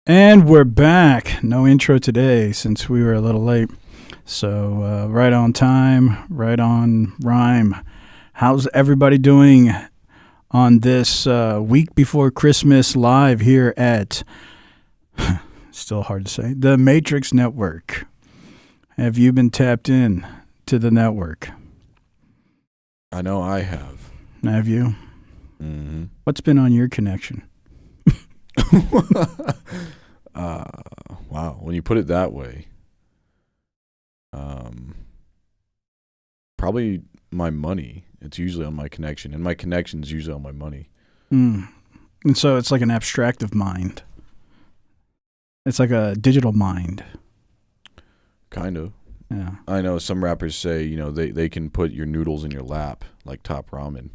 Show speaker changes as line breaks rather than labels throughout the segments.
And we're back. No intro today since we were a little late. So right on time, right on rhyme. How's everybody doing on this week before Christmas live here at, still hard to say, the Matrix Network? Have you been tapped in to the network?
I know I have.
Have you?
Mm-hmm.
What's been on your connection?
Wow. When you put it that way, probably my money. It's usually on my connection, and my connection's usually on my money.
And so it's like an abstractive mind. It's like a digital mind.
Kind of.
Yeah.
I know some rappers say, they can put your noodles in your lap, like Top Ramen.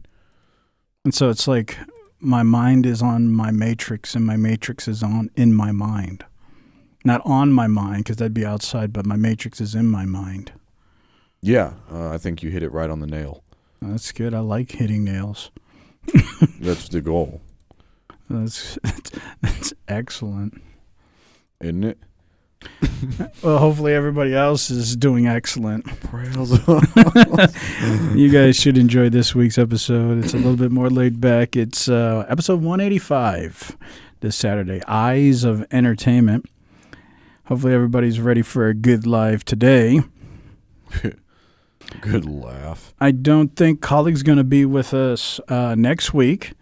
And so it's like my mind is on my matrix, and my matrix is in my mind. Not on my mind, because that'd be outside, but my matrix is in my mind.
Yeah, I think you hit it right on the nail.
That's good. I like hitting nails.
That's the goal.
That's excellent.
Isn't it?
Well, hopefully everybody else is doing excellent.
Prayers.
You guys should enjoy this week's episode. It's a little bit more laid back. It's episode 185 this Saturday. Eyes of Entertainment. Hopefully everybody's ready for a good live today.
Good laugh.
I don't think Colleague's going to be with us next week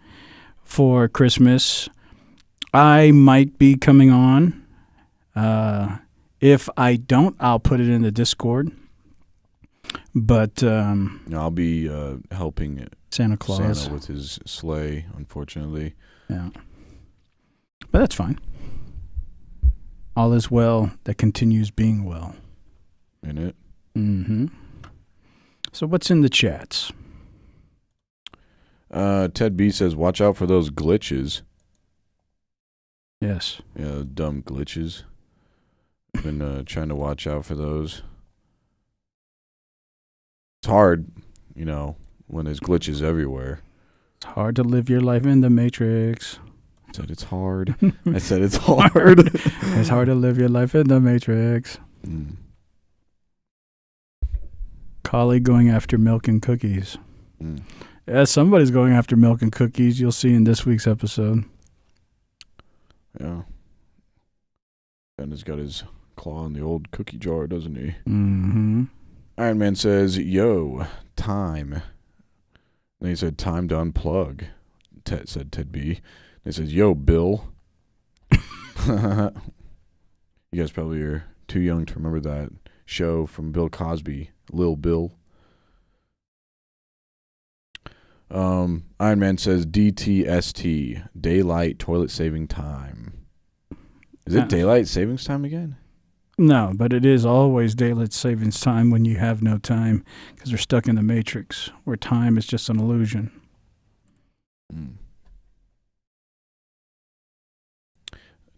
for Christmas. I might be coming on. If I don't, I'll put it in the Discord. But
I'll be helping
Santa Claus
Santa with his sleigh, unfortunately.
Yeah. But that's fine. All is well that continues being well.
Isn't it?
Mm-hmm. So what's in the chats?
Ted B says, watch out for those glitches.
Yes.
Yeah, dumb glitches. I've been trying to watch out for those. It's hard, when there's glitches everywhere.
It's hard to live your life in the Matrix.
I said it's hard. I said it's hard.
It's hard to live your life in the Matrix.
Mm.
Colleague going after milk and cookies.
Mm.
Yeah, somebody's going after milk and cookies. You'll see in this week's episode.
Yeah. And he's got his claw in the old cookie jar, doesn't he?
Mm-hmm.
Iron Man says, yo, time. Then he said, time to unplug, said Ted B. He says, yo, Bill. You guys probably are too young to remember that show from Bill Cosby, Lil Bill. Iron Man says, DTST, daylight toilet saving time. Is it daylight savings time again?
No, but it is always daylight savings time when you have no time, because we're stuck in the Matrix, where time is just an illusion.
Mm.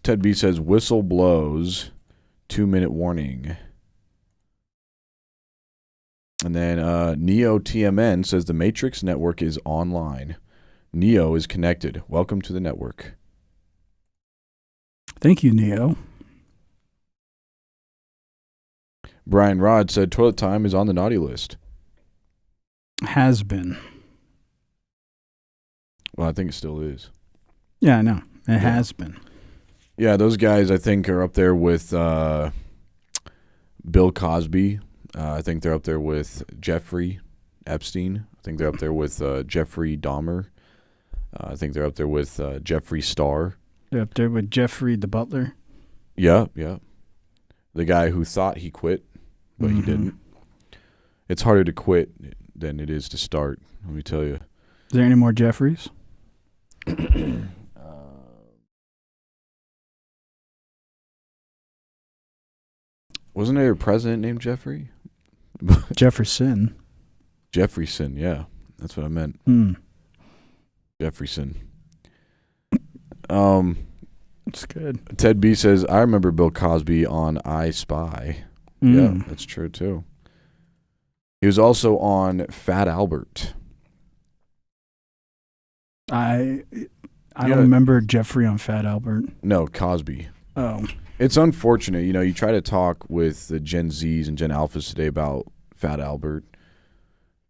Ted B says, whistle blows, 2-minute warning. And then Neo TMN says, the Matrix Network is online. Neo is connected. Welcome to the network.
Thank you, Neo.
Brian Rod said, toilet time is on the naughty list.
Has been.
Well, I think it still is.
Yeah, I know. It has been.
Yeah, those guys, I think, are up there with Bill Cosby. I think they're up there with Jeffrey Epstein. I think they're up there with Jeffrey Dahmer. I think they're up there with Jeffree Star.
They're up there with Jeffrey the butler.
Yeah. The guy who thought he quit, but he didn't. It's harder to quit than it is to start, let me tell you.
Is there any more Jeffreys?
Wasn't there a president named Jeffrey?
Jefferson.
Jefferson, yeah. That's what I meant. Jefferson.
That's good.
Ted B says, I remember Bill Cosby on I Spy. Yeah, that's true too. He was also on Fat Albert.
I don't remember Jeffrey on Fat Albert.
No, Cosby.
Oh.
It's unfortunate. You know, you try to talk with the Gen Zs and Gen Alphas today about Fat Albert.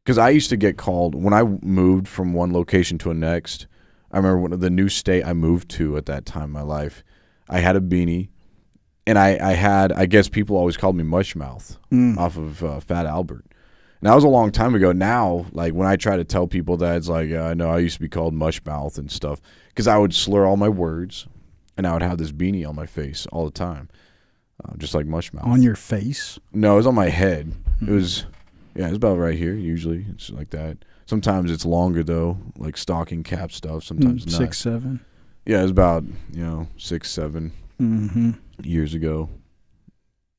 Because I used to get called, when I moved from one location to a next, I remember when the new state I moved to at that time in my life, I had a beanie, and I guess people always called me Mushmouth off of Fat Albert. And that was a long time ago. Now, like, when I try to tell people that, it's like, I know I used to be called Mushmouth and stuff, because I would slur all my words, and I would have this beanie on my face all the time, just like Mushmouth.
On your face?
No, it was on my head. It was... Yeah, it's about right here, usually. It's like that. Sometimes it's longer, though, like stocking cap stuff. Sometimes not.
6, 7?
Yeah, it was about, 6, 7 years ago.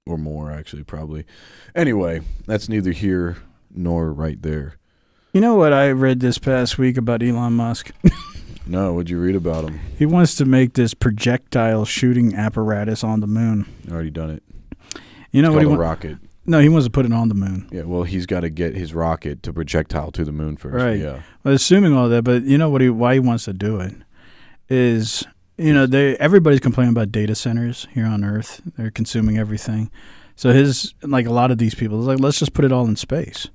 Or more, actually, probably. Anyway, that's neither here nor right there.
You know what I read this past week about Elon Musk?
No, what'd you read about him?
He wants to make this projectile shooting apparatus on the moon.
Already done it.
You know
it's
what he
called a
wants?
rocket.
No, he wants to put it on the moon.
Yeah, well, he's got to get his rocket to projectile to the moon first.
Right.
Yeah.
Well, assuming all that, but you know why he wants to do it is, everybody's complaining about data centers here on Earth. They're consuming everything. So a lot of these people, it's like, let's just put it all in space.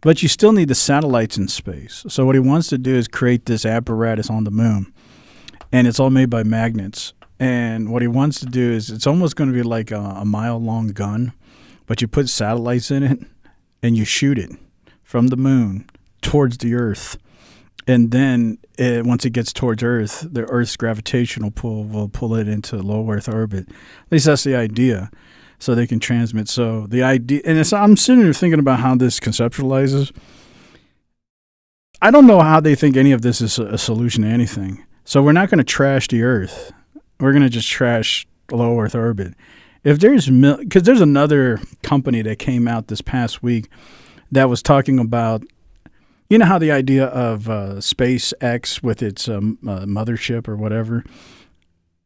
But you still need the satellites in space. So what he wants to do is create this apparatus on the moon, and it's all made by magnets. And what he wants to do is, it's almost going to be like a mile-long gun, but you put satellites in it, and you shoot it from the moon towards the Earth. And then once it gets towards Earth, the Earth's gravitational pull will pull it into low Earth orbit. At least that's the idea. So they can transmit. So the idea, and I'm sitting here thinking about how this conceptualizes. I don't know how they think any of this is a solution to anything. So we're not going to trash the Earth. We're going to just trash low Earth orbit. If there's, because there's another company that came out this past week that was talking about, you know how the idea of SpaceX with its mothership or whatever,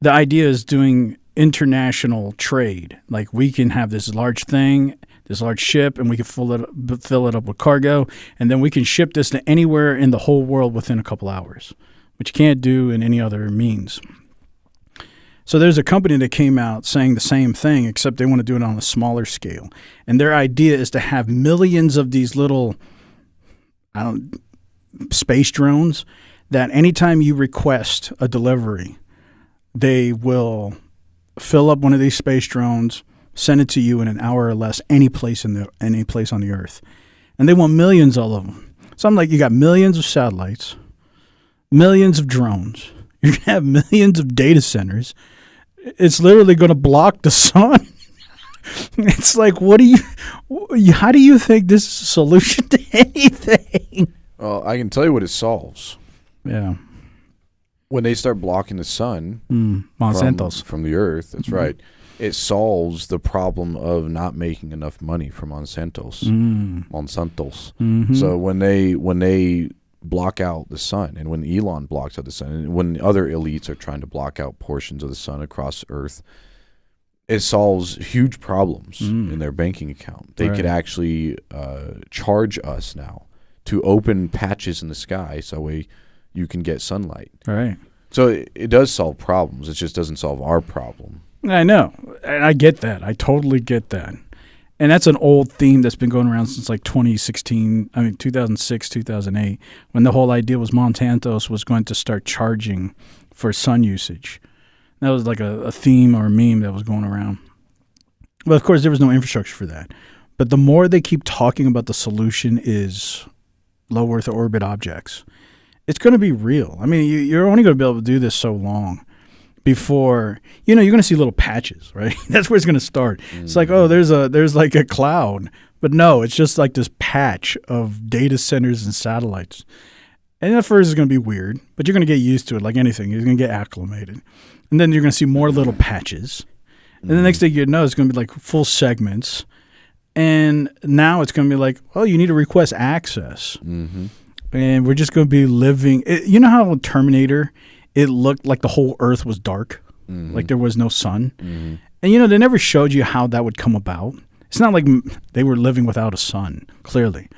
the idea is doing international trade. Like, we can have this large thing, this large ship, and we can fill it up with cargo, and then we can ship this to anywhere in the whole world within a couple hours, which you can't do in any other means. So there's a company that came out saying the same thing, except they want to do it on a smaller scale. And their idea is to have millions of these little space drones that anytime you request a delivery, they will fill up one of these space drones, send it to you in an hour or less, any place on the Earth. And they want millions of them. So I'm like, you got millions of satellites, millions of drones. You're going to have millions of data centers. It's literally going to block the sun. It's like, how do you think this is a solution to anything?
Well, I can tell you what it solves.
Yeah.
When they start blocking the sun
Monsanto's
from the Earth, that's right, it solves the problem of not making enough money for Monsanto's. So when they block out the sun, and when Elon blocks out the sun, and when other elites are trying to block out portions of the sun across Earth, it solves huge problems in their banking account. They could actually charge us now to open patches in the sky so you can get sunlight.
Right.
So it does solve problems. It just doesn't solve our problem.
I know. And I get that. I totally get that. And that's an old theme that's been going around since like 2006, 2008, when the whole idea was Monsanto's was going to start charging for sun usage. That was like a theme or a meme that was going around. But of course, there was no infrastructure for that. But the more they keep talking about the solution is low Earth orbit objects, it's going to be real. I mean, you're only going to be able to do this so long before, you're going to see little patches, right? That's where it's going to start. It's like, oh, there's like a cloud. But no, it's just like this patch of data centers and satellites. And at first it's going to be weird, but you're going to get used to it like anything. You're going to get acclimated. And then you're going to see more little patches. And the next thing you know, it's going to be like full segments. And now it's going to be like, oh, you need to request access. And we're just going to be living. You know how in Terminator, it looked like the whole Earth was dark, like there was no sun. And, they never showed you how that would come about. It's not like they were living without a sun, clearly.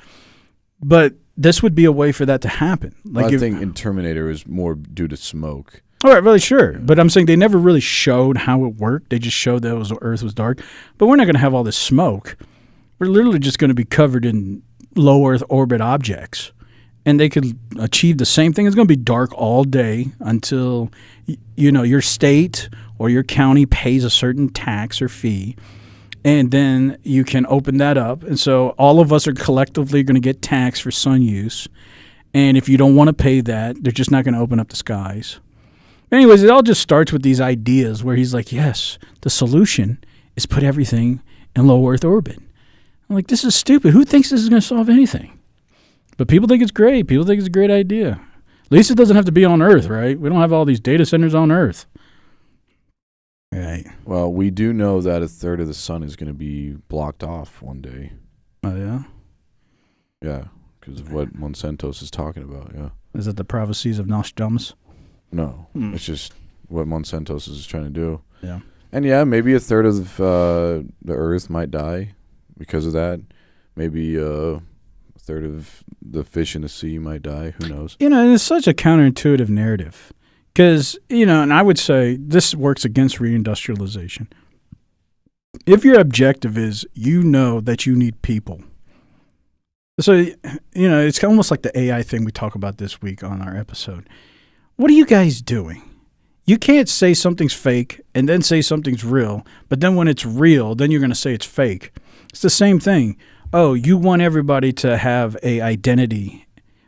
But this would be a way for that to happen.
Like I think in Terminator it was more due to smoke.
All right, really, sure. But I'm saying they never really showed how it worked. They just showed that Earth was dark. But we're not going to have all this smoke. We're literally just going to be covered in low Earth orbit objects. And they could achieve the same thing. It's going to be dark all day until, your state or your county pays a certain tax or fee. And then you can open that up. And so all of us are collectively going to get taxed for sun use. And if you don't want to pay that, they're just not going to open up the skies. Anyways, it all just starts with these ideas where he's like, yes, the solution is put everything in low Earth orbit. I'm like, this is stupid. Who thinks this is going to solve anything? But people think it's great. People think it's a great idea. At least it doesn't have to be on Earth, right? We don't have all these data centers on Earth. Right.
Well, we do know that a third of the sun is going to be blocked off one day.
Oh, yeah?
Yeah, because of what Monsanto's is talking about, yeah.
Is it the prophecies of Nostradamus?
No, it's just what Monsanto's is trying to do.
Yeah.
And yeah, maybe a third of the Earth might die because of that. Maybe a third of the fish in the sea might die. Who knows?
And it's such a counterintuitive narrative. Because, and I would say this works against reindustrialization. If your objective is that you need people. So, it's almost like the AI thing we talk about this week on our episode. What are you guys doing? You can't say something's fake and then say something's real, but then when it's real, then you're going to say it's fake. It's the same thing. Oh, you want everybody to have a identity,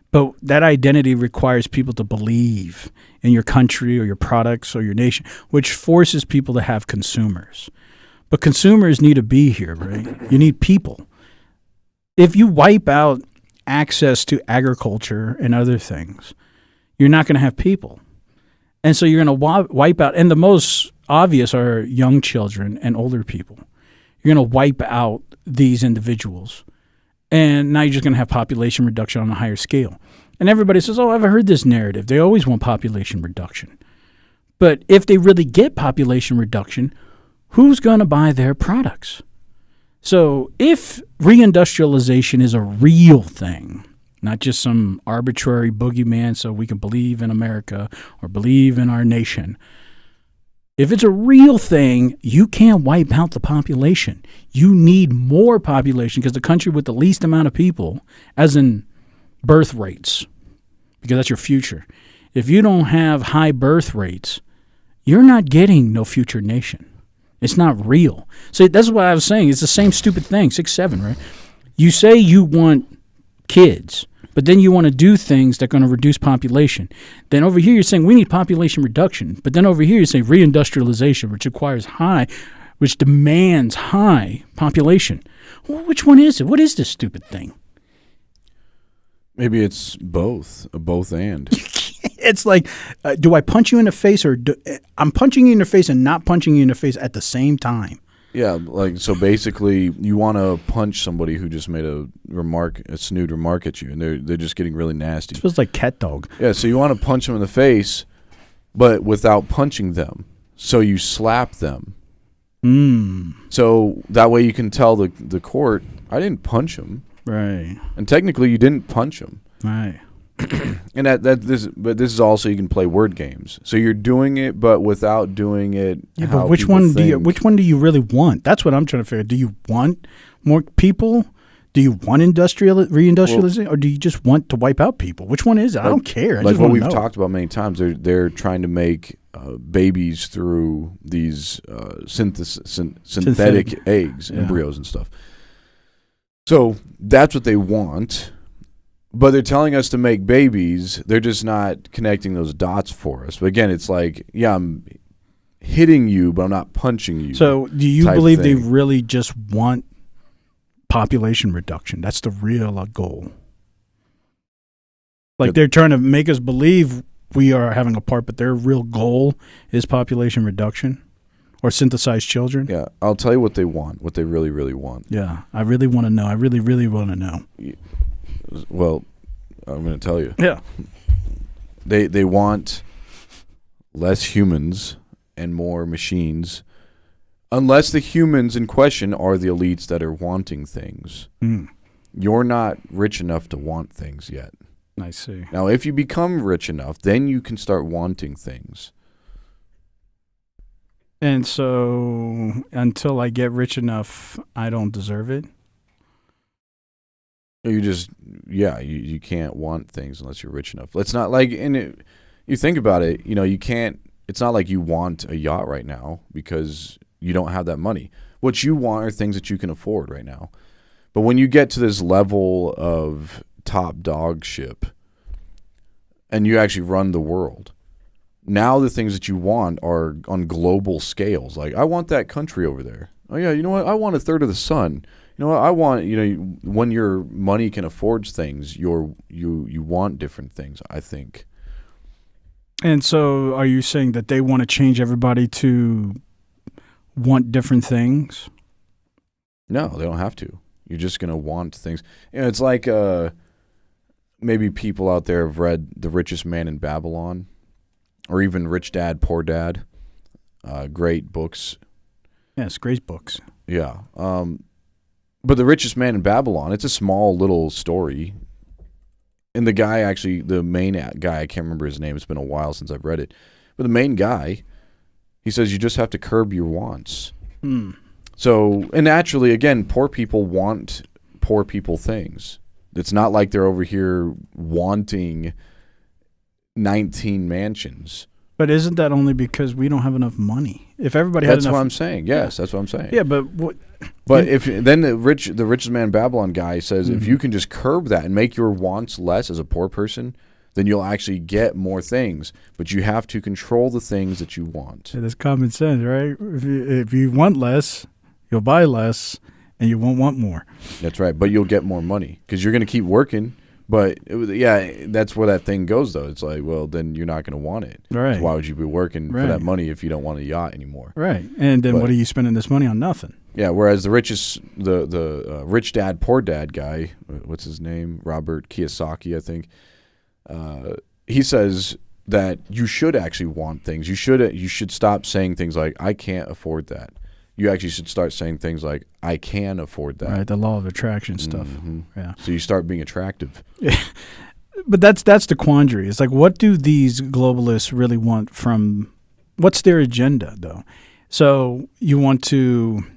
but that identity requires people to believe in your country or your products or your nation, which forces people to have consumers. But consumers need to be here, right? You need people. If you wipe out access to agriculture and other things, you're not going to have people. And so you're going to wipe out, and the most obvious are young children and older people. You're going to wipe out these individuals. And now you're just going to have population reduction on a higher scale. And everybody says, oh, I've heard this narrative. They always want population reduction. But if they really get population reduction, who's going to buy their products? So if reindustrialization is a real thing, not just some arbitrary boogeyman so we can believe in America or believe in our nation, if it's a real thing, you can't wipe out the population. You need more population because the country with the least amount of people, as in birth rates, because that's your future. If you don't have high birth rates, you're not getting no future nation. It's not real. So that's what I was saying. It's the same stupid thing, 6-7, right? You say you want kids, but then you want to do things that are going to reduce population. Then over here you're saying we need population reduction, but then over here you say reindustrialization, which demands high population. Well, which one is it? What is this stupid thing?
Maybe it's both and.
It's like, do I punch you in the face or I'm punching you in the face and not punching you in the face at the same time?
Yeah, so basically you want to punch somebody who just made a snood remark at you, and they're just getting really nasty.
It feels like cat dog.
Yeah, so you want to punch them in the face, but without punching them. So you slap them. So that way you can tell the court, I didn't punch him.
Right.
And technically you didn't punch him.
Right.
And this is also, you can play word games. So you're doing it, but without doing it.
Yeah, but which one do you really want? That's what I'm trying to figure. Do you want more people? Do you want reindustrialization, or do you just want to wipe out people? Which one is it? I don't care.
Like what we've talked about many times, they're trying to make babies through these synthetic eggs, embryos, and stuff. So that's what they want. But they're telling us to make babies. They're just not connecting those dots for us. But again, it's like, yeah, I'm hitting you, but I'm not punching you.
So do you believe they really just want population reduction? That's the real goal. Like they're trying to make us believe we are having a part, but their real goal is population reduction or synthesized children?
Yeah, I'll tell you what they want, what they really, really want.
Yeah, I really want to know. I really, really want to know.
Well, I'm going to tell you.
Yeah.
They want less humans and more machines, unless the humans in question are the elites that are wanting things. You're not rich enough to want things yet.
I see.
Now, if you become rich enough, then you can start wanting things.
And so until I get rich enough, I don't deserve it.
You just, yeah, you can't want things unless you're rich enough. It's not like, you think about it, you can't, it's not like you want a yacht right now because you don't have that money. What you want are things that you can afford right now. But when you get to this level of top dog ship and you actually run the world, now the things that you want are on global scales. Like, I want that country over there. Oh, yeah, you know what? I want a third of the sun. You know what? I want, when your money can afford things, you want different things, I think.
And so are you saying that they want to change everybody to want different things?
No, they don't have to. You're just going to want things. It's like maybe people out there have read The Richest Man in Babylon or even Rich Dad, Poor Dad. Great books.
Yes, great books.
Yeah. But The Richest Man in Babylon, it's a small little story. And the guy actually, the main guy, I can't remember his name. It's been a while since I've read it. But the main guy, he says you just have to curb your wants. So, and naturally, again, poor people want poor people things. It's not like they're over here wanting 19 mansions.
But isn't that only because we don't have enough money? If everybody had enough,
that's what I'm saying. Yes, that's what I'm saying.
Yeah, but what?
But if then the richest man in Babylon guy says if you can just curb that and make your wants less as a poor person, then you'll actually get more things. But you have to control the things that you want.
Yeah, that's common sense, right? If you want less, you'll buy less, and you won't want more.
That's right. But you'll get more money because you're going to keep working. But that's where that thing goes, though. It's like, well, then you're not going to want it.
Right.
So why would you be working for that money if you don't want a yacht anymore?
Right. And then what are you spending this money on? Nothing.
Yeah. Whereas the Rich Dad, Poor Dad guy, what's his name? Robert Kiyosaki, I think. He says that you should actually want things. You should stop saying things like, I can't afford that. You actually should start saying things like, I can afford that.
Right, the law of attraction stuff.
Mm-hmm.
Yeah.
So you start being attractive.
But that's the quandary. It's like, what do these globalists really want from – what's their agenda, though? So you want to –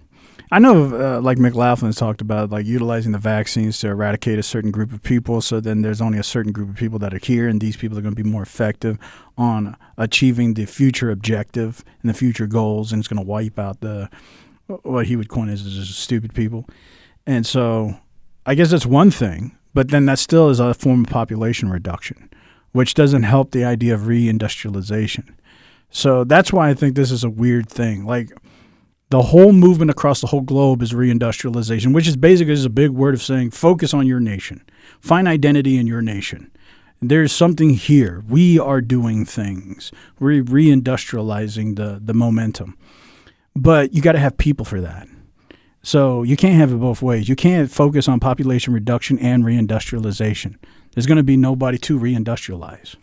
I know like McLaughlin's talked about, like utilizing the vaccines to eradicate a certain group of people, so then there's only a certain group of people that are here, and these people are going to be more effective on achieving the future objective and the future goals, and it's going to wipe out what he would coin as just stupid people. And so I guess that's one thing, but then that still is a form of population reduction, which doesn't help the idea of reindustrialization. So that's why I think this is a weird thing. Like, the whole movement across the whole globe is reindustrialization, which is basically just a big word of saying focus on your nation. Find identity in your nation. There's something here. We are doing things. We're reindustrializing the momentum. But you got to have people for that. So you can't have it both ways. You can't focus on population reduction and reindustrialization. There's going to be nobody to reindustrialize.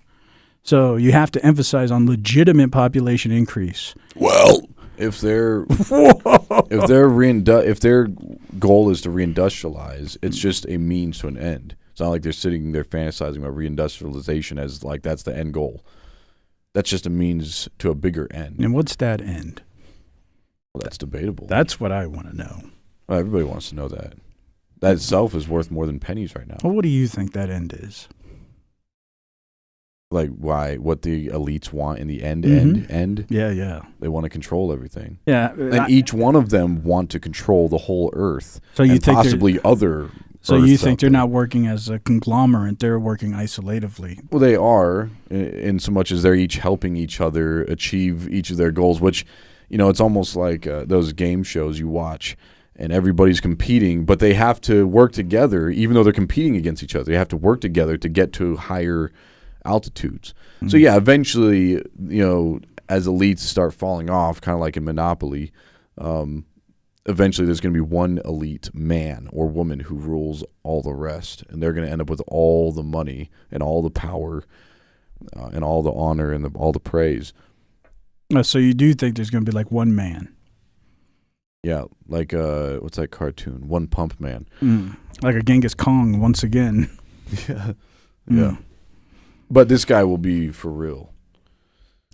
So you have to emphasize on legitimate population increase.
Well, if their goal is to reindustrialize, it's just a means to an end. It's not like they're sitting there fantasizing about reindustrialization as like that's the end goal. That's just a means to a bigger end.
And what's that end?
Well, that's debatable.
That's what I want to know.
Well, everybody wants to know that. That itself is worth more than pennies right now.
Well, what do you think that end is?
Like what the elites want in the end.
Yeah.
They want to control everything.
Yeah.
And each one of them want to control the whole earth.
So you think
possibly other
So you think they're not working as a conglomerate, they're working isolatively.
Well, they are, in so much as they're each helping each other achieve each of their goals, which, it's almost like those game shows you watch. And everybody's competing, but they have to work together, even though they're competing against each other. They have to work together to get to higher altitudes. Mm-hmm. So yeah, eventually, as elites start falling off, kind of like in Monopoly, eventually there's going to be one elite man or woman who rules all the rest, and they're going to end up with all the money and all the power and all the honor and all the praise.
So you do think there's going to be like one man?
Yeah, like what's that cartoon? One Pump Man.
Like a Genghis Khan once again.
Yeah. But this guy will be for real.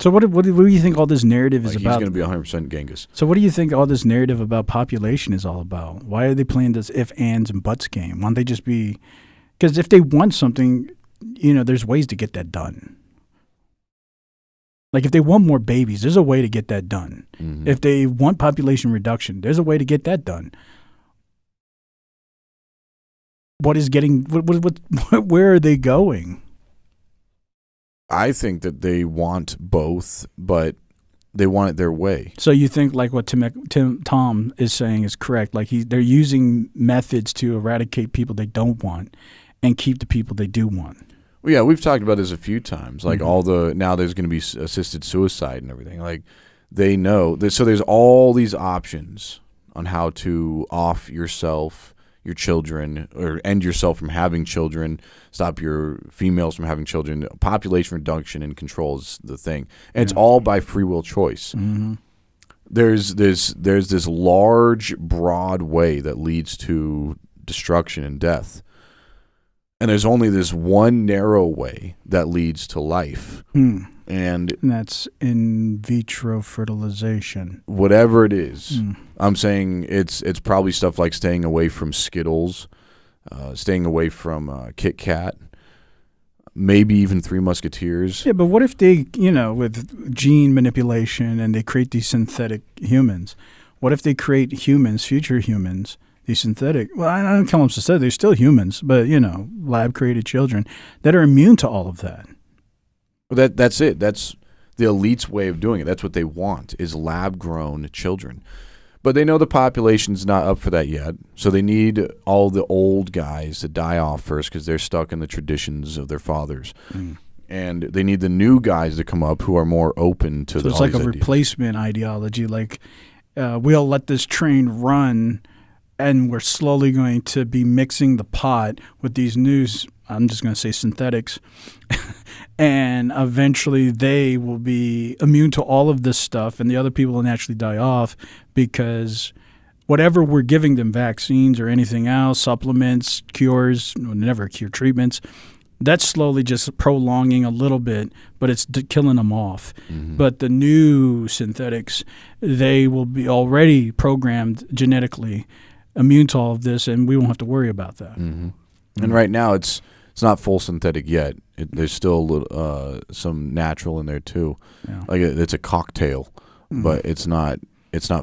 So what do you think all this narrative is
Like
about?
he's going to be 100% Genghis.
So what do you think all this narrative about population is all about? Why are they playing this if, ands, and buts game? Why don't they just be – because if they want something, there's ways to get that done. Like if they want more babies, there's a way to get that done.
Mm-hmm.
If they want population reduction, there's a way to get that done. What is getting – where are they going?
I think that they want both, but they want it their way.
So you think like what Tom is saying is correct? Like they're using methods to eradicate people they don't want and keep the people they do want.
Well, yeah, we've talked about this a few times. Like now there's going to be assisted suicide and everything. Like they know. So there's all these options on how to off yourself, your children, or end yourself from having children, stop your females from having children. Population reduction and control is the thing. And it's all by free will choice.
Mm-hmm.
There's this large, broad way that leads to destruction and death. And there's only this one narrow way that leads to life. And
that's in vitro fertilization.
Whatever it is, I'm saying it's probably stuff like staying away from Skittles, staying away from Kit Kat, maybe even Three Musketeers.
Yeah, but what if they, with gene manipulation and they create these synthetic humans? What if they create humans, future humans, these synthetic, well, I don't call them synthetic, they're still humans, but, lab-created children that are immune to all of that?
Well, that's it. That's the elite's way of doing it. That's what they want, is lab-grown children. But they know the population's not up for that yet, so they need all the old guys to die off first because they're stuck in the traditions of their fathers. And they need the new guys to come up who are more open to
so it's like a replacement ideology. Like, we'll let this train run, and we're slowly going to be mixing the pot with these new, I'm just going to say synthetics, and eventually they will be immune to all of this stuff, and the other people will naturally die off because whatever we're giving them, vaccines or anything else, supplements, cures, never cure, treatments, that's slowly just prolonging a little bit, but it's killing them off. But the new synthetics, they will be already programmed genetically immune to all of this, and we won't have to worry about that.
And right now it's not full synthetic yet. There's still a little, some natural in there too. Yeah. Like it's a cocktail, but it's not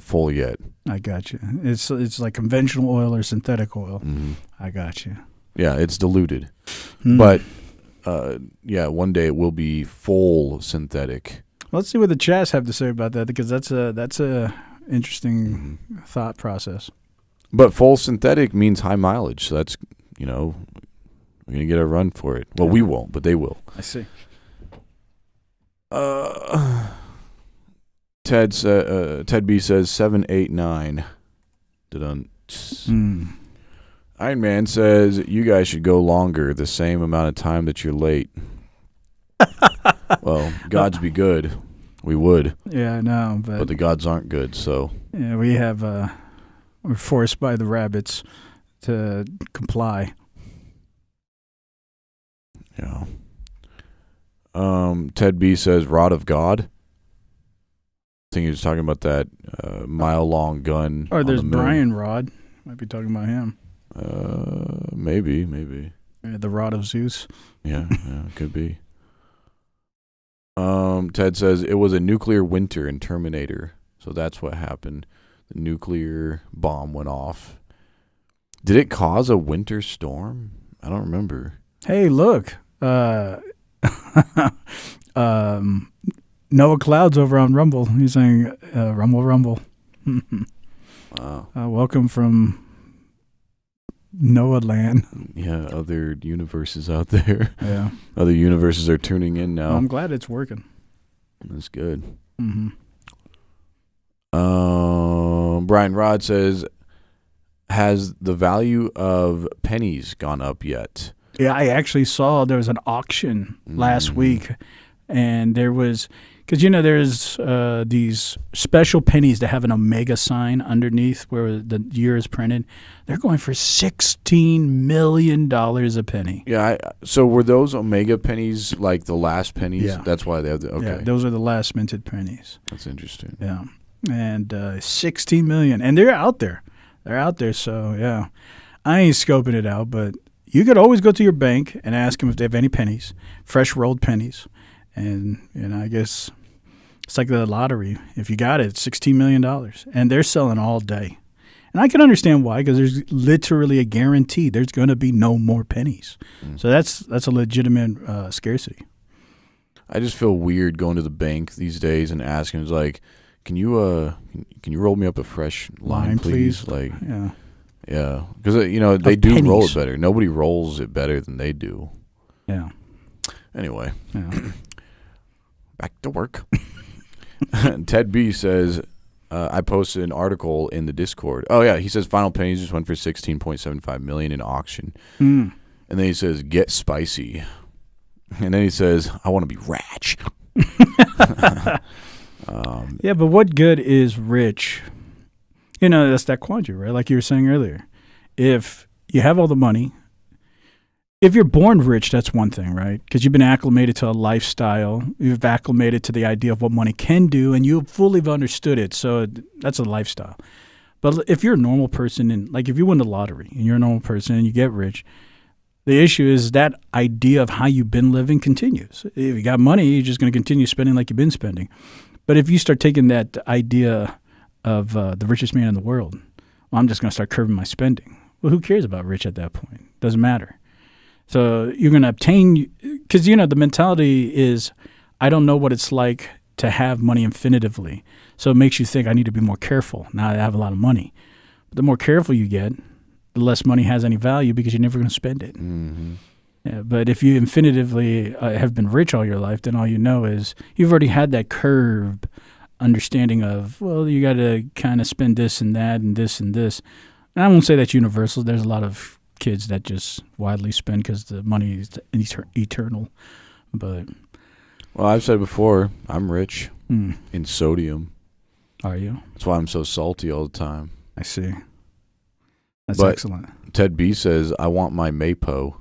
full yet.
I got you. It's like conventional oil or synthetic oil. I got you.
Yeah, it's diluted, but one day it will be full synthetic.
Let's see what the chats have to say about that, because that's a interesting thought process.
But full synthetic means high mileage, so that's we're gonna get a run for it. Well, we won't, but they will.
I see.
Ted B says 789. Iron Man says you guys should go longer, the same amount of time that you're late. Well, gods be good. We would.
Yeah, I know,
but the gods aren't good, so.
Yeah, we have we're forced by the rabbits to comply.
Yeah. Ted B says Rod of God. I think he was talking about that mile-long gun.
Or there's Brian Rod. Might be talking about him.
Maybe.
The Rod of Zeus.
Yeah, could be. Ted says it was a nuclear winter in Terminator, so that's what happened. The nuclear bomb went off. Did it cause a winter storm? I don't remember.
Hey, look. Noah Cloud's over on Rumble. He's saying, Rumble.
Wow.
Welcome from Noah land.
Yeah, other universes out there.
Yeah.
Other universes are tuning in now.
Well, I'm glad it's working.
That's good. Brian Rod says, has the value of pennies gone up yet?
Yeah, I actually saw there was an auction last week, and there was Because, there's these special pennies that have an omega sign underneath where the year is printed. They're going for $16 million a penny.
Yeah. So were those omega pennies like the last pennies?
Yeah.
That's why they have okay.
Yeah, those are the last minted pennies.
That's interesting.
Yeah. And 16 million. And they're out there. So, yeah. I ain't scoping it out, but you could always go to your bank and ask them if they have any pennies, fresh rolled pennies. And, I guess it's like the lottery. If you got it, it's $16 million. And they're selling all day. And I can understand why, because there's literally a guarantee there's going to be no more pennies. So that's a legitimate scarcity.
I just feel weird going to the bank these days and asking, it's like, can you roll me up a fresh line, please? Like, yeah, because they do
pennies.
roll it better. Nobody rolls it better than they do.
Yeah.
Anyway,
Yeah.
Back to work. Ted B says, I posted an article in the Discord. Oh yeah, he says Final Pennies just went for $16.75 million in auction, and then he says get spicy, and then he says I want to be rich.
Yeah, but what good is rich? That's that quandary, right? Like you were saying earlier. If you have all the money, if you're born rich, that's one thing, right? Because you've been acclimated to a lifestyle. You've acclimated to the idea of what money can do, and you fully have understood it. So that's a lifestyle. But if you're a normal person, and like if you win the lottery and you're a normal person and you get rich, the issue is that idea of how you've been living continues. If you got money, you're just going to continue spending like you've been spending. But if you start taking that idea of the richest man in the world, well, I'm just going to start curbing my spending. Well, who cares about rich at that point? Doesn't matter. So you're going to obtain, because, the mentality is, I don't know what it's like to have money infinitively. So it makes you think I need to be more careful now that I have a lot of money. But the more careful you get, the less money has any value because you're never going to spend it.
Mm-hmm.
Yeah, but if you infinitively have been rich all your life, then all you know is you've already had that curved understanding of, well, you got to kind of spend this and that and this and this. And I won't say that's universal. There's a lot of kids that just widely spend because the money is eternal. But
well, I've said before, I'm rich in sodium.
Are you?
That's why I'm so salty all the time.
I see. That's
But
excellent.
Ted B says, I want my Maypo.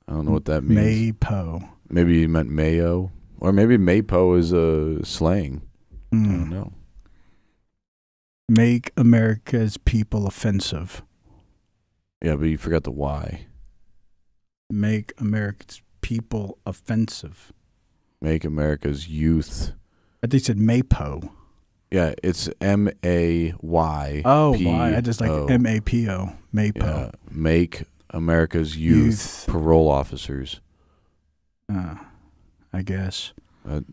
I don't know what that means.
Maypo.
Maybe he meant mayo. Or maybe Maypo is a slang. I don't know.
Make America's people offensive.
Yeah, but you forgot the Y.
Make America's people offensive.
Make America's youth.
I think it said Maypo.
Yeah, it's M-A-Y.
Oh, Y. I just like M-A-P-O. Maypo.
Yeah, make America's youth parole officers.
I guess.
That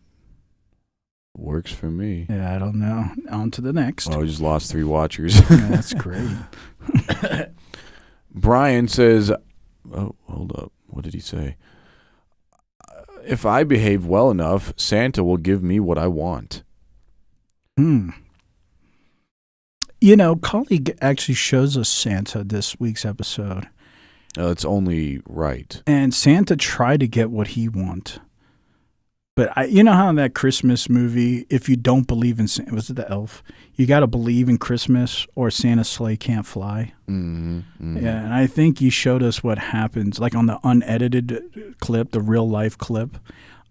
works for me.
Yeah, I don't know. On to the next.
Oh, I just lost 3 watchers.
Yeah, that's great.
Brian says, oh, hold up. What did he say? If I behave well enough, Santa will give me what I want.
Colleague actually shows us Santa this week's episode.
It's only right.
And Santa tried to get what he want. But you know how in that Christmas movie, if you don't believe in Santa, was it the elf? You got to believe in Christmas or Santa's sleigh can't fly.
Mm-hmm, mm-hmm.
Yeah, and I think he showed us what happens, like on the unedited clip, the real life clip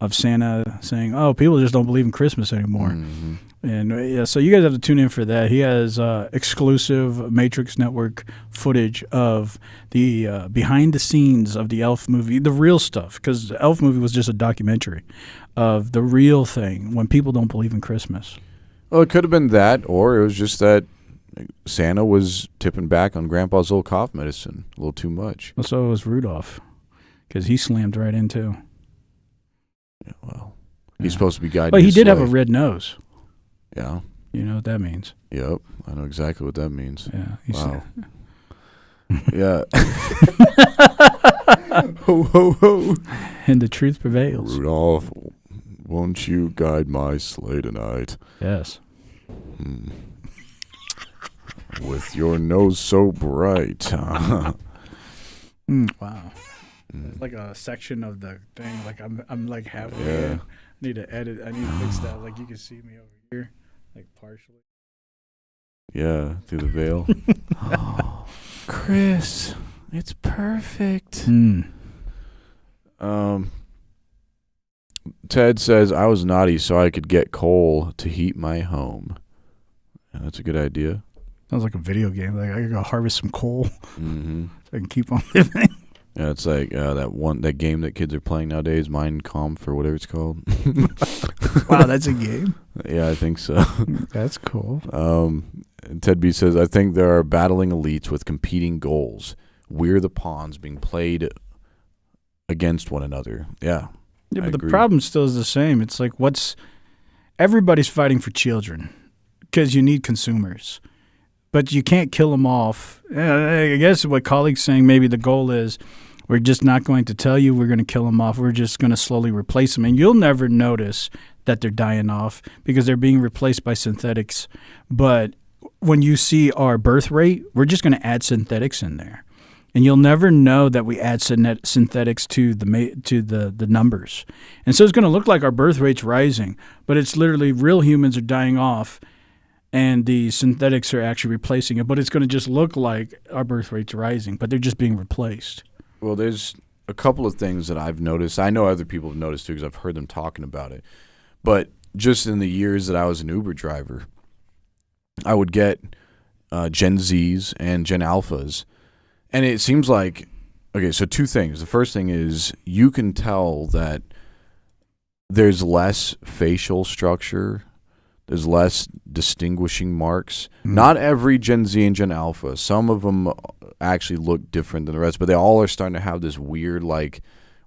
of Santa saying, "Oh, people just don't believe in Christmas anymore."
Mm-hmm.
And so you guys have to tune in for that. He has exclusive Matrix Network footage of the behind the scenes of the Elf movie, the real stuff, because the Elf movie was just a documentary of the real thing when people don't believe in Christmas.
Well, it could have been that, or it was just that Santa was tipping back on Grandpa's old cough medicine a little too much.
Well, so was Rudolph, because he slammed right in too.
Yeah, well, he's supposed to be guiding.
But he
his
did have a
sleigh.
red nose.
Yeah.
You know what that means.
Yep. I know exactly what that means.
Yeah.
Wow. Yeah. Ho, ho, ho.
And the truth prevails.
Rudolph, won't you guide my sleigh tonight?
Yes.
With your nose so bright.
Wow. It's like a section of the thing. Like I'm like halfway
Yeah.
in. I need to edit. I need to fix that. Like you can see me over here, like partially.
Yeah, through the veil. Oh, Chris, it's perfect. Ted says, I was naughty so I could get coal to heat my home. Yeah, that's a good idea.
Sounds like a video game. Like I gotta go harvest some coal
Mm-hmm.
so I can keep on living.
Yeah, it's like that game that kids are playing nowadays, Mind Conf or whatever it's called.
Wow, that's a game.
Yeah, I think so.
That's cool.
Ted B says, I think there are battling elites with competing goals. We're the pawns being played against one another. Yeah.
Yeah,
I
but
agree.
the problem still is the same. It's like everybody's fighting for children because you need consumers, but you can't kill them off. I guess what colleagues saying maybe the goal is we're just not going to tell you we're going to kill them off. We're just going to slowly replace them, and you'll never notice that they're dying off because they're being replaced by synthetics. But when you see our birth rate, we're just going to add synthetics in there. And you'll never know that we add synthetics to the numbers. And so it's going to look like our birth rate's rising, but it's literally real humans are dying off and the synthetics are actually replacing it. But it's going to just look like our birth rate's rising, but they're just being replaced.
Well, there's a couple of things that I've noticed. I know other people have noticed too because I've heard them talking about it. But just in the years that I was an Uber driver, I would get Gen Zs and Gen Alphas. And it seems like, okay, so two things. The first thing is you can tell that there's less facial structure. There's less distinguishing marks. Mm. Not every Gen Z and Gen Alpha. Some of them actually look different than the rest, but they all are starting to have this weird, like,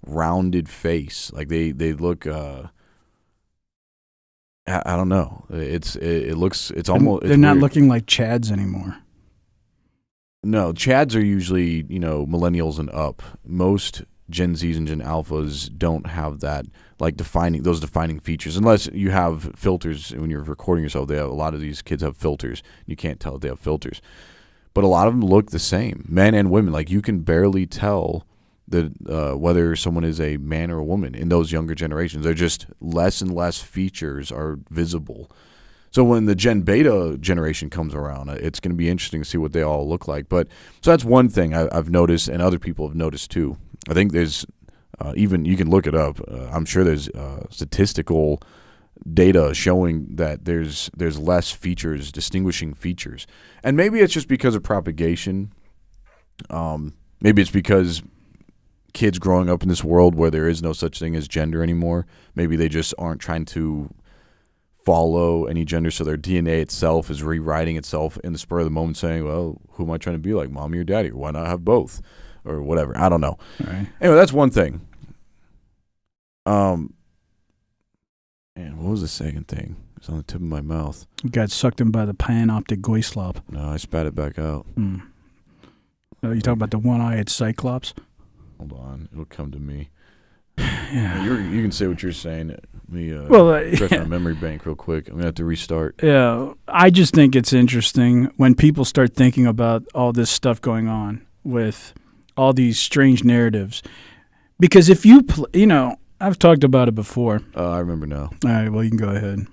rounded face. Like, they look, I don't know. It looks, it's almost,
they're not looking like Chads anymore.
No, Chads are usually, millennials and up. Most Gen Zs and Gen Alphas don't have that, like, those defining features. Unless you have filters when you're recording yourself. A lot of these kids have filters. You can't tell if they have filters. But a lot of them look the same, men and women. Like, you can barely tell whether someone is a man or a woman in those younger generations. They're just less and less features are visible. So when the Gen Beta generation comes around, it's going to be interesting to see what they all look like. But so that's one thing I've noticed, and other people have noticed too. I think there's even you can look it up. I'm sure there's statistical data showing that there's less features, distinguishing features, and maybe it's just because of propagation. Maybe it's because kids growing up in this world where there is no such thing as gender anymore. Maybe they just aren't trying to follow any gender, so their DNA itself is rewriting itself in the spur of the moment, saying, well, who am I trying to be like, mommy or daddy? Why not have both? Or whatever. I don't know.
Right.
Anyway, that's one thing. And what was the second thing? It's on the tip of my mouth.
You got sucked in by the panoptic goislop.
No, I spat it back out.
Oh, you talking about the one-eyed cyclops?
Hold on. It'll come to me.
Yeah.
You can say what you're saying. Let me refresh my memory bank real quick. I'm going to have to restart.
Yeah. I just think it's interesting when people start thinking about all this stuff going on with all these strange narratives. Because if you, I've talked about it before.
I remember now.
All right, well, you can go ahead.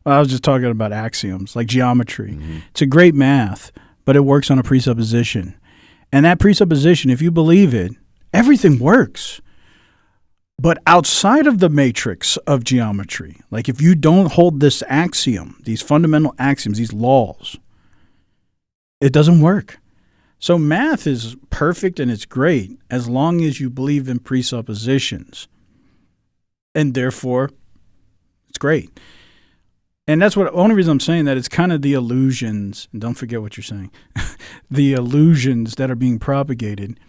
I was just talking about axioms, like geometry.
Mm-hmm.
It's a great math, but it works on a presupposition. And that presupposition, if you believe it, everything works. But outside of the matrix of geometry, like if you don't hold this axiom, these fundamental axioms, these laws, it doesn't work. So math is perfect and it's great as long as you believe in presuppositions. And therefore, it's great. And that's what, the only reason I'm saying that, it's kind of the illusions, and don't forget what you're saying, the illusions that are being propagated.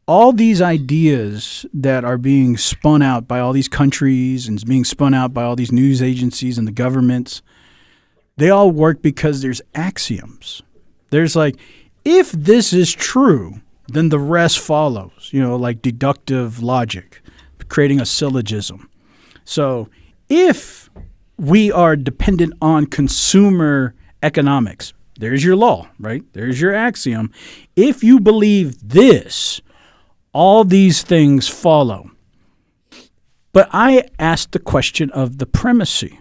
All these ideas that are being spun out by all these countries and being spun out by all these news agencies and the governments, they all work because there's axioms. There's like, if this is true, then the rest follows, like deductive logic, creating a syllogism. So if we are dependent on consumer economics, there's your law, right? There's your axiom. If you believe this, All these things follow. But I asked the question of the primacy.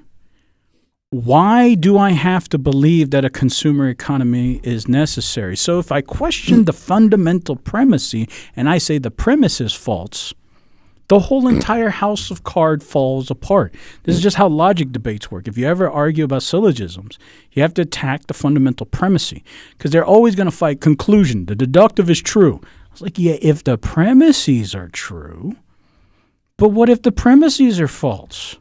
Why do I have to believe that a consumer economy is necessary? So if I question the fundamental primacy and I say the premise is false, the whole entire house of cards falls apart. This is just how logic debates work. If you ever argue about syllogisms, you have to attack the fundamental primacy because they're always going to fight conclusion. The deductive is true. I was like, yeah, if the premises are true, but what if the premises are false?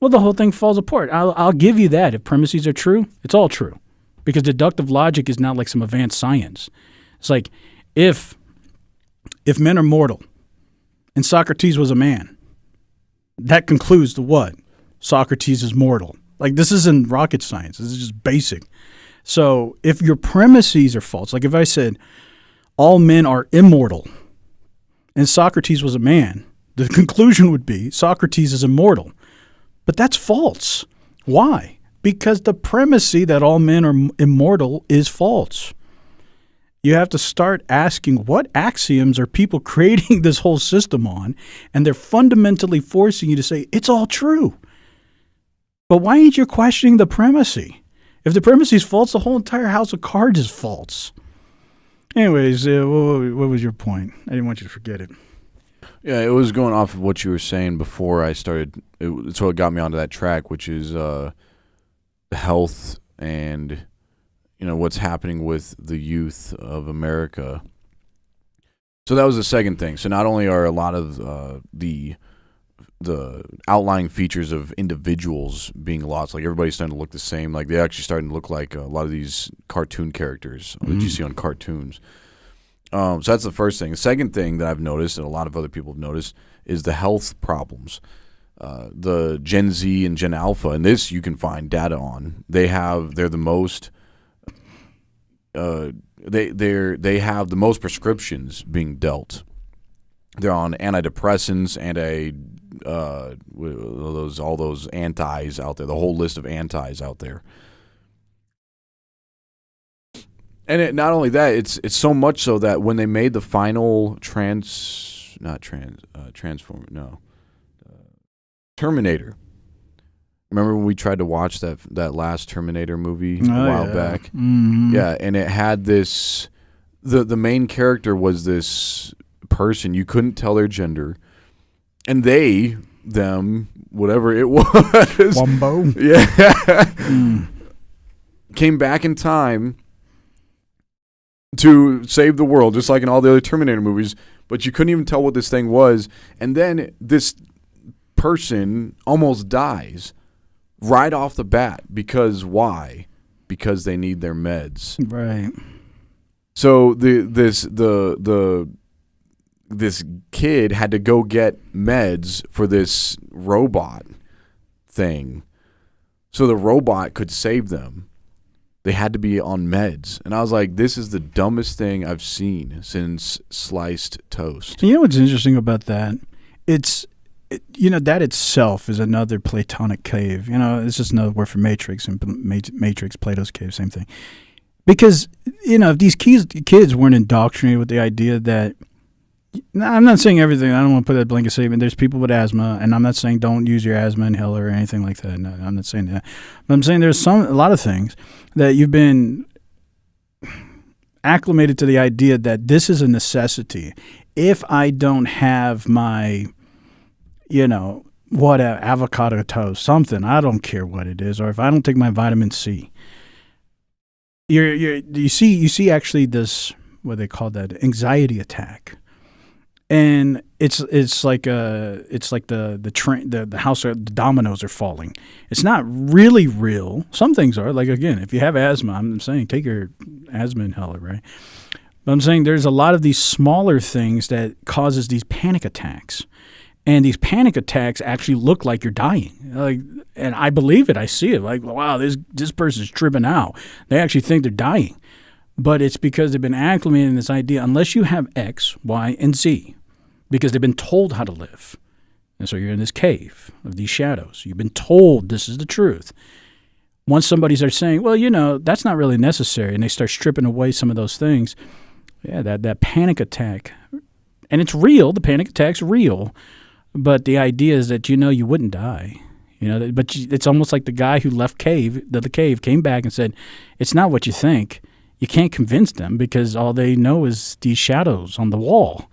Well, the whole thing falls apart. I'll give you that. If premises are true, it's all true. Because deductive logic is not like some advanced science. It's like if men are mortal and Socrates was a man, that concludes to what? Socrates is mortal. Like, this isn't rocket science. This is just basic. So if your premises are false, like if I said all men are immortal and Socrates was a man, the conclusion would be Socrates is immortal. But that's false. Why? Because the primacy that all men are immortal is false. You have to start asking what axioms are people creating this whole system on, and they're fundamentally forcing you to say, it's all true. But why ain't you questioning the primacy? If the primacy is false, the whole entire house of cards is false. Anyways, what was your point? I didn't want you to forget it.
Yeah, it was going off of what you were saying before I started. It's what got me onto that track, which is health and what's happening with the youth of America. So that was the second thing. So not only are a lot of the outlying features of individuals being lost, like everybody's starting to look the same. Like they're actually starting to look like a lot of these cartoon characters that you see on cartoons. So that's the first thing. The second thing that I've noticed, and a lot of other people have noticed, is the health problems. The Gen Z and Gen Alpha, and this you can find data on. They're the most. They have the most prescriptions being dealt. They're on antidepressants, all those antis out there. The whole list of antis out there. And not only that, it's so much so that when they made the final Terminator. Remember when we tried to watch that last Terminator movie a while back?
Mm-hmm.
Yeah, and it had this. The main character was this person. You couldn't tell their gender, and them, whatever it was,
Wumbo.
Yeah, came back in time to save the world, just like in all the other Terminator movies, but you couldn't even tell what this thing was. And then this person almost dies right off the bat. Because why? Because they need their meds.
Right.
So this kid had to go get meds for this robot thing so the robot could save them. They had to be on meds. And I was like, this is the dumbest thing I've seen since sliced toast.
You know what's interesting about that? That itself is another Platonic cave. It's just another word for matrix. And matrix, Plato's cave, same thing. Because, if these kids weren't indoctrinated with the idea that, I'm not saying everything. I don't want to put that blanket statement. There's people with asthma, and I'm not saying don't use your asthma inhaler or anything like that. No, I'm not saying that. But I'm saying there's a lot of things that you've been acclimated to the idea that this is a necessity. If I don't have my, avocado toast, something, I don't care what it is, or if I don't take my vitamin C, you see actually this, what they call that, anxiety attack. And it's like the train, the house, the dominoes are falling. It's not really real. Some things are, like, again, if you have asthma, I'm saying take your asthma inhaler, right? But I'm saying there's a lot of these smaller things that causes these panic attacks, and these panic attacks actually look like you're dying. And I believe it. I see it. Like, wow, this person's tripping out. They actually think they're dying. But it's because they've been acclimated in this idea, unless you have X, Y, and Z, because they've been told how to live. And so you're in this cave of these shadows. You've been told this is the truth. Once somebody starts saying, well, that's not really necessary, and they start stripping away some of those things, yeah, that panic attack. And it's real. The panic attack's real. But the idea is that you wouldn't die. But it's almost like the guy who left the cave came back and said, it's not what you think. You can't convince them because all they know is these shadows on the wall.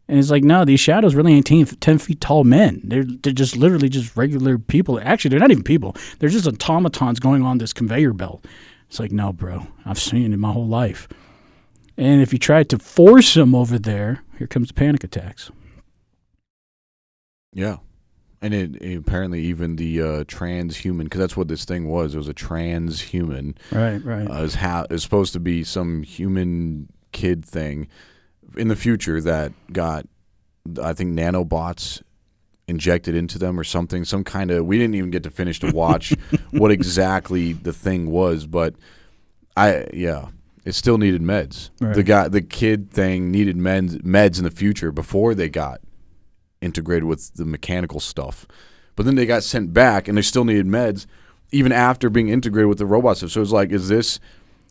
And it's like, no, these shadows really ain't 10 feet tall men. They're just literally just regular people. Actually, they're not even people. They're just automatons going on this conveyor belt. It's like, no, bro, I've seen it my whole life. And if you try to force them over there, here comes the panic attacks.
Yeah. And it apparently even the transhuman, because that's what this thing was. It was a transhuman.
Right.
It was supposed to be some human kid thing in the future that got, I think, nanobots injected into them or something. Some kind of, we didn't even get to finish to watch what exactly the thing was, but it still needed meds. Right. The kid thing needed meds in the future before they got integrated with the mechanical stuff. But then they got sent back and they still needed meds even after being integrated with the robot stuff. So it's like, is this,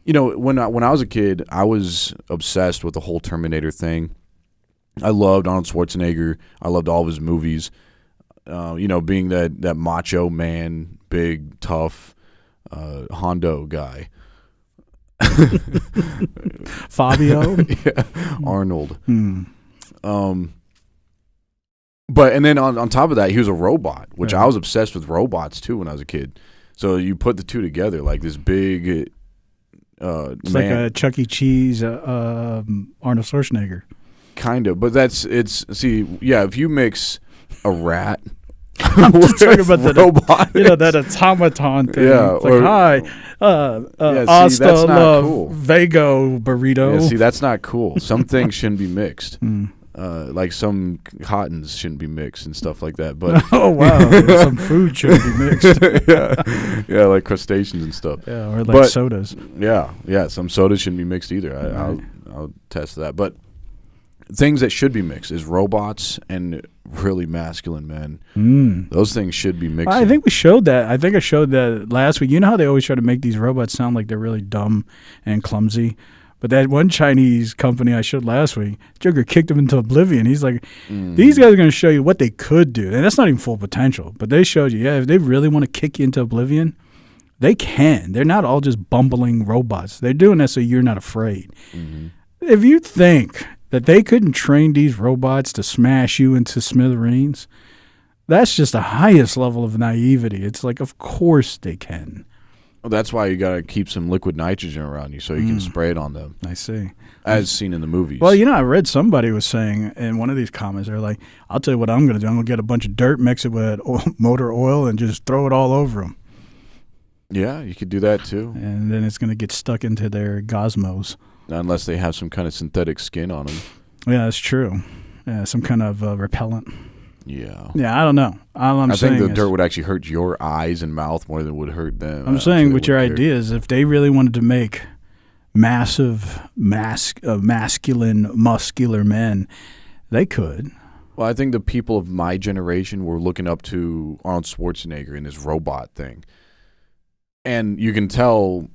when I was a kid, I was obsessed with the whole Terminator thing. I loved Arnold Schwarzenegger. I loved all of his movies. Being that macho man, big, tough Hondo guy.
Fabio?
Yeah, Arnold. But and then on top of that, he was a robot, which I was obsessed with robots too when I was a kid. So you put the two together, like this big
it's like a Chuck E. Cheese Arnold Schwarzenegger.
Kind of, but if you mix a rat
I'm just talking about the
robot,
that automaton thing.
Yeah,
it's like, hi, hasta
that's not
la
cool.
Vago burrito.
Yeah, see, that's not cool. Some things shouldn't be mixed. Like some cottons shouldn't be mixed and stuff like that. But
oh wow, some food shouldn't be mixed.
yeah, like crustaceans and stuff.
Yeah, or like sodas.
Yeah, some sodas shouldn't be mixed either. I'll test that. But things that should be mixed is robots and really masculine men. Those things should be mixed.
I think we showed that. I think I showed that last week. You know how they always try to make these robots sound like they're really dumb and clumsy? But that one Chinese company I showed last week, Joker kicked them into oblivion. He's like, these guys are going to show you what they could do. And that's not even full potential. But they showed you, if they really want to kick you into oblivion, they can. They're not all just bumbling robots. They're doing that so you're not afraid. Mm-hmm. If you think that they couldn't train these robots to smash you into smithereens, that's just the highest level of naivety. It's like, of course they can.
Well, that's why you got to keep some liquid nitrogen around you so you can spray it on them.
I see.
As seen in the movies.
Well, I read somebody was saying in one of these comments, they're like, I'll tell you what I'm going to do. I'm going to get a bunch of dirt, mix it with motor oil, and just throw it all over them.
Yeah, you could do that too.
And then it's going to get stuck into their gosmos.
Unless they have some kind of synthetic skin on them.
Yeah, that's true. Yeah, some kind of repellent.
Yeah.
Yeah, I don't know. All I'm saying
think the
is,
dirt would actually hurt your eyes and mouth more than it would hurt them.
I'm saying with your idea is if they really wanted to make massive, masculine, muscular men, they could.
Well, I think the people of my generation were looking up to Arnold Schwarzenegger in this robot thing. And you can tell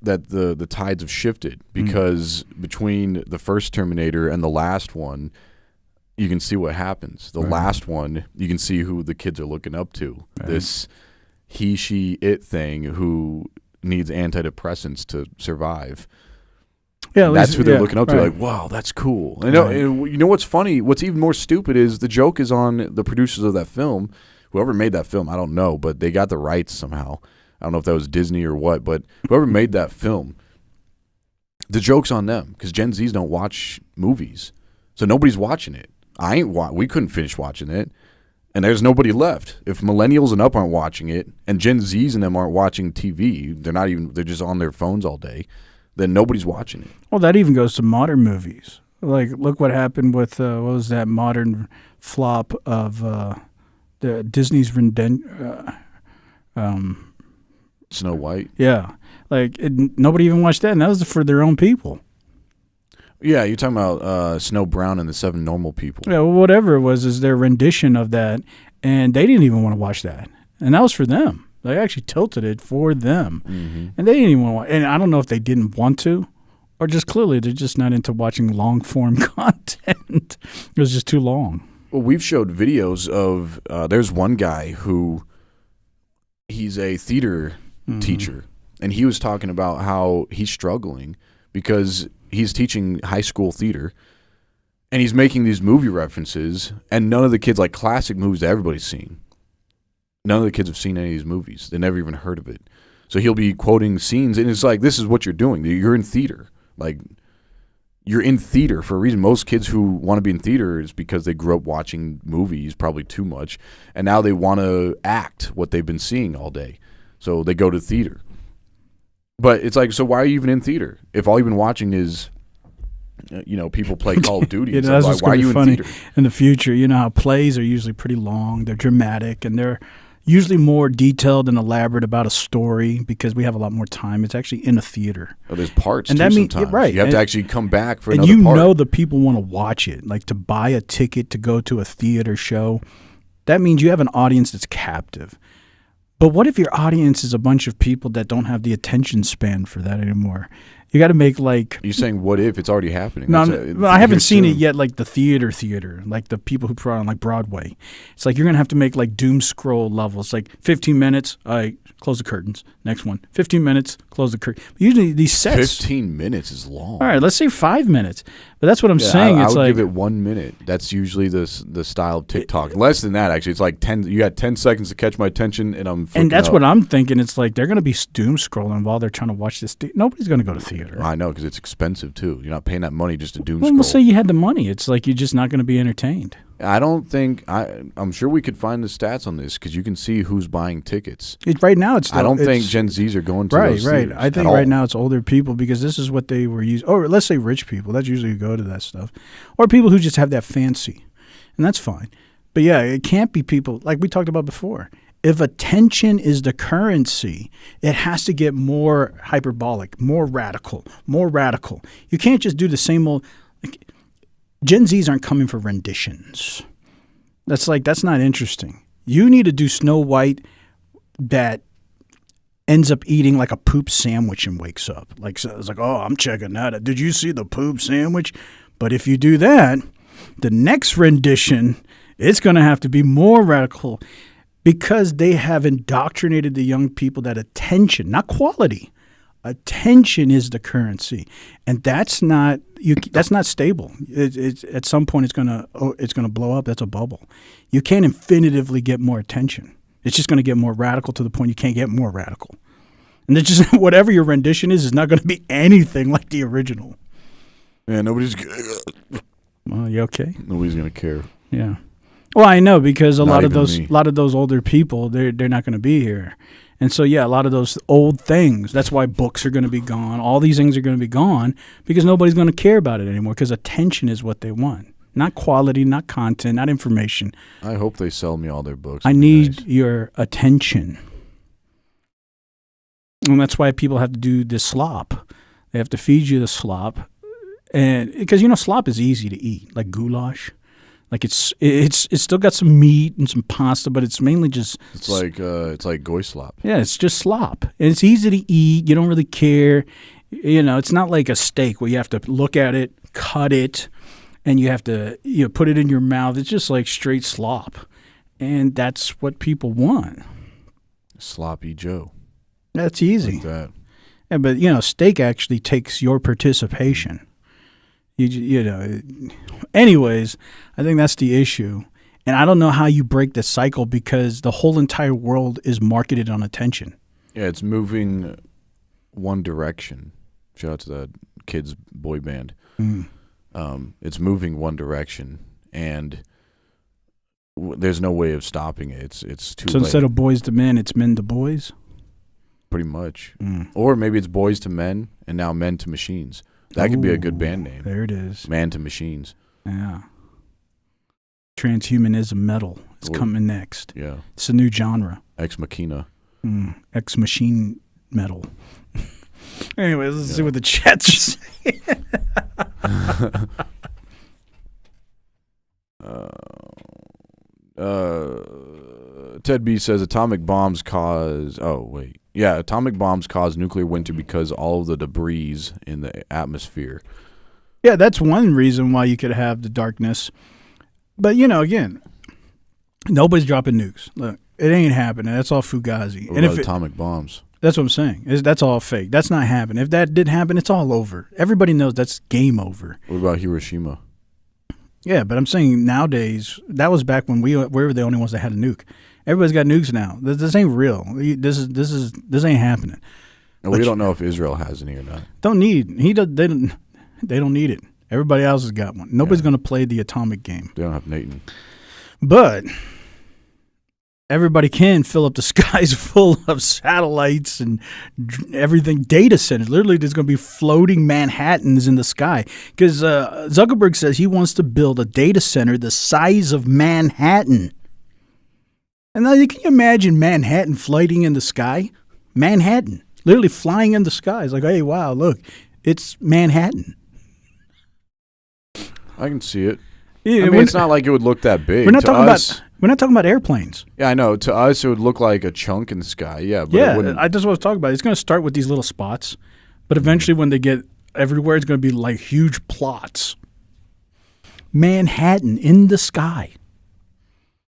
that the tides have shifted because between the first Terminator and the last one, you can see what happens. The last one, you can see who the kids are looking up to. Right. This he, she, it thing who needs antidepressants to survive. Yeah, that's who they're looking up to. Like, wow, that's cool. And you know what's funny? What's even more stupid is the joke is on the producers of that film. Whoever made that film, I don't know, but they got the rights somehow. I don't know if that was Disney or what, but whoever made that film, the joke's on them because Gen Zs don't watch movies, so nobody's watching it. We couldn't finish watching it, and there's nobody left. If millennials and up aren't watching it, and Gen Zs and them aren't watching TV, they're just on their phones all day, then nobody's watching it.
Well, that even goes to modern movies. Like, look what happened with, what was that modern flop of the Disney's
Snow White?
Yeah. Like, nobody even watched that, and that was for their own people.
Yeah, you're talking about Snow Brown and the Seven Normal People.
Yeah, well, whatever it was is their rendition of that, and they didn't even want to watch that. And that was for them. They actually tilted it for them. Mm-hmm. And they didn't even want to watch. And I don't know if they didn't want to Or just clearly they're just not into watching long-form content. It was just too long.
Well, we've showed videos of there's one guy who he's a theater teacher, and he was talking about how he's struggling because he's teaching high school theater, and he's making these movie references, and none of the kids, like classic movies that everybody's seen, none of the kids have seen any of these movies. They never even heard of it. So he'll be quoting scenes, and it's like, this is what you're doing. You're in theater. Like, you're in theater for a reason. Most kids who want to be in theater is because they grew up watching movies, probably too much, and now they want to act what they've been seeing all day. So they go to theater. But it's like, so why are you even in theater? If all you've been watching is, people play Call of Duty.
That's
like, why are you in theater?
In the future, you know how plays are usually pretty long. They're dramatic, and they're usually more detailed and elaborate about a story because we have a lot more time. It's actually in a theater.
Oh, there's parts,
and
too,
that means,
sometimes.
right.
You have to actually come back for
and
another part.
And the people want to watch it. Like, to buy a ticket to go to a theater show, that means you have an audience that's captive. But what if your audience is a bunch of people that don't have the attention span for that anymore? You got to make like...
You're saying what if? It's already happening.
No, I haven't seen it yet, like the theater, like the people who put on like Broadway. It's like you're going to have to make like doom scroll levels, like 15 minutes, all right, close the curtains. Next one, 15 minutes, close the curtain. Usually these sets...
15 minutes is long.
All right, let's say 5 minutes. But that's what I'm saying.
I
it's
would
like,
give it 1 minute. That's usually the style of TikTok. Less than that, actually. It's like 10. You got 10 seconds to catch my attention, and I'm
And that's
up.
what I'm thinking. It's like they're going to be doom scrolling while they're trying to watch this. Nobody's going to go to theater.
I know, because it's expensive, too. You're not paying that money just to doom
Well,
scroll.
let's say you had the money. It's like you're just not going to be entertained.
I don't think... I'm sure we could find the stats on this, because you can see who's buying tickets.
Right now, it's...
I don't think Gen Zs are going to those theaters
I think right now it's older people because this is what they were using. Or let's say rich people. That's usually who go to that stuff. Or people who just have that fancy. And that's fine. But yeah, it can't be people... Like we talked about before. If attention is the currency, it has to get more hyperbolic, more radical, more radical. You can't just do the same old... Like, Gen Zs aren't coming for renditions. That's not interesting. You need to do Snow White that ends up eating like a poop sandwich and wakes up. Like, so it's like, oh, I'm checking that out. Did you see the poop sandwich? But if you do that, the next rendition, it's going to have to be more radical because they have indoctrinated the young people that attention, not quality, attention is the currency, and that's not stable. It's at some point it's gonna blow up. That's a bubble. You can't infinitively get more attention. It's just going to get more radical to the point you can't get more radical. And it's just whatever your rendition is not going to be anything like the original.
Yeah, nobody's...
Well, you okay?
Nobody's going to care.
Yeah. Well, I know because a
Not
lot of
even
those older people, they're not going to be here. And so, yeah, a lot of those old things, that's why books are going to be gone. All these things are going to be gone because nobody's going to care about it anymore because attention is what they want. Not quality, not content, not information.
I hope they sell me all their books.
I need your attention. And that's why people have to do this slop. They have to feed you the slop. And because, slop is easy to eat, like goulash. Like it's still got some meat and some pasta, but it's mainly just...
It's like goy slop.
Yeah, it's just slop. And it's easy to eat. You don't really care. It's not like a steak where you have to look at it, cut it, and you have to put it in your mouth. It's just like straight slop. And that's what people want. Sloppy
Joe.
That's easy.
Like that.
Yeah, but, steak actually takes your participation. Anyways, I think that's the issue. And I don't know how you break the cycle because the whole entire world is marketed on attention.
Yeah, it's moving one direction. Shout out to that kids boy band. It's moving one direction, and there's no way of stopping it. It's too late.
So instead of boys to men, it's men to boys?
Pretty much. Or maybe it's boys to men, and now men to machines. That could be a good band name.
There it is.
Man to Machines.
Yeah. Transhumanism metal. It's coming next.
Yeah.
It's a new genre.
Ex Machina.
Ex Machine metal. Anyways, let's see what the chat's saying.
Ted B says atomic bombs cause. Oh wait, yeah, atomic bombs cause nuclear winter because all of the debris in the atmosphere.
Yeah, that's one reason why you could have the darkness. But again, nobody's dropping nukes. Look, it ain't happening. That's all fugazi.
What about atomic bombs?
That's what I'm saying. That's all fake. That's not happening. If that did happen, it's all over. Everybody knows that's game over.
What about Hiroshima?
Yeah, but I'm saying nowadays, that was back when we were the only ones that had a nuke. Everybody's got nukes now. This ain't real. This ain't happening.
And we don't know if Israel has any or not.
They don't need it. Everybody else has got one. Nobody's going to play the atomic game.
They don't have Nathan.
But everybody can fill up the skies full of satellites and everything, data centers. Literally, there's going to be floating Manhattans in the sky. Because Zuckerberg says he wants to build a data center the size of Manhattan. And now, can you imagine Manhattan floating in the sky? Manhattan. Literally flying in the sky. It's like, hey, wow, look, it's Manhattan.
I can see it. Yeah, I mean, it's not like it would look that big.
We're not talking about airplanes.
Yeah, I know. To us, it would look like a chunk in the sky. Yeah, but
that's what I was talking about. It's going to start with these little spots, but eventually, when they get everywhere, it's going to be like huge plots. Manhattan in the sky.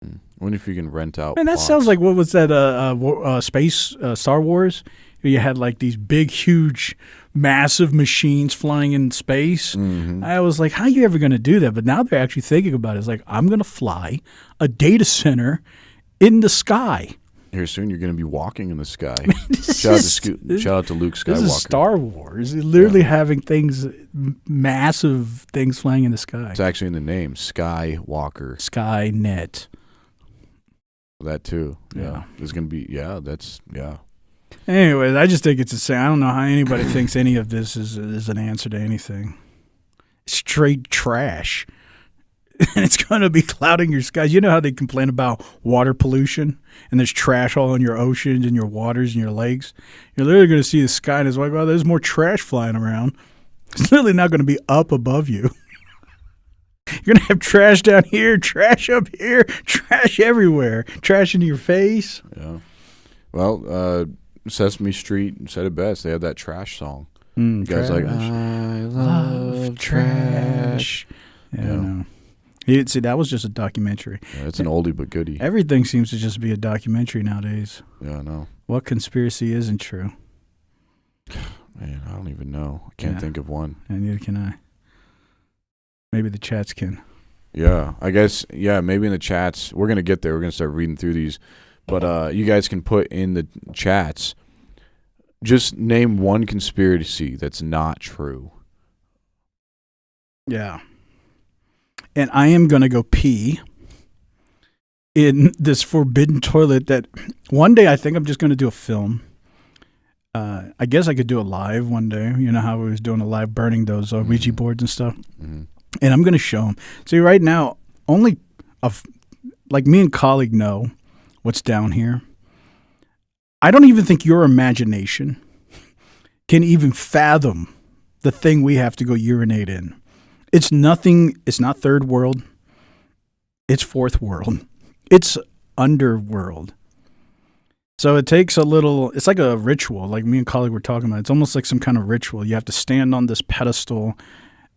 I wonder if you can rent out.
And that sounds like, what was that? Space Star Wars. You had like these big, huge, massive machines flying in space. Mm-hmm. I was like, how are you ever going to do that? But now they're actually thinking about it. It's like, I'm going to fly a data center in the sky.
Here soon, you're going to be walking in the sky. Shout out to Luke Skywalker.
This is Star Wars. It's literally having massive things flying in the sky.
It's actually in the name, Skywalker.
Skynet.
That too.
Yeah.
There's going to be, that's.
Anyways, I just think it's insane. I don't know how anybody thinks any of this is an answer to anything. It's straight trash. And it's going to be clouding your skies. You know how they complain about water pollution? And there's trash all in your oceans and your waters and your lakes? You're literally going to see the sky and it's like, oh, there's more trash flying around. It's literally not going to be up above you. You're going to have trash down here, trash up here, trash everywhere. Trash into your face.
Yeah. Well, Sesame Street said it best. They had that trash song. You guys like, I love trash.
Yeah, I know. See, that was just a documentary.
Yeah, it's an oldie but goodie.
Everything seems to just be a documentary nowadays.
Yeah, I know.
What conspiracy isn't true?
Man, I don't even know. I can't think of one.
And neither can I. Maybe the chats can.
Yeah, I guess, maybe in the chats. We're going to get there. We're going to start reading through these. But you guys can put in the chats, just name one conspiracy that's not true.
Yeah. And I am going to go pee in this forbidden toilet that one day I think I'm just going to do a film. I guess I could do a live one day. You know how we was doing a live burning those Ouija boards and stuff. Mm-hmm. And I'm going to show them. See, right now, only me and colleague know what's down here. I don't even think your imagination can even fathom the thing we have to go urinate in. It's nothing. It's not third world. It's fourth world. It's underworld. So it takes a little, it's like a ritual, like me and colleague were talking about. It's almost like some kind of ritual. You have to stand on this pedestal,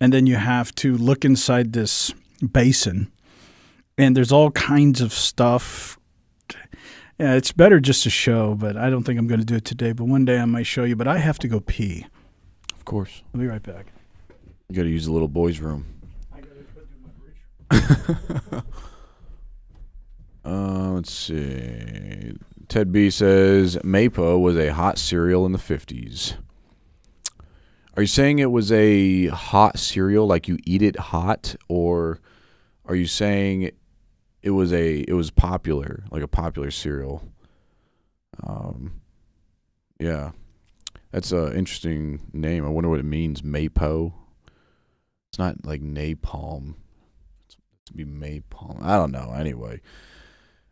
and then you have to look inside this basin. And there's all kinds of stuff. Yeah, it's better just to show, but I don't think I'm going to do it today. But one day I might show you. But I have to go pee.
Of course.
I'll be right back.
You got to use the little boy's room.
I got to do my ritual.
Let's see. Ted B says Maypo was a hot cereal in the 50s. Are you saying it was a hot cereal, like you eat it hot, or are you saying it was popular, like a popular cereal? Yeah, that's an interesting name. I wonder what it means. Maypo. It's not like napalm. It's to be maypalm. I don't know. Anyway,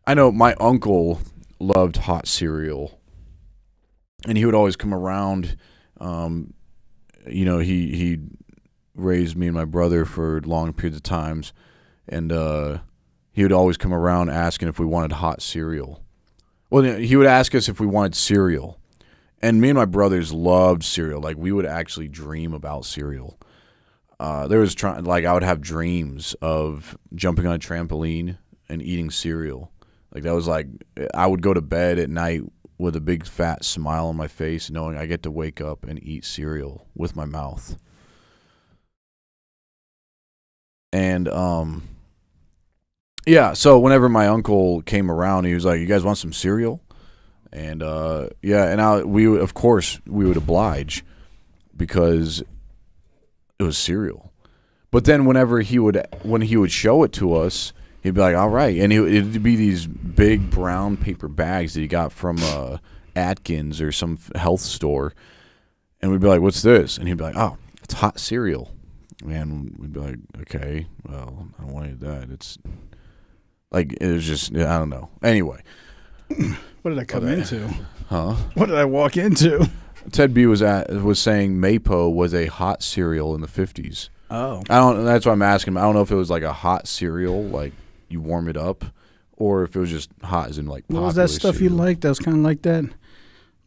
I know my uncle loved hot cereal, and he would always come around. He raised me and my brother for long periods of times, and he would always come around asking if we wanted hot cereal. Well, he would ask us if we wanted cereal. And me and my brothers loved cereal. Like, we would actually dream about cereal. I would have dreams of jumping on a trampoline and eating cereal. Like, that was like, I would go to bed at night with a big fat smile on my face, knowing I get to wake up and eat cereal with my mouth. And, yeah, so whenever my uncle came around, he was like, "You guys want some cereal?" And we would oblige because it was cereal. But then when he would show it to us, he'd be like, "All right," and it'd be these big brown paper bags that he got from Atkins or some health store, and we'd be like, "What's this?" And he'd be like, "Oh, it's hot cereal," and we'd be like, "Okay, well, I don't want any of that." It's like, it was just, I don't know. Anyway.
What did I come into?
Huh?
What did I walk into?
Ted B was saying Mapo was a hot cereal in the 50s.
Oh.
That's why I'm asking him. I don't know if it was like a hot cereal, like you warm it up, or if it was just hot as in like popular
What was that stuff
cereal.
you liked? That was kind of like that?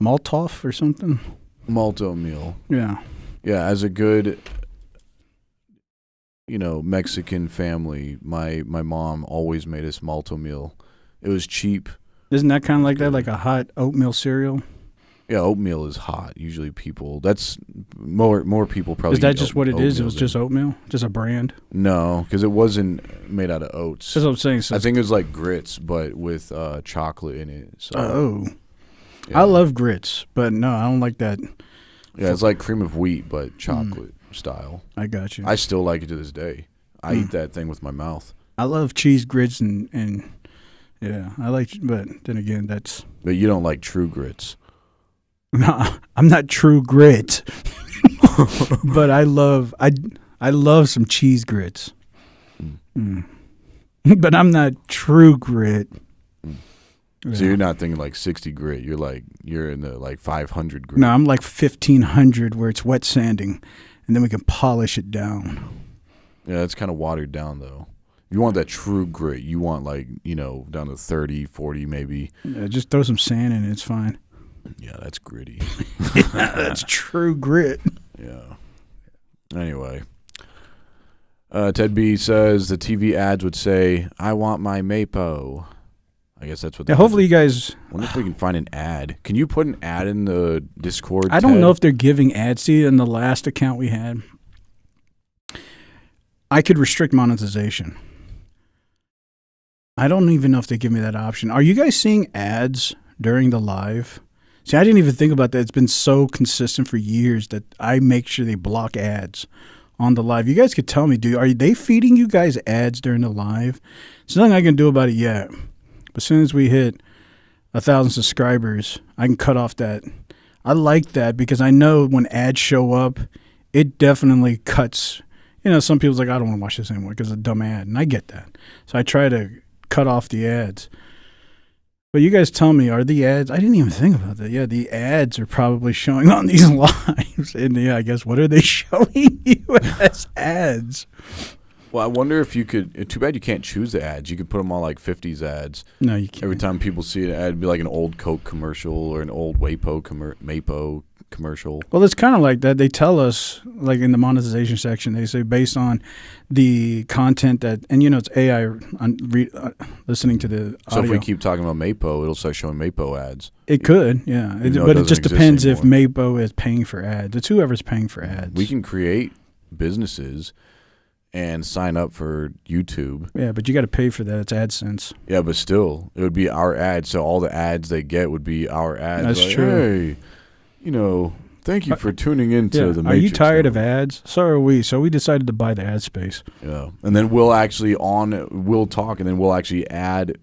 Maltoff or something?
Malto meal.
Yeah.
Yeah, as a good, Mexican family, my mom always made us Malto meal. It was cheap.
Isn't that kind of like that, like a hot oatmeal cereal?
Yeah, oatmeal is hot. Usually that's more people probably.
Is that just what it is? It was
than-
just oatmeal? Just a brand?
No, because it wasn't made out of oats.
That's what I'm saying. So
I think it was like grits, but with chocolate in it. So, yeah.
I love grits, but no, I don't like that.
Yeah, it's like cream of wheat, but chocolate style.
I got you.
I still like it to this day. I eat that thing with my mouth.
I love cheese grits and yeah, I like, but then again, that's.
But you don't like true grits.
No, I'm not true grit, but I love some cheese grits. But I'm not true grit.
So you're not thinking like 60 grit. You're in the like 500 grit.
No, I'm like 1500 where it's wet sanding, and then we can polish it down.
Yeah, that's kind of watered down though. If you want that true grit, you want like, down to 30, 40 maybe.
Yeah, just throw some sand in it. It's fine.
Yeah, that's gritty.
Yeah, that's true grit.
Yeah. Anyway. Ted B says the TV ads would say, "I want my Mapo." I guess that's what.
Yeah, hopefully you guys.
I wonder if we can find an ad. Can you put an ad in the Discord?
I don't know if they're giving ads. See, in the last account we had, I could restrict monetization. I don't even know if they give me that option. Are you guys seeing ads during the live? See, I didn't even think about that. It's been so consistent for years that I make sure they block ads on the live. You guys could tell me, are they feeding you guys ads during the live? There's nothing I can do about it yet. But as soon as we hit 1,000 subscribers, I can cut off that. I like that because I know when ads show up, it definitely cuts. Some people's like, I don't want to watch this anymore because it's a dumb ad. And I get that. So I try to cut off the ads. But you guys tell me, are the ads? I didn't even think about that. Yeah, the ads are probably showing on these lives. And yeah, I guess, what are they showing you as ads?
Well, I wonder if you could. Too bad you can't choose the ads. You could put them on like 50s ads.
No, you can't.
Every time people see an ad, it'd be like an old Coke commercial or an old Mapo commercial.
Well, it's kind of like that. They tell us, like in the monetization section, they say based on the content that, and it's AI listening to the audio.
So if we keep talking about Mapo, it'll start showing Mapo ads.
It could, yeah. But it just depends if Mapo is paying for ads. It's whoever's paying for ads.
We can create businesses and sign up for YouTube.
Yeah, but you got to pay for that. It's AdSense.
Yeah, but still, it would be our ads. So all the ads they get would be our ads.
That's
like,
true.
Hey, thank you for tuning into the Matrix.
Are you tired of ads? So are we. So we decided to buy the ad space.
Yeah, and then we'll talk, and then we'll actually add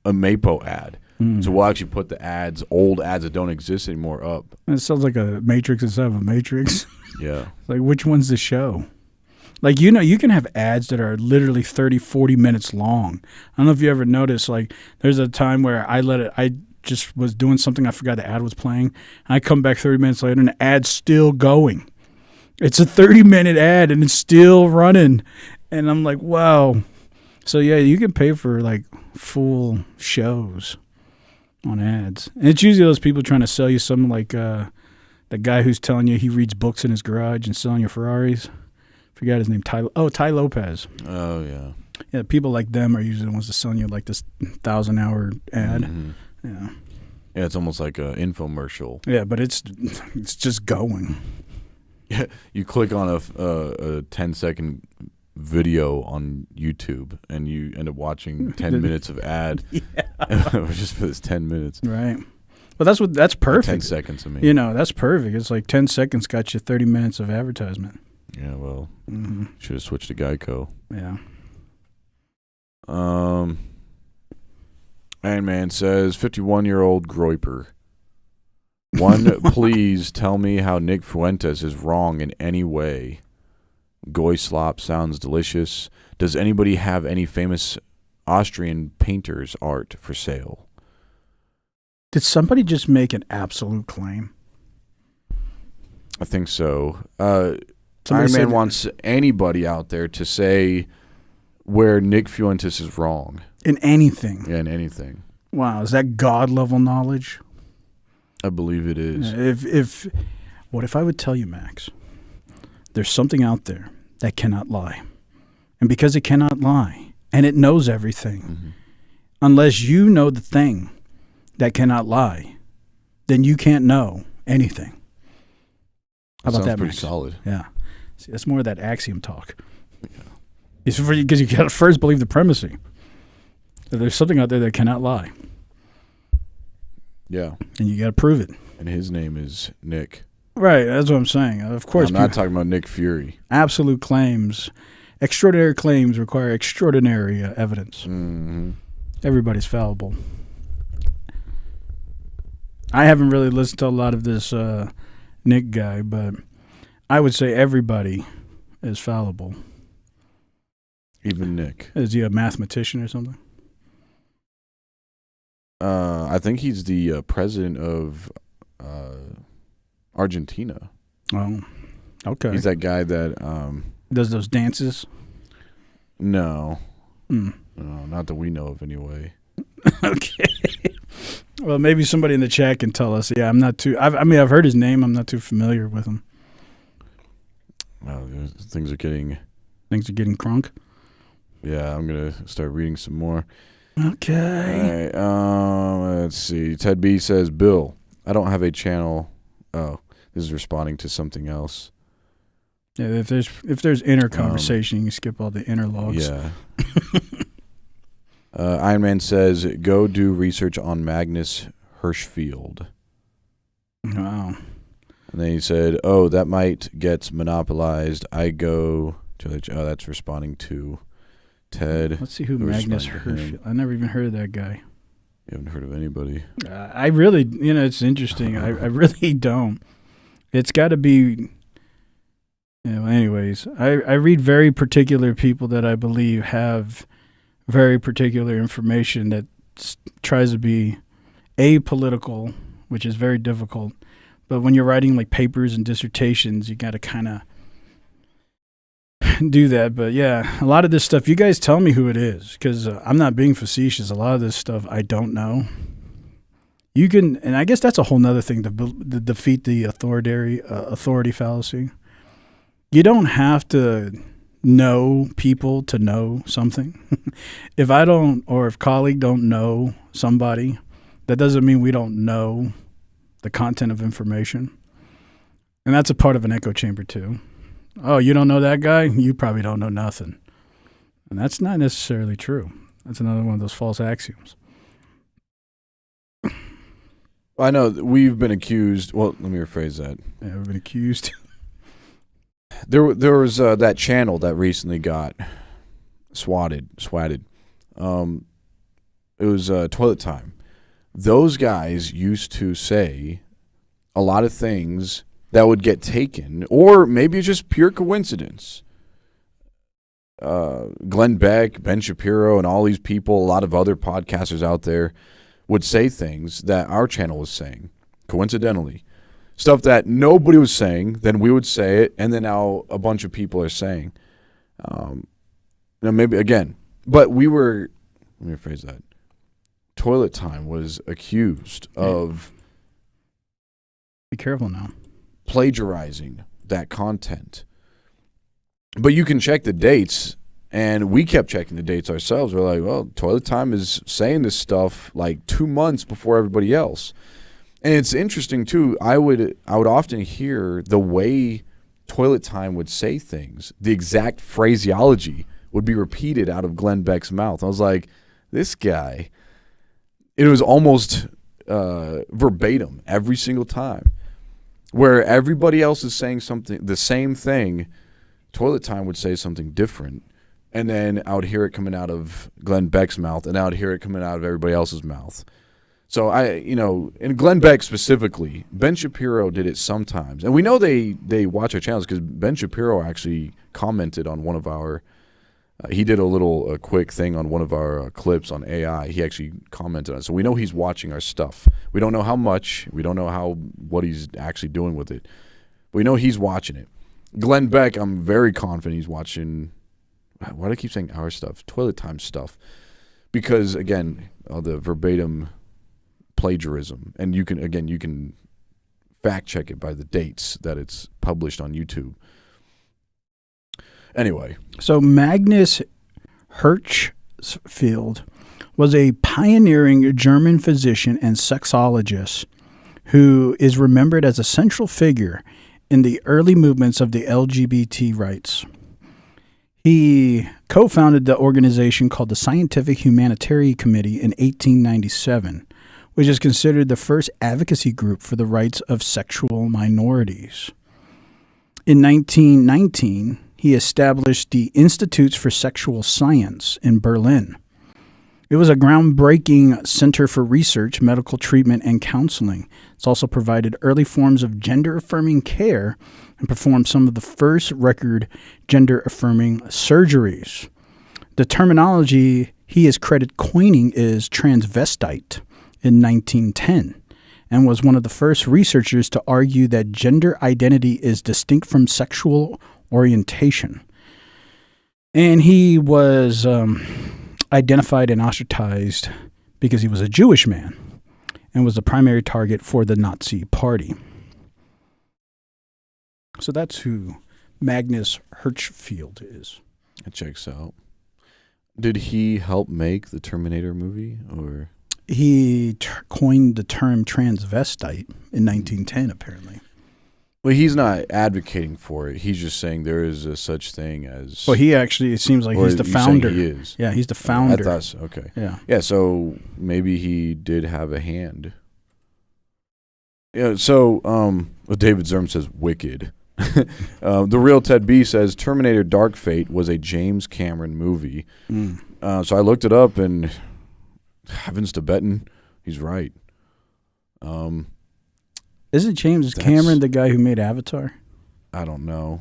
a Mapo ad. So we'll actually put the old ads that don't exist anymore up.
It sounds like a Matrix instead of a Matrix.
Yeah.
Like, which one's the show? Like, you can have ads that are literally 30, 40 minutes long. I don't know if you ever noticed, like, there's a time where I just was doing something, I forgot the ad was playing, and I come back 30 minutes later and the ad's still going. It's a 30-minute ad and it's still running. And I'm like, wow. So, yeah, you can pay for, like, full shows. on ads. And it's usually those people trying to sell you something like the guy who's telling you he reads books in his garage and selling you Ferraris. Forgot his name. Ty Lopez.
Oh, yeah.
Yeah, people like them are usually the ones that selling you like this 1,000-hour ad.
Mm-hmm.
Yeah.
Yeah, it's almost like an infomercial.
Yeah, but it's just going.
Yeah, you click on a 10-second video on YouTube, and you end up watching 10 minutes of ad just for this 10 minutes.
Right. Well, that's perfect.
10 seconds, I mean.
You know, that's perfect. It's like 10 seconds got you 30 minutes of advertisement.
Yeah, well, should have switched to Geico.
Yeah.
Iron Man says, 51-year-old Groiper. One, please tell me how Nick Fuentes is wrong in any way. Goy slop sounds delicious. Does anybody have any famous Austrian painters' art for sale?
Did somebody just make an absolute claim?
I think so. Iron Man wants anybody out there to say where Nick Fuentes is wrong.
In anything.
Yeah, in anything.
Wow, is that God-level knowledge?
I believe it is.
What if I would tell you, Max, there's something out there that cannot lie. And because it cannot lie, and it knows everything, unless you know the thing that cannot lie, then you can't know anything. How about that,
pretty
Max?
Solid.
Yeah. See, that's more of that axiom talk. Yeah. Because you got to first believe the premise. There's something out there that cannot lie.
Yeah.
And you got to prove it.
And his name is Nick.
Right, that's what I'm saying. Of course.
I'm not talking about Nick Fury.
Absolute claims. Extraordinary claims require extraordinary evidence.
Mm-hmm.
Everybody's fallible. I haven't really listened to a lot of this Nick guy, but I would say everybody is fallible.
Even Nick.
Is he a mathematician or something?
I think he's the president of Argentina.
Oh, okay.
He's that guy that
does those dances.
No, no, not that we know of anyway.
Okay. Well, maybe somebody in the chat can tell us. Yeah, I'm not too. I've heard his name. I'm not too familiar with him.
Things are getting
crunk.
Yeah, I'm gonna start reading some more.
Okay.
All right. Let's see. Ted B says, Bill, I don't have a channel. Oh, this is responding to something else.
Yeah, if there's inner conversation, you can skip all the inner logs.
Yeah. Iron Man says, go do research on Magnus Hirschfeld.
Wow.
And then he said, oh, that might get monopolized. I go to the... Oh, that's responding to Ted.
Let's see who Magnus Hirschfeld. I never even heard of that guy.
You haven't heard of anybody?
I really, it's interesting. I really don't. It's got to be... anyways, I read very particular people that I believe have very particular information that tries to be apolitical, which is very difficult. But when you're writing like papers and dissertations, you got to kind of do that. But yeah, a lot of this stuff, you guys tell me who it is, because I'm not being facetious. A lot of this stuff I don't know. You can, and I guess that's a whole nother thing to defeat the authority fallacy. You don't have to know people to know something. If I don't, or if colleague don't know somebody, that doesn't mean we don't know the content of information. And that's a part of an echo chamber too. Oh, you don't know that guy? You probably don't know nothing. And that's not necessarily true. That's another one of those false axioms.
I know we've been accused. Well, let me rephrase that.
Yeah, we've been accused.
There was that channel that recently got swatted. It was Toilet Time. Those guys used to say a lot of things that would get taken, or maybe it's just pure coincidence. Glenn Beck, Ben Shapiro, and all these people, a lot of other podcasters out there would say things that our channel was saying, coincidentally. Stuff that nobody was saying, then we would say it, and then now a bunch of people are saying. Maybe, again, but we were, let me rephrase that. Toilet Time was accused of
Be careful now.
plagiarizing that content. But you can check the dates, and we kept checking the dates ourselves. We're like, well, Toilet Time is saying this stuff like 2 months before everybody else. And it's interesting too. I would often hear the way Toilet Time would say things, the exact phraseology would be repeated out of Glenn Beck's mouth. I was like, this guy. It was almost verbatim every single time. Where everybody else is saying something, the same thing, Toilet Time would say something different. And then I would hear it coming out of Glenn Beck's mouth, and I would hear it coming out of everybody else's mouth. So and Glenn Beck specifically, Ben Shapiro did it sometimes. And we know they watch our channels because Ben Shapiro actually commented on one of our, he did a quick thing on one of our clips on AI. He actually commented on it. So we know he's watching our stuff. We don't know how much. We don't know what he's actually doing with it. But we know he's watching it. Glenn Beck, I'm very confident he's watching, why do I keep saying our stuff? Toilet Time stuff. Because, again, the verbatim plagiarism. And you can fact check it by the dates that it's published on YouTube. Anyway.
So Magnus Hirschfeld was a pioneering German physician and sexologist who is remembered as a central figure in the early movements of the LGBT rights. He co-founded the organization called the Scientific Humanitarian Committee in 1897, which is considered the first advocacy group for the rights of sexual minorities. In 1919, he established the Institutes for Sexual Science in Berlin. It was a groundbreaking center for research, medical treatment, and counseling. It's also provided early forms of gender-affirming care and performed some of the first record gender-affirming surgeries. The terminology he is credited coining is transvestite in 1910 and was one of the first researchers to argue that gender identity is distinct from sexual orientation. And he was identified and ostracized because he was a Jewish man and was the primary target for the Nazi Party. So that's who Magnus Hirschfeld is.
That checks out. Did he help make the Terminator movie, or?
He coined the term transvestite in 1910, apparently.
Well, he's not advocating for it. He's just saying there is a such thing as.
Well, he actually, it seems like he's the founder.
He is.
Yeah, he's the founder.
I thought so. Okay.
Yeah.
Yeah, so maybe he did have a hand. Yeah, so David Zerm says Wicked. The Real Ted B says Terminator Dark Fate was a James Cameron movie. So I looked it up, and heavens to Benton, he's right.
Isn't James Cameron the guy who made Avatar?
I don't know.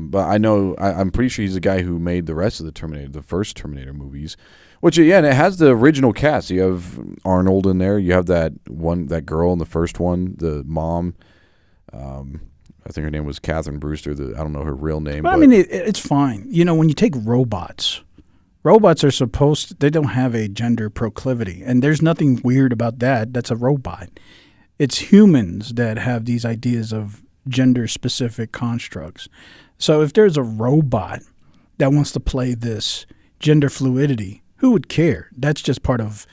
But I know, I'm pretty sure he's the guy who made the rest of the first Terminator movies. Which, yeah, and it has the original cast. You have Arnold in there. You have that girl in the first one, the mom. I think her name was Catherine Brewster. I don't know her real name.
But I mean, it's fine. You know, when you take robots are they don't have a gender proclivity. And there's nothing weird about that. That's a robot. It's humans that have these ideas of gender-specific constructs. So if there's a robot that wants to play this gender fluidity, who would care? That's just part of,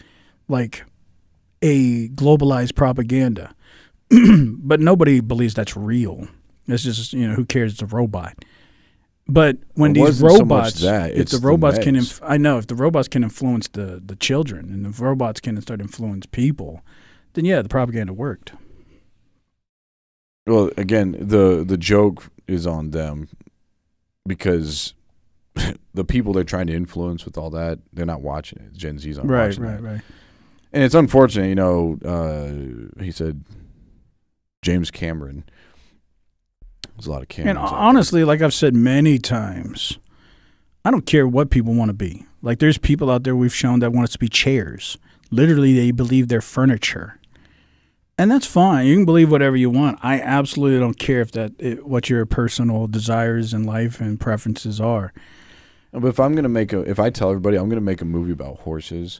like, a globalized propaganda. But nobody believes that's real. It's just, who cares? It's a robot. But when these robots, if the robots can influence the children, and if robots can start to influence people, then yeah, the propaganda worked.
Well, again, the joke is on them because the people they're trying to influence with all that, they're not watching it. Gen Z's aren't watching it. Right. And it's unfortunate, he said James Cameron. There's a lot of Camerons.
And honestly, like I've said many times, I don't care what people want to be. Like, there's people out there we've shown that want us to be chairs. Literally, they believe they're furniture. And that's fine. You can believe whatever you want. I absolutely don't care what your personal desires in life and preferences are.
But if I tell everybody I'm going to make a movie about horses,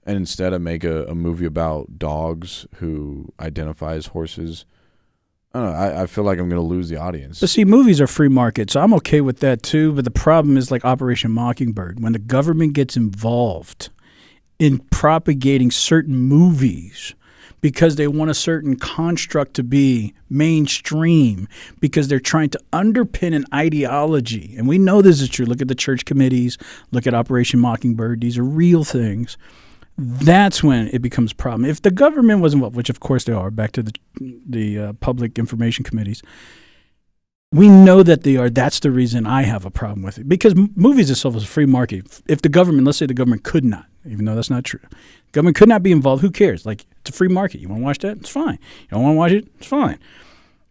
and instead I make a movie about dogs who identify as horses. I don't know. I feel like I'm going to lose the audience.
But see, movies are free market, so I'm okay with that too. But the problem is like Operation Mockingbird. When the government gets involved in propagating certain movies because they want a certain construct to be mainstream, because they're trying to underpin an ideology. And we know this is true. Look at the church committees. Look at Operation Mockingbird. These are real things. That's when it becomes a problem. If the government was involved, which of course they are, back to the public information committees, we know that they are. That's the reason I have a problem with it. Because movies itself is a free market. If the government, let's say the government could not, even though that's not true, government could not be involved, who cares? Like, it's a free market. You want to watch that? It's fine. You don't want to watch it? It's fine.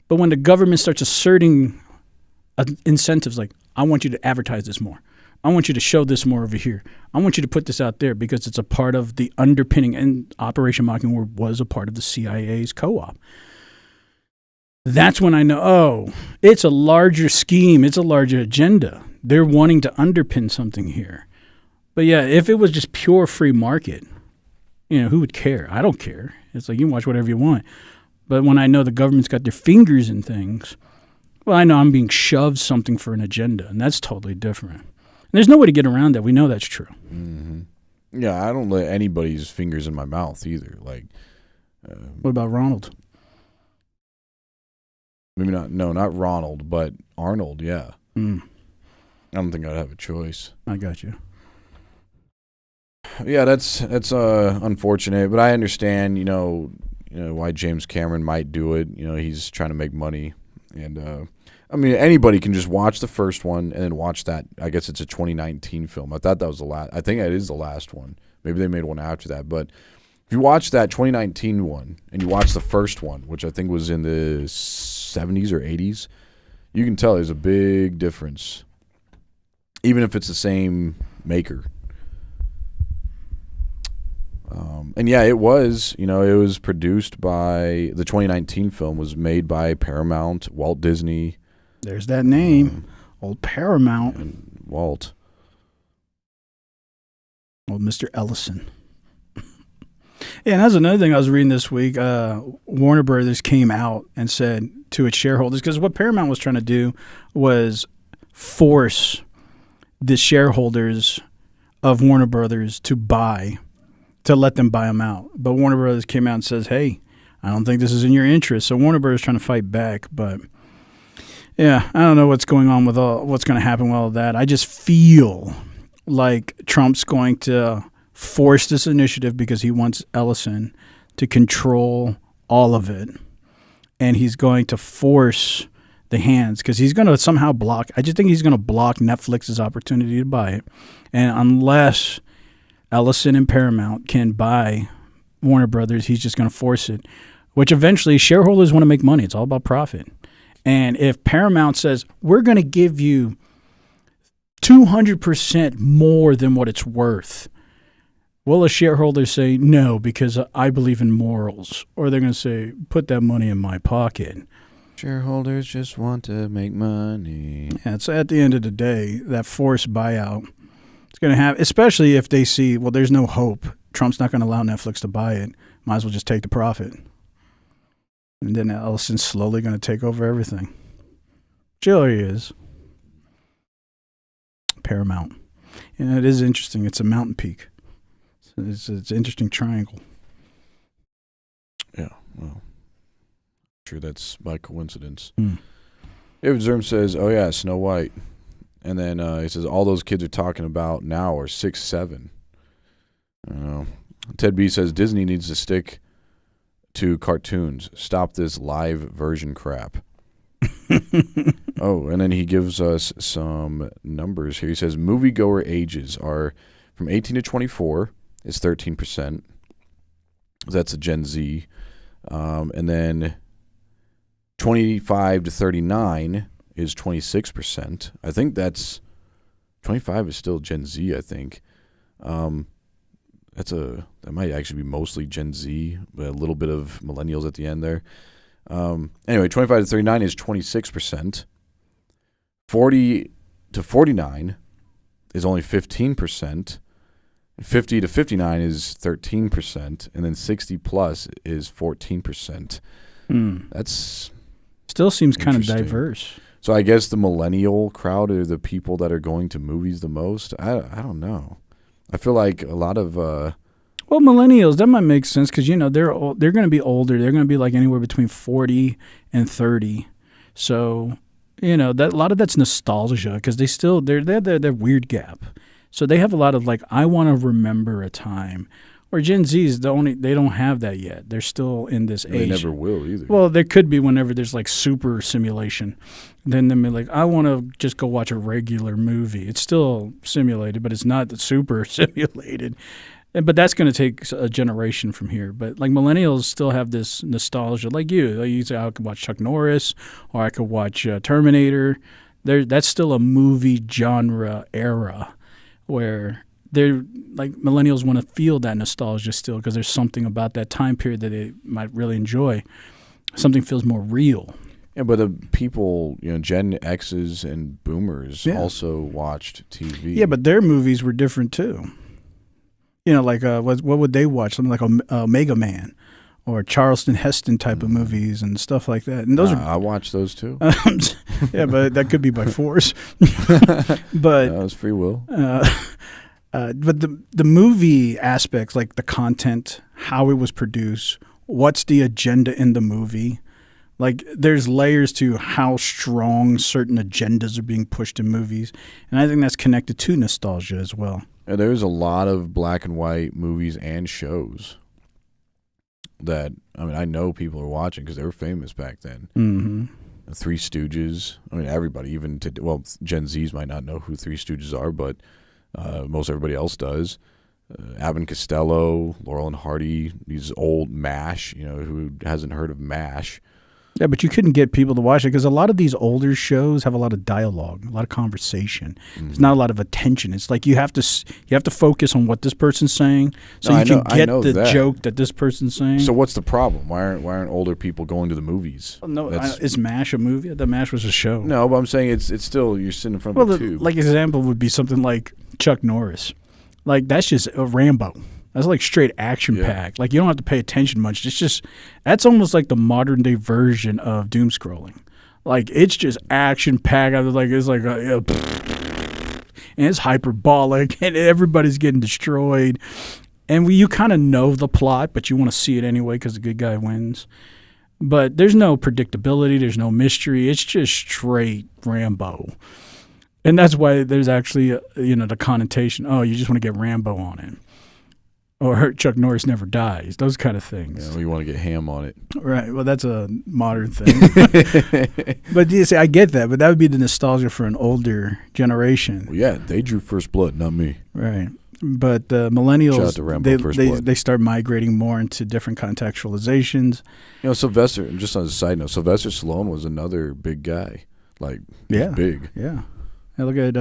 But when the government starts asserting incentives like, I want you to advertise this more. I want you to show this more over here. I want you to put this out there because it's a part of the underpinning. And Operation Mockingbird was a part of the CIA's co-op. That's when I know, oh, it's a larger scheme. It's a larger agenda. They're wanting to underpin something here. But yeah, if it was just pure free market, who would care? I don't care. It's like you can watch whatever you want. But when I know the government's got their fingers in things, well, I know I'm being shoved something for an agenda, and that's totally different. And there's no way to get around that. We know that's true.
Mm-hmm. Yeah, I don't let anybody's fingers in my mouth either. Like,
what about Ronald?
Maybe not. No, not Ronald, but Arnold. Yeah.
I
don't think I'd have a choice.
I got you.
Yeah, that's unfortunate, but I understand. Why James Cameron might do it. He's trying to make money, and anybody can just watch the first one and then watch that. I guess it's a 2019 film. I thought that was the last. I think it is the last one. Maybe they made one after that. But if you watch that 2019 one and you watch the first one, which I think was in the 70s or 80s, you can tell there's a big difference, even if it's the same maker. And yeah, it was produced by, the 2019 film was made by Paramount, Walt Disney.
There's that name, old Paramount.
And Walt.
Old Mr. Ellison. Yeah, and that's another thing I was reading this week. Warner Brothers came out and said to its shareholders, because what Paramount was trying to do was force the shareholders of Warner Brothers to let them buy them out. But Warner Brothers came out and says, hey, I don't think this is in your interest. So Warner Brothers is trying to fight back. But yeah, I don't know what's going on with what's going to happen with all of that. I just feel like Trump's going to force this initiative because he wants Ellison to control all of it. And he's going to force the hands because he's going to somehow block. I just think he's going to block Netflix's opportunity to buy it. And unless Ellison and Paramount can buy Warner Brothers, he's just going to force it, which eventually shareholders want to make money. It's all about profit. And if Paramount says, we're going to give you 200% more than what it's worth, will a shareholder say, no, because I believe in morals? Or they're going to say, put that money in my pocket.
Shareholders just want to make money.
Yeah, so at the end of the day, that forced buyout, it's going to have, especially if they see, well, there's no hope. Trump's not going to allow Netflix to buy it. Might as well just take the profit. And then Ellison's slowly going to take over everything. Sure he is. Paramount. And it is interesting. It's a mountain peak. It's an interesting triangle.
Yeah, well, sure that's by coincidence. David Zerm says, oh yeah, Snow White. And then he says, all those kids are talking about now are 6, 7. I don't know. Ted B says, Disney needs to stick to cartoons. Stop this live version crap. Oh, and then he gives us some numbers here. He says, moviegoer ages are from 18 to 24 is 13%. That's a Gen Z. And then 25 to 39 is 26%. I think that's 25 is still Gen Z, I think. That might actually be mostly Gen Z, but a little bit of millennials at the end there. Anyway, 25 to 39 is 26%. 40 to 49 is only 15%. 50 to 59 is 13%, and then 60 plus is 14%. That's
still seems kind of
interesting.
diverse.
So I guess the millennial crowd are the people that are going to movies the most. I don't know. I feel like a lot of
well, millennials, that might make sense because they're going to be older. They're going to be like anywhere between 40 and 30. So that a lot of that's nostalgia because they're that weird gap. So they have a lot of like, I want to remember a time. Or Gen Z's they don't have that yet. They're still in this age.
They never will either.
Well, there could be whenever there's like super simulation. Then they'll be like, I want to just go watch a regular movie. It's still simulated, but it's not the super simulated. But that's going to take a generation from here. But like millennials still have this nostalgia, like you. You say I could watch Chuck Norris, or I could watch Terminator. That's still a movie genre era where they're like millennials want to feel that nostalgia still because there's something about that time period that they might really enjoy. Something feels more real.
Yeah, but the people, Gen X's and Boomers also watched TV.
Yeah, but their movies were different too. Like what would they watch? Something like a Mega Man or Charleston Heston type of movies and stuff like that. And those
I watched those too.
Yeah, but that could be by force. But
that was free will.
But the movie aspects, like the content, how it was produced, what's the agenda in the movie, like there's layers to how strong certain agendas are being pushed in movies, and I think that's connected to nostalgia as well.
Yeah, there's a lot of black and white movies and shows that I know people are watching because they were famous back then.
Mm-hmm.
Three Stooges. Everybody, even Gen Zs might not know who Three Stooges are, but most everybody else does. Abbott and Costello, Laurel and Hardy, these old MASH, who hasn't heard of MASH?
Yeah, but you couldn't get people to watch it because a lot of these older shows have a lot of dialogue, a lot of conversation. There's not a lot of attention. It's like you have to focus on what this person's saying so you can get the joke that this person's saying.
So what's the problem? Why aren't older people going to the movies?
No, is MASH a movie? I thought MASH was a show.
No, but I'm saying it's still you're sitting in front of a tube.
Like example would be something like Chuck Norris. Like that's just a Rambo. That's like straight action packed. Like you don't have to pay attention much. That's almost like the modern day version of doom scrolling. Like it's just action packed. And it's hyperbolic, and everybody's getting destroyed. And you kind of know the plot, but you want to see it anyway because the good guy wins. But there's no predictability. There's no mystery. It's just straight Rambo. And that's why there's actually, the connotation, you just want to get Rambo on it. Or Chuck Norris never dies. Those kind of things.
Yeah, well, you want to get ham on it.
Right. Well, that's a modern thing. But you see, I get that. But that would be the nostalgia for an older generation.
Well, yeah, they drew First Blood, not me.
Right. But millennials,
Shout out to Rambo, First Blood.
They start migrating more into different contextualizations.
Sylvester, just on a side note, Sylvester Stallone was another big guy. Like, he's big.
Yeah. Hey, look at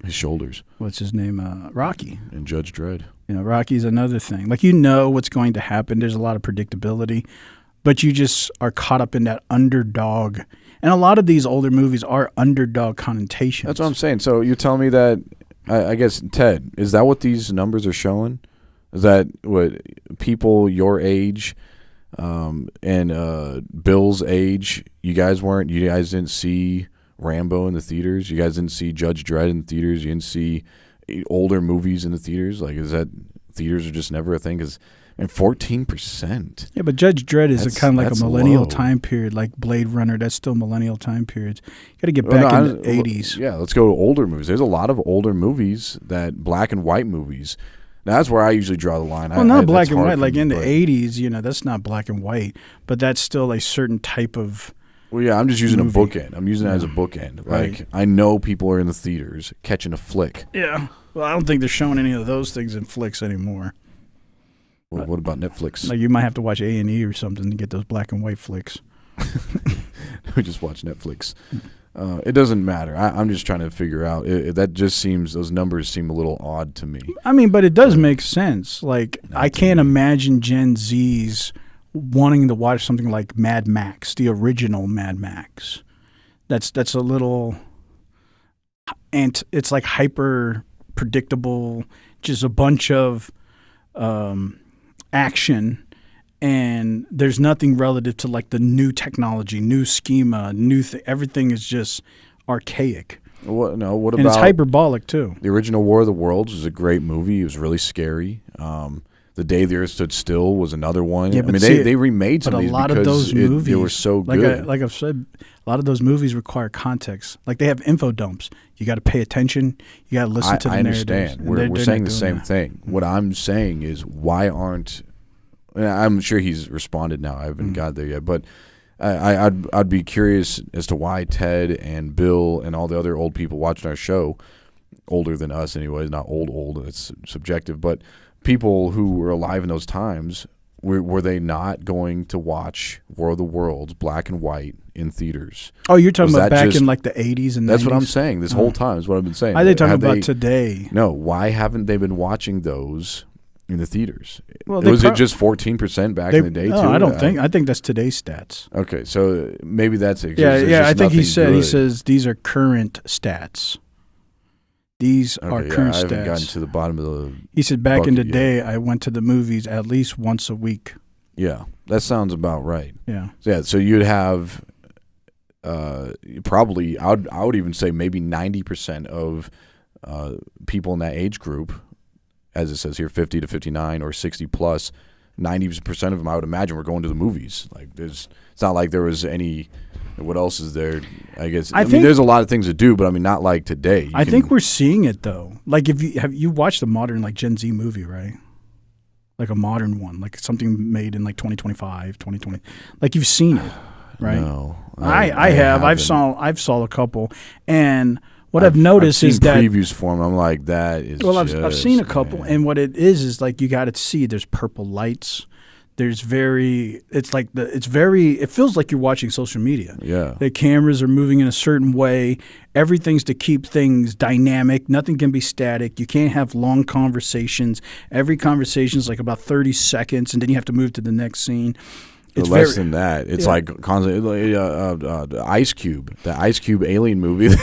his shoulders.
What's his name? Rocky.
And Judge Dredd.
Rocky's another thing. Like, what's going to happen. There's a lot of predictability, but you just are caught up in that underdog. And a lot of these older movies are underdog connotations.
That's what I'm saying. So you're telling me that, I guess, Ted, is that what these numbers are showing? Is that what people your age and Bill's age, you guys didn't see Rambo in the theaters? You guys didn't see Judge Dredd in the theaters? You didn't see older movies in the theaters? Like, is that theaters are just never a thing? Because 14%.
Yeah, but Judge Dredd is kind of like a millennial
low
time period, like Blade Runner. That's still millennial time periods. You got to get back in the 80s.
Yeah, let's go to older movies. There's a lot of older movies, that black and white movies. Now, that's where I usually draw the line.
Well, not black and white. Like in the 80s, that's not black and white, but that's still a certain type of.
Well, yeah, I'm just using
movie.
a bookend. I'm using it as a bookend.
Right.
Like, I know people are in the theaters catching a flick.
Yeah. Well, I don't think they're showing any of those things in flicks anymore.
Well, what about Netflix?
Like, you might have to watch A&E or something to get those black and white flicks.
We just watch Netflix. It doesn't matter. I'm just trying to figure out. Those numbers seem a little odd to me.
But it does make sense. Like, I can't imagine Gen Zs wanting to watch something like Mad Max, the original Mad Max. That's a little, and it's like hyper predictable, just a bunch of action, and there's nothing relative to like the new technology, new schema, everything is just archaic.
What
And
about
it's hyperbolic too.
the original War of the Worlds? Was a great movie. It was really scary. The Day the Earth Stood Still was another one.
Yeah,
I mean,
see,
they remade some
but
of these
a lot
because
of those movies,
they were so good.
Like I've said, a lot of those movies require context. Like they have info dumps. You got to pay attention. You got to listen to the
I
narratives.
understand.
And
We're
they're
saying
not
the
doing
same
that.
thing. What I'm saying is, why aren't? I'm sure he's responded now. I haven't got there yet, but I'd be curious as to why Ted and Bill and all the other old people watching our show, older than us anyway, not old. It's subjective, but people who were alive in those times, were they not going to watch War of the Worlds, black and white, in theaters?
Oh, you're talking
Was
about
that
back
just-
in like the 80s and 90s?
That's what I'm saying. This whole time is what I've been saying.
Are they talking
Have
about
they-
today?
No, why haven't they been watching those in the theaters?
Well,
Was it just 14% back in the day,
no,
too?
I don't think. I think that's today's stats.
Okay, so maybe that's it.
Yeah,
There's
yeah.
just
I think he
nothing good.
says these are current stats. These are
Okay,
current
I haven't gotten
stats.
to the bottom of the.
He said back in the
bucket yet.
day, I went to the movies at least once a week.
Yeah, that sounds about right.
Yeah.
Yeah, so you'd have probably, I would even say maybe 90% of people in that age group, as it says here, 50 to 59 or 60 plus, 90% of them, I would imagine, were going to the movies. Like, it's not like there was any. What else is there? I guess I mean,
think-
there's a lot of things to do, but I mean, not like today.
I think we're seeing it though. Like if you watched the modern like Gen Z movie, right? Like a modern one, like something made in like 2025, 2020. Like you've seen it, right?
No,
I have.
haven't.
I've saw a couple, and what I've noticed
I've
is
seen
that
previews for them. I'm like, that is.
well, I've seen a couple,
man.
and what it is like you got to see. There's purple lights. There's it feels like you're watching social media.
Yeah.
The cameras are moving in a certain way. Everything's to keep things dynamic. Nothing can be static. You can't have long conversations. Every conversation is like about 30 seconds, and then you have to move to the next scene. It's
less than that. It's
yeah.
like constantly the Ice Cube, alien movie.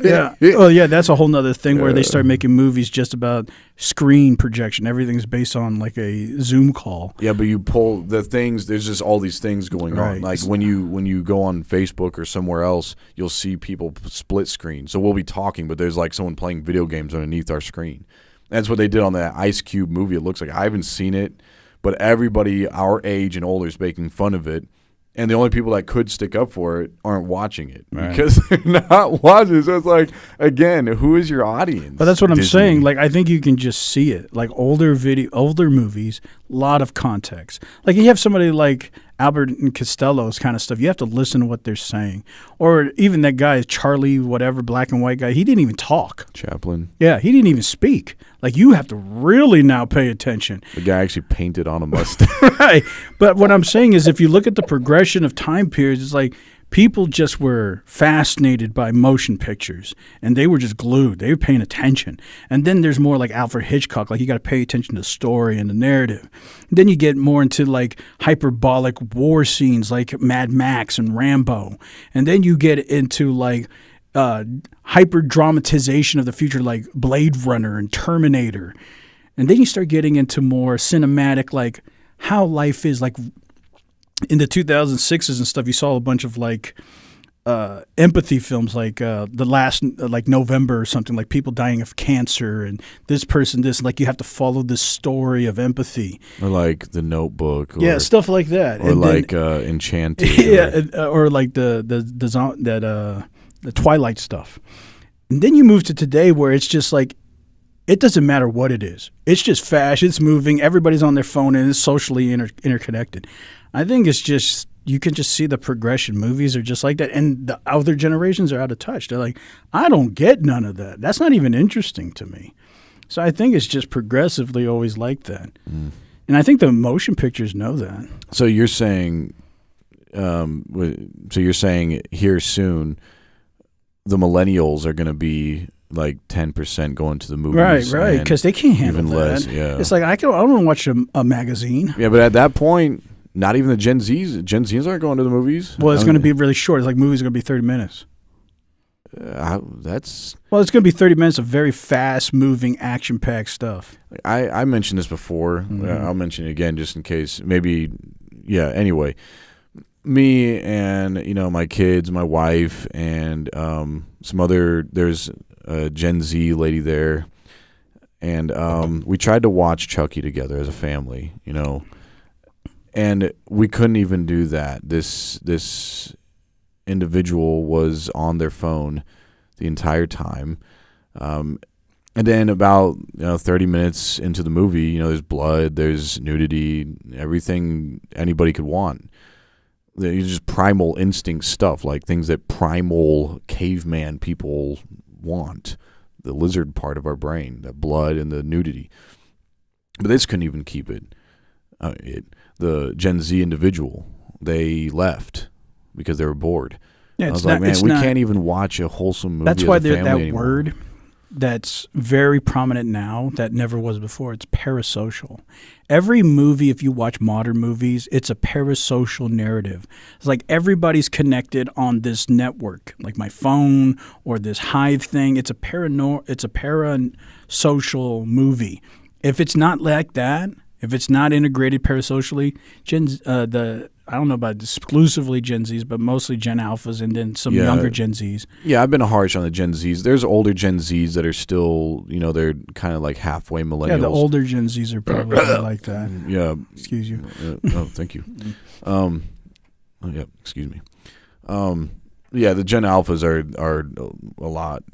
Yeah. Oh, yeah. That's a whole nother thing where they start making movies just about screen projection. Everything's based on like a Zoom call.
Yeah, but you pull the things. There's just all these things going on.
Right.
Like when you go on Facebook or somewhere else, you'll see people split screen. So we'll be talking, but there's like someone playing video games underneath our screen. That's what they did on that Ice Cube movie. It looks like I haven't seen it. But everybody our age and older is making fun of it. And the only people that could stick up for it aren't watching it because they're not watching. So it's like, again, who is your audience?
But that's what I'm
Disney.
saying. Like, I think you can just see it. Like older movies, a lot of context. Like you have somebody like Albert and Costello's kind of stuff. You have to listen to what they're saying. Or even that guy, Charlie, whatever, black and white guy. He didn't even talk.
Chaplin.
Yeah, he didn't even speak. Like you have to really now pay attention.
The guy actually painted on a mustache.
Right. But what I'm saying is if you look at the progression of time periods, it's like people just were fascinated by motion pictures and they were just glued. They were paying attention. And then there's more like Alfred Hitchcock, like you got to pay attention to the story and the narrative. And then you get more into like hyperbolic war scenes like Mad Max and Rambo. And then you get into like hyper dramatization of the future like Blade Runner and Terminator. And then you start getting into more cinematic, like how life is. Like in the 2006s and stuff, you saw a bunch of like empathy films, like the last, like November or something, like people dying of cancer and this person, this, like you have to follow this story of empathy.
Or like The Notebook. Or,
Yeah, stuff like that.
Or
And
like
then,
Enchanted.
yeah, or like the Twilight stuff. And then you move to today where it's just like, it doesn't matter what it is. It's just fast. It's moving. Everybody's on their phone and it's socially interconnected. I think it's just, you can just see the progression. Movies are just like that. And the other generations are out of touch. They're like, I don't get none of that. That's not even interesting to me. So I think it's just progressively always like that. Mm. And I think the motion pictures know that.
So you're saying, here soon, the millennials are going to be like 10% going to the movies.
Right, because they can't handle
even
that.
Less, yeah.
It's like, I don't want to watch a magazine.
Yeah, but at that point, not even the Gen Zs aren't going to the movies.
Well, it's going to be really short. It's like movies are going to be 30 minutes.
That's.
Well, it's going to be 30 minutes of very fast-moving, action-packed stuff.
I mentioned this before. I'll mention it again just in case. Maybe, yeah. Anyway, me and my kids, my wife, and some other. There's a Gen Z lady there, and we tried to watch Chucky together as a family. And we couldn't even do that. This individual was on their phone the entire time. And then about 30 minutes into the movie, there's blood, there's nudity, everything anybody could want. There's just primal instinct stuff, like things that primal caveman people want. The lizard part of our brain, the blood and the nudity. But this couldn't even keep it. The Gen Z individual, they left because they were bored.
Yeah,
I was like, man, we can't even watch a wholesome movie.
That's why
as a
there's
family
that
anymore.
word that's very prominent now that never was before. It's parasocial. Every movie, if you watch modern movies, it's a parasocial narrative. It's like everybody's connected on this network, like my phone or this Hive thing. It's a parasocial movie. If it's not like that, if it's not integrated parasocially, I don't know about exclusively Gen Zs, but mostly Gen Alphas and then some younger Gen Zs.
Yeah, I've been harsh on the Gen Zs. There's older Gen Zs that are still, they're kind of like halfway millennials.
Yeah, the older Gen Zs are probably like that.
Yeah.
Excuse you.
Thank you. Yeah, excuse me. Yeah, the Gen Alphas are a lot.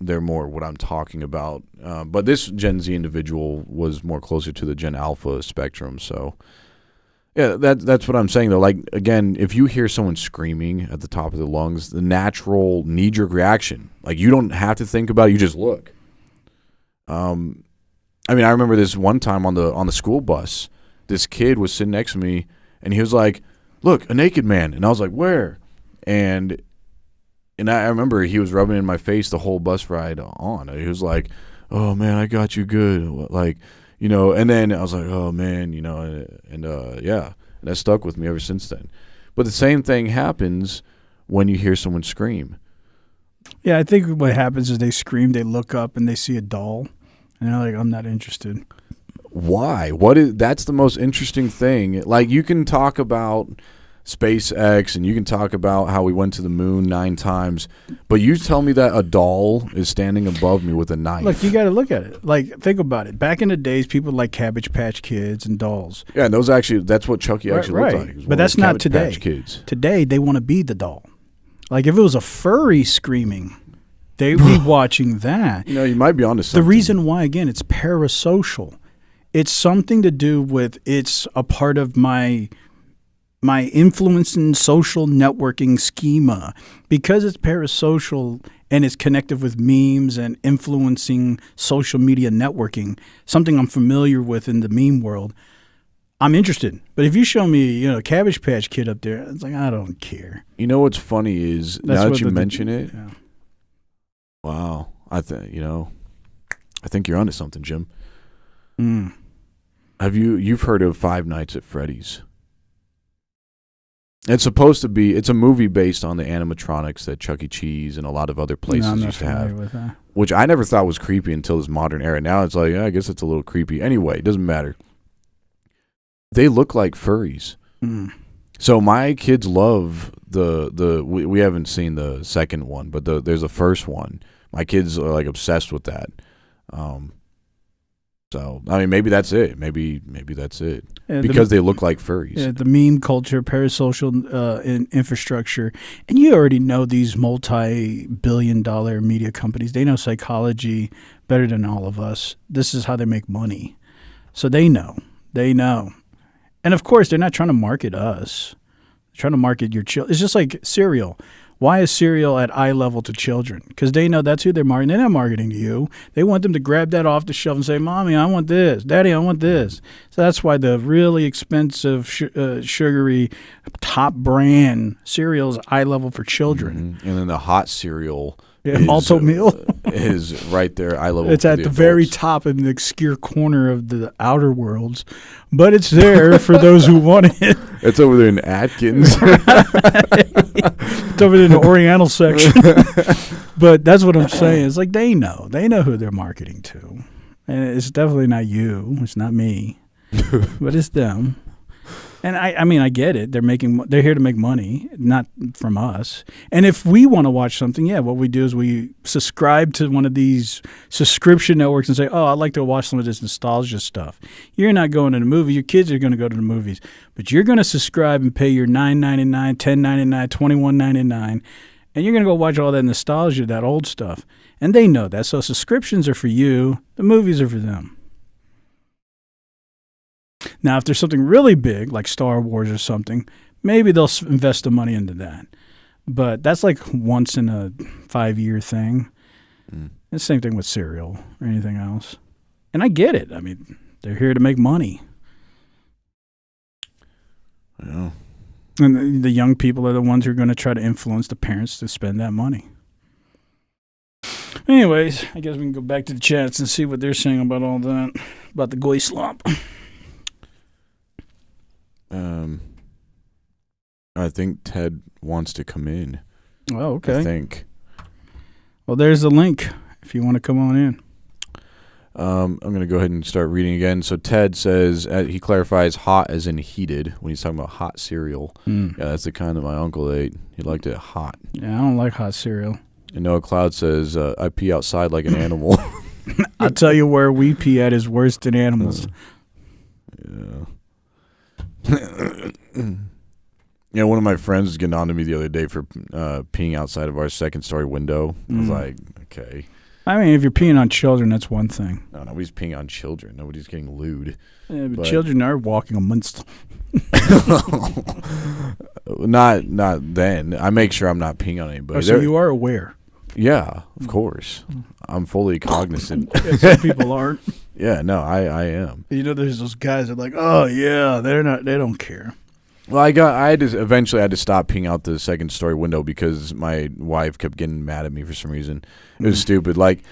They're more what I'm talking about. But this Gen Z individual was more closer to the Gen Alpha spectrum, so... Yeah, that's what I'm saying, though. Like, again, if you hear someone screaming at the top of their lungs, the natural knee-jerk reaction, like, you don't have to think about it, you just look. I remember this one time on the school bus, this kid was sitting next to me, and he was like, look, a naked man. And I was like, where? And I remember he was rubbing it in my face the whole bus ride on. He was like, oh, man, I got you good. Like... and then I was like, oh, man, and that stuck with me ever since then. But the same thing happens when you hear someone scream.
Yeah, I think what happens is they scream, they look up, and they see a doll, and they're like, I'm not interested.
Why? That's the most interesting thing. Like, you can talk about SpaceX and you can talk about how we went to the moon 9 times, but you tell me that a doll is standing above me with a knife.
Look, you got to look at it. Like, think about it. Back in the days, people like Cabbage Patch Kids and dolls.
Yeah, and that's what Chucky actually looked like.
But that's not today.
Patch Kids.
Today, they want to be the doll. Like, if it was a furry screaming, they'd be watching that.
You might be onto something.
The reason why, again, it's parasocial. It's something to do with it's a part of my influence in social networking schema. Because it's parasocial and it's connected with memes and influencing social media networking, something I'm familiar with in the meme world, I'm interested. But if you show me, Cabbage Patch Kid up there, it's like, I don't care.
You know what's funny is, now that you mention it,
yeah.
Wow, I think you're onto something, Jim. You've heard of Five Nights at Freddy's? It's supposed to be. It's a movie based on the animatronics that Chuck E. Cheese and a lot of other places used to have,
with that.
Which I never thought was creepy until this modern era. Now it's like, yeah, I guess it's a little creepy. Anyway, it doesn't matter. They look like furries. So my kids love we haven't seen the second one, but there's a first one. My kids are like obsessed with that. So, maybe that's it. Maybe that's it. Yeah, because they look like furries.
Yeah, the meme culture, parasocial infrastructure. And you already know these multi-billion-dollar media companies. They know psychology better than all of us. This is how they make money. So they know. And, of course, they're not trying to market us. They're trying to market your children. It's just like cereal. Why is cereal at eye level to children? Because they know that's who they're marketing. They're not marketing to you. They want them to grab that off the shelf and say, Mommy, I want this. Daddy, I want this. So that's why the really expensive, sugary, top brand cereal is eye level for children.
And then the hot cereal
Yeah, malto meal.
Is right there. Eye level.
It's at the very top in the obscure corner of the outer worlds, but it's there for those who want it.
It's over there in Atkins.
It's over in the Oriental section. But that's what I'm saying. It's like they know who they're marketing to, and it's definitely not you. It's not me, but it's them. And I mean, I get it. They're here to make money, not from us. And if we want to watch something, yeah, what we do is we subscribe to one of these subscription networks and say, oh, I'd like to watch some of this nostalgia stuff. You're not going to the movie. Your kids are going to go to the movies. But you're going to subscribe and pay your $9.99, $10.99, $21.99, and you're going to go watch all that nostalgia, that old stuff. And they know that. So subscriptions are for you. The movies are for them. Now, if there's something really big, like Star Wars or something, maybe they'll invest the money into that. But that's like once in a 5-year thing. The same thing with cereal or anything else. And I get it. I mean, they're here to make money.
Yeah.
And the young people are the ones who are going to try to influence the parents to spend that money. Anyways, I guess we can go back to the chats and see what they're saying about all that, about the goy slump.
I think Ted wants to come in.
Oh, okay.
I think.
Well, there's the link if you want to come on in.
I'm going to go ahead and start reading again. So Ted says, he clarifies hot as in heated when he's talking about hot cereal. Yeah, that's the kind that my uncle ate. He liked it hot.
Yeah, I don't like hot cereal.
And Noah Cloud says, I pee outside like an animal.
I'll tell you where we pee at is worse than animals.
Yeah. Yeah, one of my friends was getting on to me the other day for peeing outside of our second-story window. I was like, okay.
I mean, if you're peeing on children, that's one thing.
No, nobody's peeing on children. Nobody's getting lewd.
Yeah, but children are walking amongst.
Not then. I make sure I'm not peeing on anybody.
Oh, so you are aware.
Yeah, of course. I'm fully cognizant.
Yeah, some people aren't.
Yeah, no, I am.
You know, there's those guys that are like, oh yeah, they don't care.
Well, eventually I had to stop peeing out the second story window because my wife kept getting mad at me for some reason. It was stupid. Like,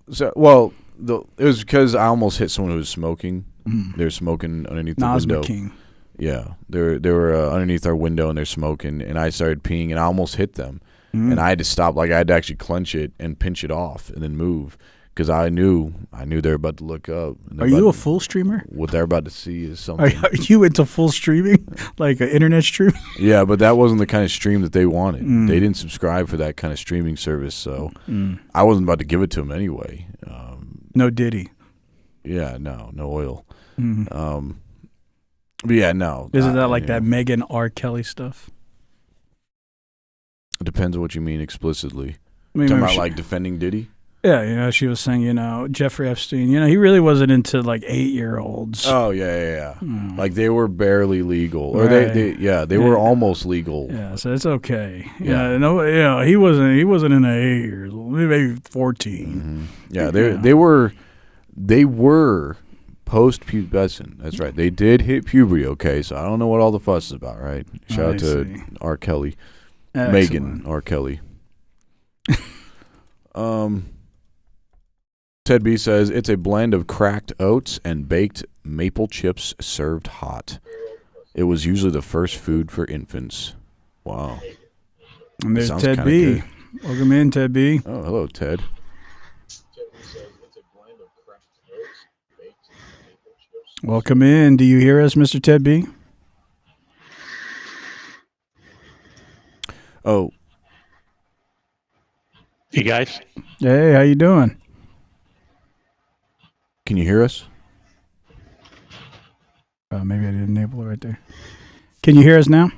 it was because I almost hit someone who was smoking. They were smoking underneath the window.
King.
Yeah, they were underneath our window and they're smoking, and I started peeing and I almost hit them. And I had to stop. Like, I had to actually clench it and pinch it off and then move because I knew they were about to look up.
Are you a full streamer?
What they're about to see is something.
Are you into full streaming, like an internet stream?
Yeah, but that wasn't the kind of stream that they wanted. They didn't subscribe for that kind of streaming service, so I wasn't about to give it to them anyway.
No Diddy.
Yeah, no oil. But yeah, no.
Isn't that like that Megan R. Kelly stuff?
It depends on what you mean explicitly.
I mean,
talking about like defending Diddy?
Yeah, she was saying, Jeffrey Epstein, he really wasn't into like 8-year-olds.
Oh, yeah. Like they were barely legal. Or they were almost legal.
Yeah, so it's okay. Yeah, no, he wasn't in the 8 years, maybe 14.
Yeah, they were post-pubescent. That's right. They did hit puberty, okay? So I don't know what all the fuss is about, right? Shout out to R. Kelly.
Excellent.
Megan R. Kelly. Ted B says, it's a blend of cracked oats and baked maple chips served hot. It was usually the first food for infants. Wow.
And there's Ted B.
Good.
Welcome in, Ted B.
Oh, hello, Ted.
Welcome in. Do you hear us, Mr. Ted B?
Oh.
You guys?
Hey, how you doing?
Can you hear us?
Maybe I didn't enable it right there. Can you hear us now?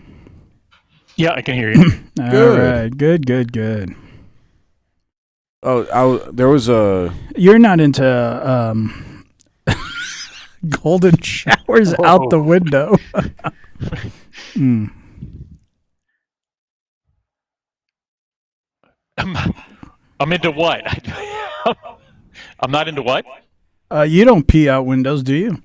Yeah, I can hear you.
All right. Good.
Oh, there was a...
You're not into golden showers out the window.
I'm into what? I'm not into what?
You don't pee out windows, do you?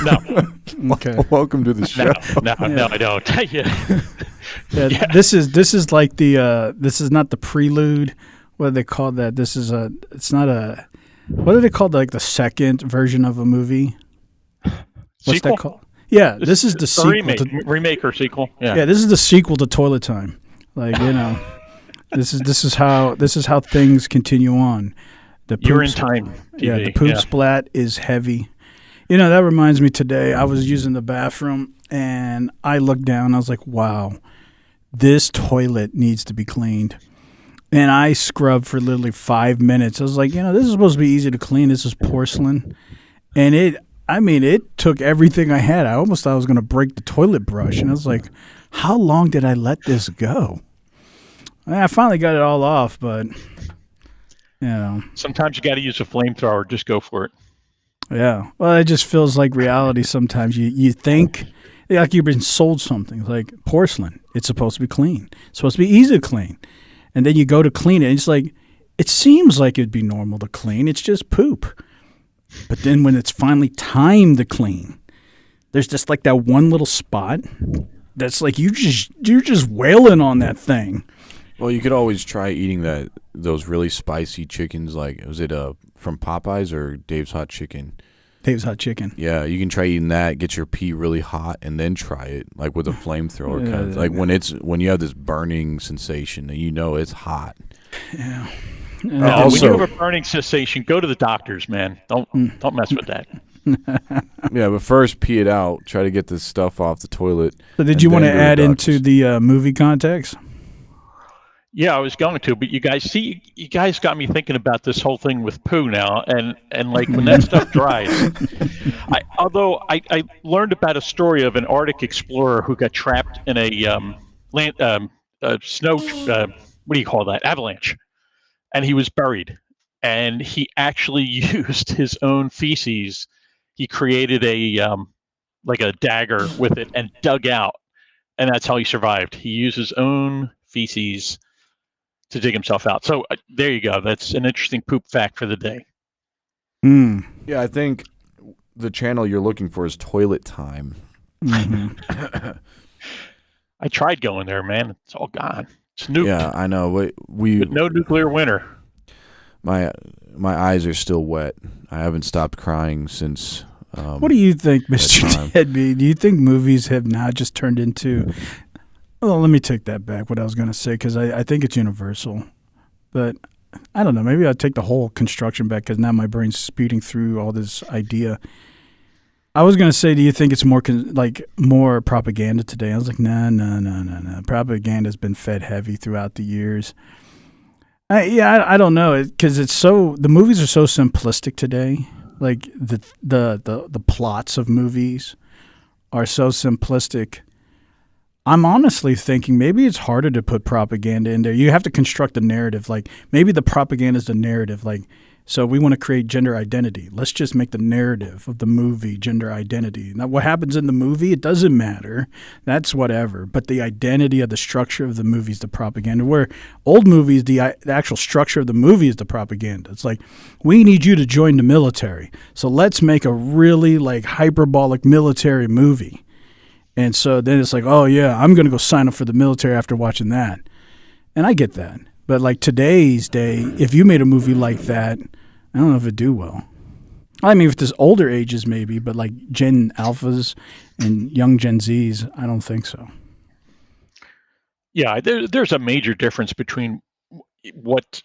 No,
Okay.
Welcome to the show.
no, I don't. Yeah.
Yeah, this is like the this is not the prelude. What do they call that? This is a. It's not a. What do they call like the second version of a movie? What's
Sequel?
that called? Yeah, this is the
A
sequel.
remake or sequel. Yeah.
Yeah, this is the sequel to Toilet Time. Like this is how things continue on. The
You're in
poop
time.
Yeah,
TV.
the poop splat is heavy. That reminds me today, I was using the bathroom and I looked down. I was like, wow, this toilet needs to be cleaned. And I scrubbed for literally 5 minutes. I was like, this is supposed to be easy to clean. This is porcelain. And it took everything I had. I almost thought I was going to break the toilet brush. And I was like, how long did I let this go? I finally got it all off, but,
Sometimes you got to use a flamethrower. Just go for it.
Yeah. Well, it just feels like reality sometimes. You think like you've been sold something. Like porcelain. It's supposed to be clean. It's supposed to be easy to clean. And then you go to clean it, and it's like, it seems like it'd be normal to clean. It's just poop. But then when it's finally time to clean, there's just like that one little spot that's like you're just wailing on that thing.
Well, you could always try eating those really spicy chickens. Like, was it from Popeyes or Dave's Hot Chicken?
Dave's Hot Chicken.
Yeah, you can try eating that. Get your pee really hot, and then try it like with a flamethrower.
Yeah,
like when you have this burning sensation, and it's hot.
Yeah.
When you have a burning sensation, go to the doctors, man. Don't mess with that.
Yeah, but first pee it out. Try to get this stuff off the toilet.
So did you want to add into the movie context?
Yeah, I was going to, but you guys got me thinking about this whole thing with poo now, and like when that stuff dries. Although I learned about a story of an Arctic explorer who got trapped in a snow what do you call that, avalanche, and he was buried, and he actually used his own feces. He created a like a dagger with it and dug out, and that's how he survived. He used his own feces to dig himself out. So there you go. That's an interesting poop fact for the day.
Yeah, I think the channel you're looking for is Toilet Time.
Mm-hmm.
I tried going there, man. It's all gone. It's nuked.
Yeah, I know.
But no nuclear winter.
My eyes are still wet. I haven't stopped crying since.
What do you think, Mr. Tedby? Do you think movies have now just turned into... Well, let me take that back, what I was going to say, because I think it's universal. But I don't know. Maybe I'll take the whole construction back because now my brain's speeding through all this idea. I was going to say, do you think it's more more propaganda today? I was like, no. Propaganda's been fed heavy throughout the years. I don't know, because the movies are so simplistic today. Like the plots of movies are so simplistic. I'm honestly thinking maybe it's harder to put propaganda in there. You have to construct a narrative. Like maybe the propaganda is the narrative. Like, so we want to create gender identity. Let's just make the narrative of the movie gender identity. Now, what happens in the movie, it doesn't matter. That's whatever. But the identity of the structure of the movie is the propaganda. Where old movies, the actual structure of the movie is the propaganda. It's like, we need you to join the military. So let's make a really like hyperbolic military movie. And so then it's like, oh, yeah, I'm going to go sign up for the military after watching that. And I get that. But like today's day, if you made a movie like that, I don't know if it'd do well. I mean, if there's older ages maybe, but like Gen Alphas and young Gen Zs, I don't think so.
Yeah, there's a major difference between what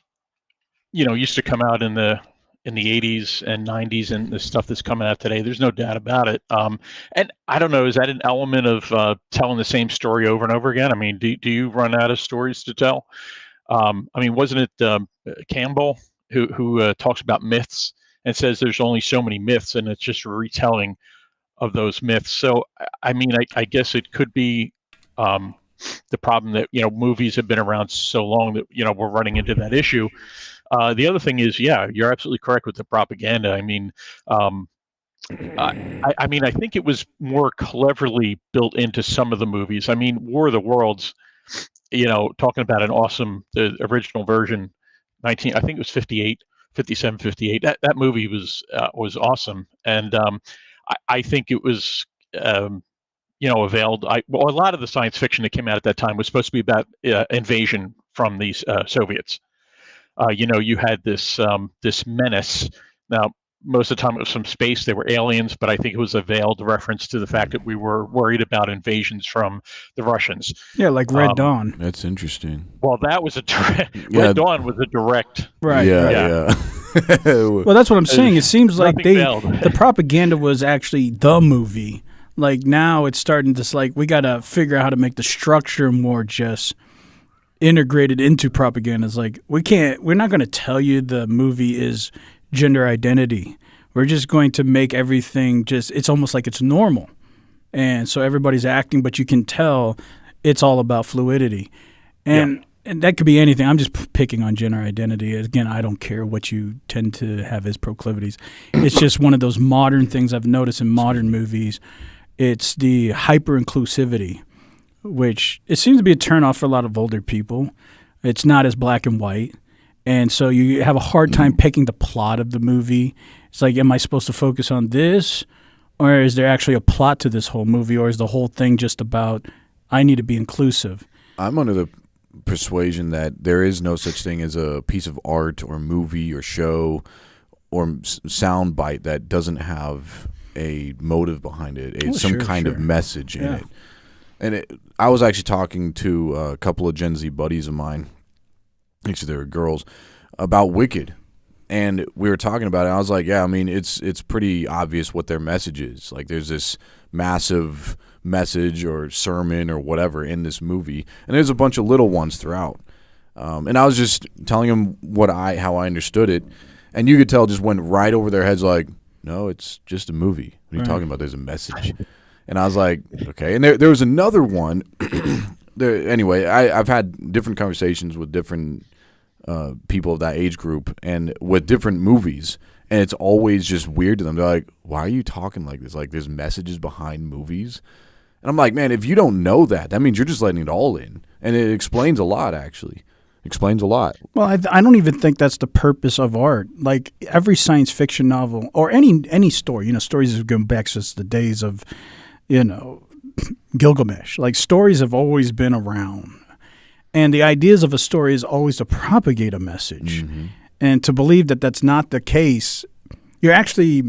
used to come out in the 80s and 90s and the stuff that's coming out today. There's no doubt about it. And I don't know, is that an element of telling the same story over and over again? I mean, do you run out of stories to tell? I mean, wasn't it Campbell who talks about myths and says there's only so many myths and it's just a retelling of those myths? So, I mean, I guess it could be the problem that, movies have been around so long that, we're running into that issue. The other thing is, yeah, you're absolutely correct with the propaganda. I mean, I think it was more cleverly built into some of the movies. I mean, War of the Worlds, talking about the original version, I think it was 57, 58. That movie was awesome. And I think it was a veiled. A lot of the science fiction that came out at that time was supposed to be about invasion from these Soviets. You had this menace. Now, most of the time it was from space. They were aliens, but I think it was a veiled reference to the fact that we were worried about invasions from the Russians.
Yeah, like Red Dawn.
That's interesting.
Well, that was Red Dawn was a direct.
Right.
Yeah.
Well, that's what I'm saying. It seems like
veiled.
the propaganda was actually the movie. Like now it's starting to we got to figure out how to make the structure more just integrated into propaganda. It's like we're not going to tell you the movie is gender identity. We're just going to make everything it's almost like it's normal. And so everybody's acting, but you can tell it's all about fluidity. And that could be anything. I'm just picking on gender identity. Again, I don't care what you tend to have as proclivities. It's just one of those modern things I've noticed in modern movies. It's the hyper-inclusivity, which it seems to be a turnoff for a lot of older people. It's not as black and white. And so you have a hard time picking the plot of the movie. It's like, am I supposed to focus on this? Or is there actually a plot to this whole movie? Or is the whole thing just about, I need to be inclusive?
I'm under the persuasion that there is no such thing as a piece of art or movie or show or sound bite that doesn't have a motive behind it, some kind of message in it. And I was actually talking to a couple of Gen Z buddies of mine, actually they were girls, about Wicked. And we were talking about it. I was like, yeah, I mean, it's pretty obvious what their message is. Like there's this massive message or sermon or whatever in this movie. And there's a bunch of little ones throughout. And I was just telling them how I understood it. And you could tell it just went right over their heads like, no, it's just a movie. What are you talking about? There's a message. And I was like, okay. And there was another one. Anyway, I've had different conversations with different people of that age group and with different movies. And it's always just weird to them. They're like, why are you talking like this? Like there's messages behind movies. And I'm like, man, if you don't know that means you're just letting it all in. And it explains a lot, actually. Explains a lot.
Well, I don't even think that's the purpose of art. Like every science fiction novel or any story, stories have gone back since the days of, Gilgamesh. Like stories have always been around. And the ideas of a story is always to propagate a message. Mm-hmm. And to believe that that's not the case, you're actually,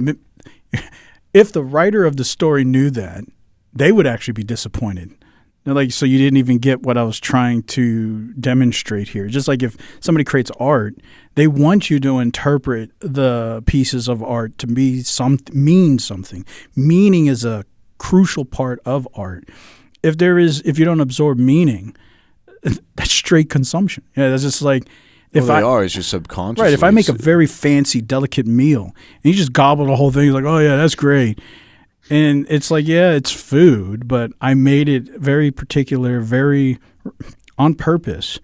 if the writer of the story knew that, they would actually be disappointed. They're like, so you didn't even get what I was trying to demonstrate here. Just like if somebody creates art, they want you to interpret the pieces of art to mean something. Meaning is a crucial part of art. If you don't absorb meaning, that's straight consumption. Yeah, that's just like
it's just subconscious.
Right. If I make a very fancy, delicate meal and you just gobble the whole thing, you're like, oh yeah, that's great. And it's like, yeah, it's food, but I made it very particular, very on purpose,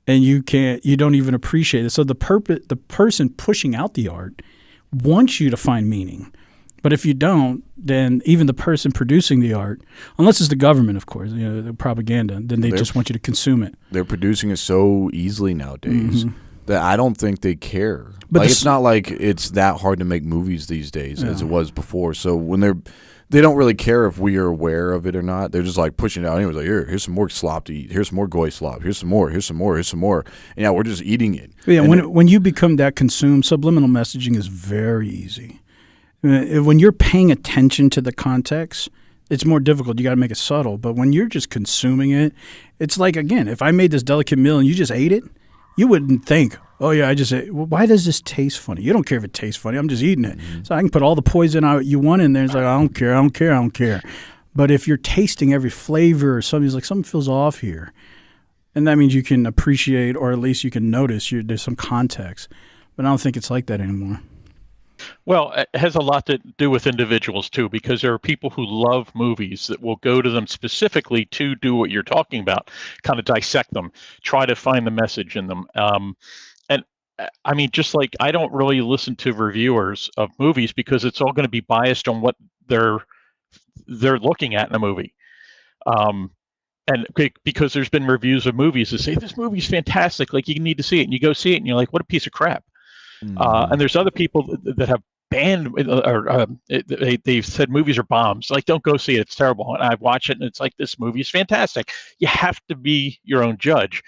and you don't even appreciate it. So the person pushing out the art wants you to find meaning, but if you don't, then even the person producing the art, unless it's the government, of course, the propaganda, then they just want you to consume it.
They're producing it so easily nowadays that I don't think they care. But it's not like it's that hard to make movies these days as it was before. So when they don't really care if we are aware of it or not. They're just like pushing it out. Anyways, like here's some more slop to eat. Here's some more goy slop. Here's some more. Here's some more. Here's some more. And yeah, we're just eating it.
Yeah, when you become that consumed, subliminal messaging is very easy. When you're paying attention to the context, it's more difficult. You got to make it subtle. But when you're just consuming it, it's like, again, if I made this delicate meal and you just ate it, you wouldn't think, oh, yeah, I just ate. Well, why does this taste funny? You don't care if it tastes funny. I'm just eating it. Mm-hmm. So I can put all the poison you want in there. It's like, I don't care. But if you're tasting every flavor or something, it's like something feels off here. And that means you can appreciate, or at least you can notice there's some context. But I don't think it's like that anymore.
Well, it has a lot to do with individuals, too, because there are people who love movies that will go to them specifically to do what you're talking about, kind of dissect them, try to find the message in them. And I mean, just like I don't really listen to reviewers of movies because it's all going to be biased on what they're looking at in a movie. And because there's been reviews of movies that say, this movie's fantastic, like you need to see it. And you go see it and you're like, what a piece of crap. And there's other people that have banned or they've said movies are bombs. Like, don't go see it; it's terrible. And I've watched it, and it's like, this movie is fantastic. You have to be your own judge.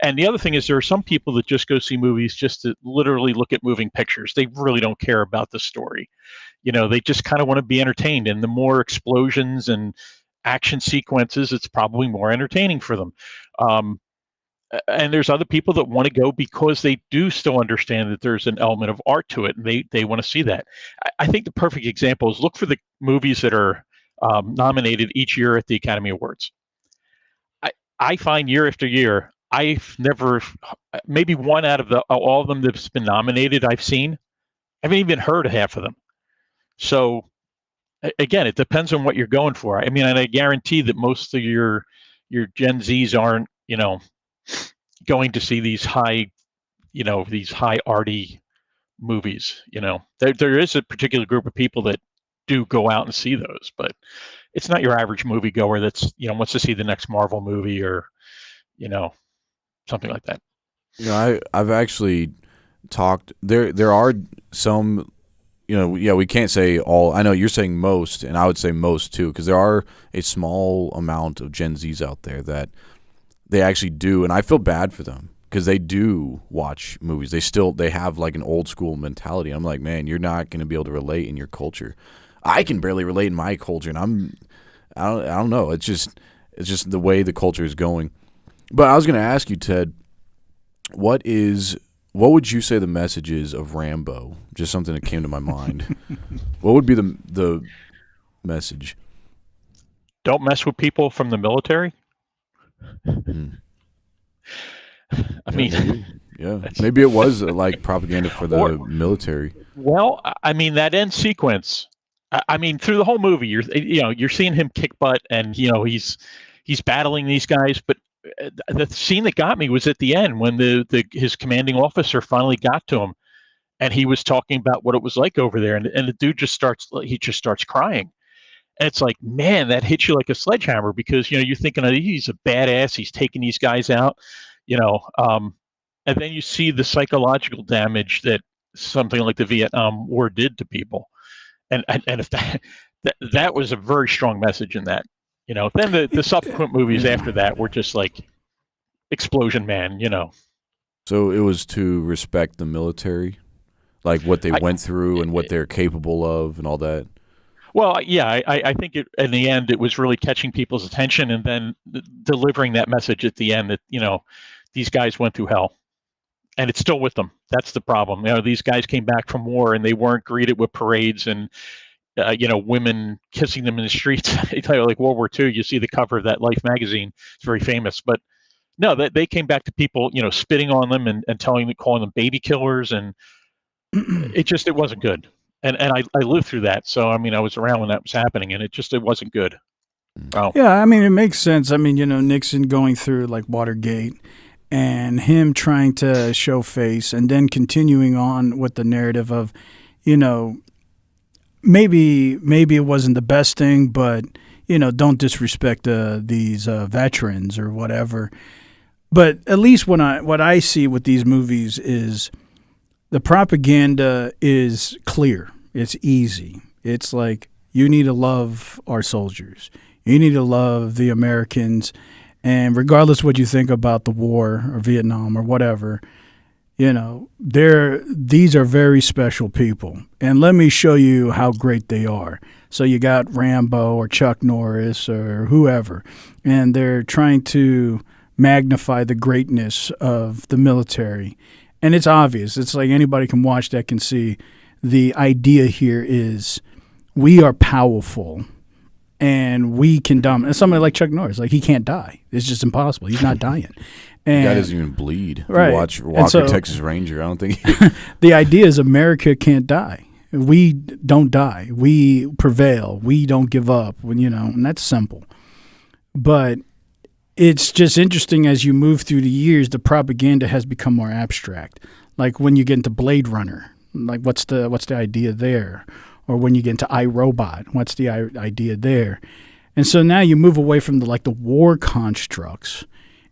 And the other thing is, there are some people that just go see movies just to literally look at moving pictures. They really don't care about the story. They just kind of want to be entertained. And the more explosions and action sequences, it's probably more entertaining for them. And there's other people that want to go because they do still understand that there's an element of art to it, and they want to see that. I think the perfect example is, look for the movies that are nominated each year at the Academy Awards. I find year after year, I've never, maybe one out of all of them that's been nominated I've seen. I haven't even heard of half of them. So again, it depends on what you're going for. I mean, and I guarantee that most of your Gen Zs aren't, going to see these high arty movies. There is a particular group of people that do go out and see those, but it's not your average moviegoer that's wants to see the next Marvel movie or something like that.
I've actually talked. There are some. We can't say all. I know you're saying most, and I would say most too, because there are a small amount of Gen Zs out there that they actually do, and I feel bad for them because they do watch movies. They have like an old school mentality. I'm like, man, you're not going to be able to relate in your culture. I can barely relate in my culture, and I don't know. It's just the way the culture is going. But I was going to ask you, Ted, what would you say the message is of Rambo? Just something that came to my mind. What would be the message?
Don't mess with people from the military. I mean,
maybe it was like propaganda for the military.
Well, I mean, that end sequence. I mean, through the whole movie, you're seeing him kick butt, and he's battling these guys. But the scene that got me was at the end when his commanding officer finally got to him, and he was talking about what it was like over there, and the dude just starts crying. And it's like, man, that hits you like a sledgehammer, because you're thinking, oh, he's a badass, he's taking these guys out, and then you see the psychological damage that something like the Vietnam War did to people, and if that was a very strong message in that. Then the subsequent movies after that were just like Explosion Man.
So it was to respect the military, like what they went through and what they're capable of and all that.
Well, yeah, I think in the end it was really catching people's attention, and then delivering that message at the end that these guys went through hell, and it's still with them. That's the problem. These guys came back from war, and they weren't greeted with parades and women kissing them in the streets. Like World War II. You see the cover of that Life magazine; it's very famous. But no, they came back to people, spitting on them and calling them baby killers, and it wasn't good. And I lived through that, so I mean, I was around when that was happening, and it wasn't good. Oh.
Yeah, I mean, it makes sense. I mean, Nixon going through like Watergate, and him trying to show face, and then continuing on with the narrative of, maybe it wasn't the best thing, but don't disrespect these veterans or whatever. But at least what I see with these movies is, the propaganda is clear. It's easy. It's like, you need to love our soldiers. You need to love the Americans. And regardless what you think about the war or Vietnam or whatever, these are very special people. And let me show you how great they are. So you got Rambo or Chuck Norris or whoever, and they're trying to magnify the greatness of the military. And it's obvious. It's like anybody can watch that, can see the idea here is, we are powerful and we can dominate. Somebody like Chuck Norris, like, he can't die. It's just impossible. He's not dying. And
the guy doesn't even bleed.
Right.
Watch Walker, Texas Ranger. I don't think.
The idea is, America can't die. We don't die. We prevail. We don't give up. And that's simple. But it's just interesting, as you move through the years, the propaganda has become more abstract. Like when you get into Blade Runner, like what's the idea there? Or when you get into iRobot, what's the idea there? And so now you move away from the war constructs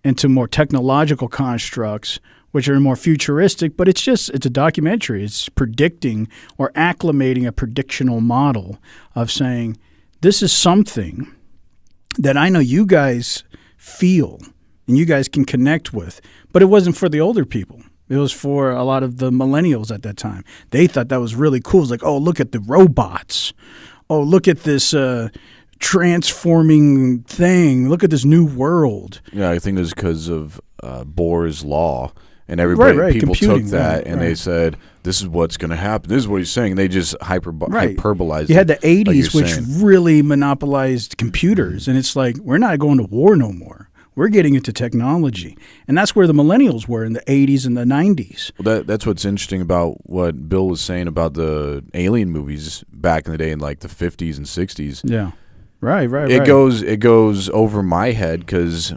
into more technological constructs which are more futuristic, but it's a documentary. It's predicting or acclimating a predictional model of saying, this is something that I know you guys feel and you guys can connect with, but it wasn't for the older people. It was for a lot of the millennials at that time. They thought that was really cool. It's like, oh, look at the robots. Oh, look at this transforming thing. Look at this new world.
Yeah, I think it was because of Bohr's law. And everybody, people took that and they said, this is what's going to happen. This is what he's saying. They just hyperbolized it.
You had the 80s,
like
which really monopolized computers. And it's like, we're not going to war no more. We're getting into technology. And that's where the millennials were in the 80s and the 90s.
Well, that's what's interesting about what Bill was saying about the alien movies back in the day in like the 50s and 60s.
Yeah. Right.
It goes over my head because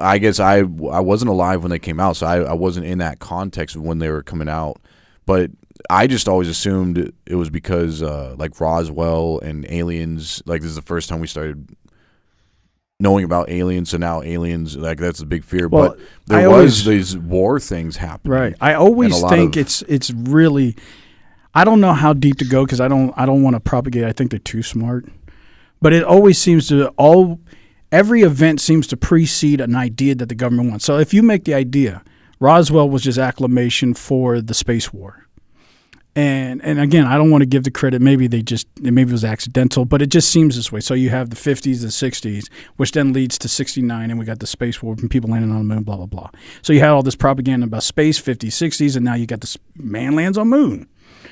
I guess I wasn't alive when they came out, so I wasn't in that context when they were coming out. But I just always assumed it was because like Roswell and aliens, like this is the first time we started knowing about aliens, so now aliens, like that's a big fear.
Well,
but there was these war things happening.
Right. I always think it's really, I don't know how deep to go because I don't want to propagate. I think they're too smart. But it always seems to every event seems to precede an idea that the government wants. So if you make the idea, Roswell was just acclamation for the space war. And again, I don't want to give the credit. Maybe it was accidental, but it just seems this way. So you have the 50s, the 60s, which then leads to 69, and we got the space war and people landing on the moon, blah, blah, blah. So you had all this propaganda about space, 50s, 60s, and now you got this man lands on moon.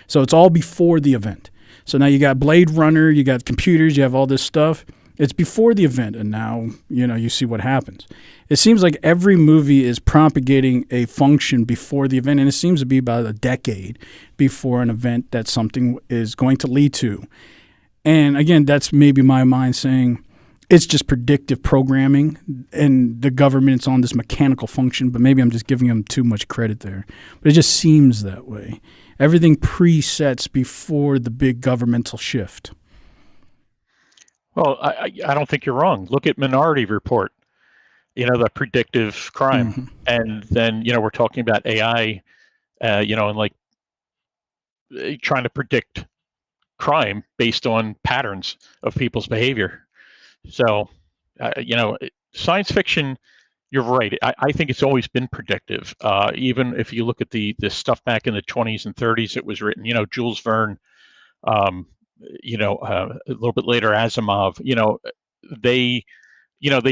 So it's all before the event. So now you got Blade Runner, you got computers, you have all this stuff. It's before the event, and now, you see what happens. It seems like every movie is propagating a function before the event, and it seems to be about a decade before an event that something is going to lead to. And again, that's maybe my mind saying it's just predictive programming, and the government's on this mechanical function, but maybe I'm just giving them too much credit there. But it just seems that way. Everything presets before the big governmental shift.
Well, I don't think you're wrong. Look at Minority Report, the predictive crime. Mm-hmm. And then, we're talking about AI, and like trying to predict crime based on patterns of people's behavior. So, science fiction, you're right. I think it's always been predictive. Even if you look at the stuff back in the 20s and 30s, it was written, Jules Verne, a little bit later, Asimov, they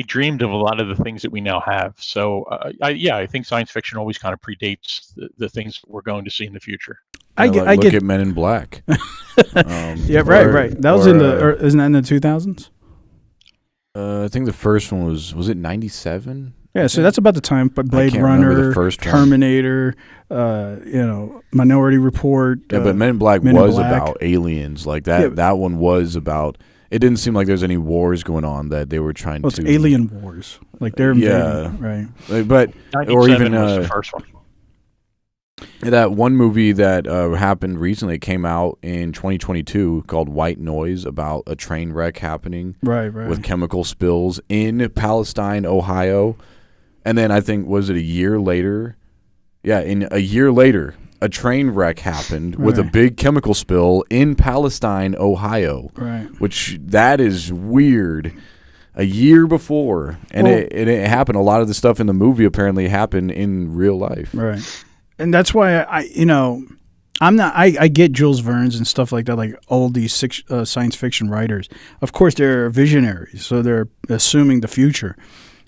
dreamed of a lot of the things that we now have. So, I think science fiction always kind of predates the things that we're going to see in the future.
Look at Men in Black.
Yeah, right. That was isn't that in the 2000s?
I think the first one was it 97?
Yeah, so that's about the time. But Blade Runner, the first Terminator, Minority Report.
Yeah, but Men in Black was about aliens. Like that. Yeah. That one was about. It didn't seem like there's any wars going on that they were trying to.
It's alien wars. Like they're invading, right?
But or even
was the first one.
That one movie that happened recently came out in 2022 called White Noise, about a train wreck happening with chemical spills in Palestine, Ohio. And then I think, was it a year later? Yeah, a year later, a train wreck happened with a big chemical spill in Palestine, Ohio.
Right.
Which, that is weird. A year before. And it happened. A lot of the stuff in the movie apparently happened in real life.
Right. And that's why I get Jules Verne's and stuff like that, like all these science fiction writers. Of course, they're visionaries, so they're assuming the future.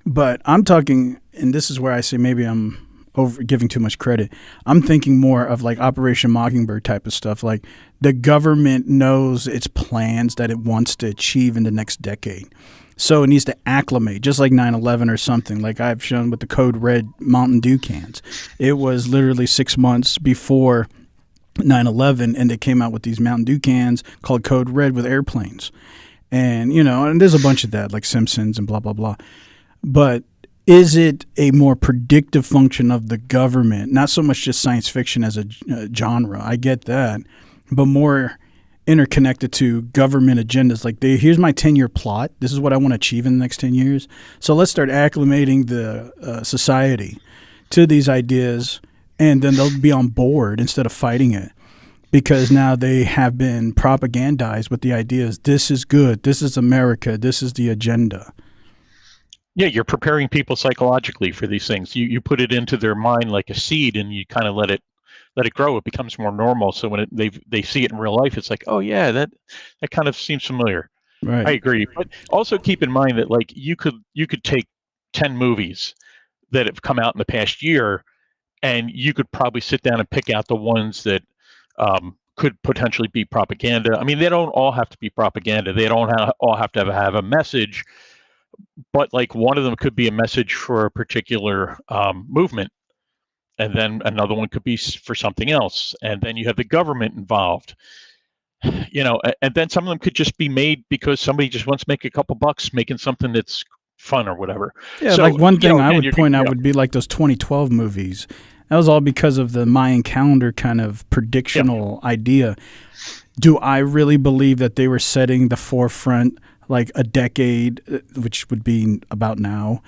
But I'm talking, and this is where I say maybe I'm over giving too much credit. I'm thinking more of like Operation Mockingbird type of stuff. Like the government knows its plans that it wants to achieve in the next decade. So it needs to acclimate, just like 9/11 or something, like I've shown with the Code Red Mountain Dew cans. It was literally 6 months before 9/11, and they came out with these Mountain Dew cans called Code Red with airplanes. And, and there's a bunch of that, like Simpsons and blah, blah, blah. But is it a more predictive function of the government? Not so much just science fiction as a genre. I get that. But more interconnected to government agendas. Like, here's my 10-year plot. This is what I want to achieve in the next 10 years. So let's start acclimating the society to these ideas, and then they'll be on board instead of fighting it. Because now they have been propagandized with the ideas, this is good, this is America, this is the agenda.
Yeah, you're preparing people psychologically for these things. You put it into their mind like a seed, and you kind of let it grow. It becomes more normal. So when they see it in real life, it's like, oh yeah, that kind of seems familiar.
Right.
I agree. But also keep in mind that like you could take 10 movies that have come out in the past year, and you could probably sit down and pick out the ones that could potentially be propaganda. I mean, they don't all have to be propaganda. They don't all have to have a message, but like one of them could be a message for a particular movement, and then another one could be for something else, and then you have the government involved. And then some of them could just be made because somebody just wants to make a couple bucks making something that's fun or whatever.
Yeah, so, like one thing I would point out would be like those 2012 movies. That was all because of the Mayan calendar kind of predictional idea. Do I really believe that they were setting the forefront like a decade, which would be about now?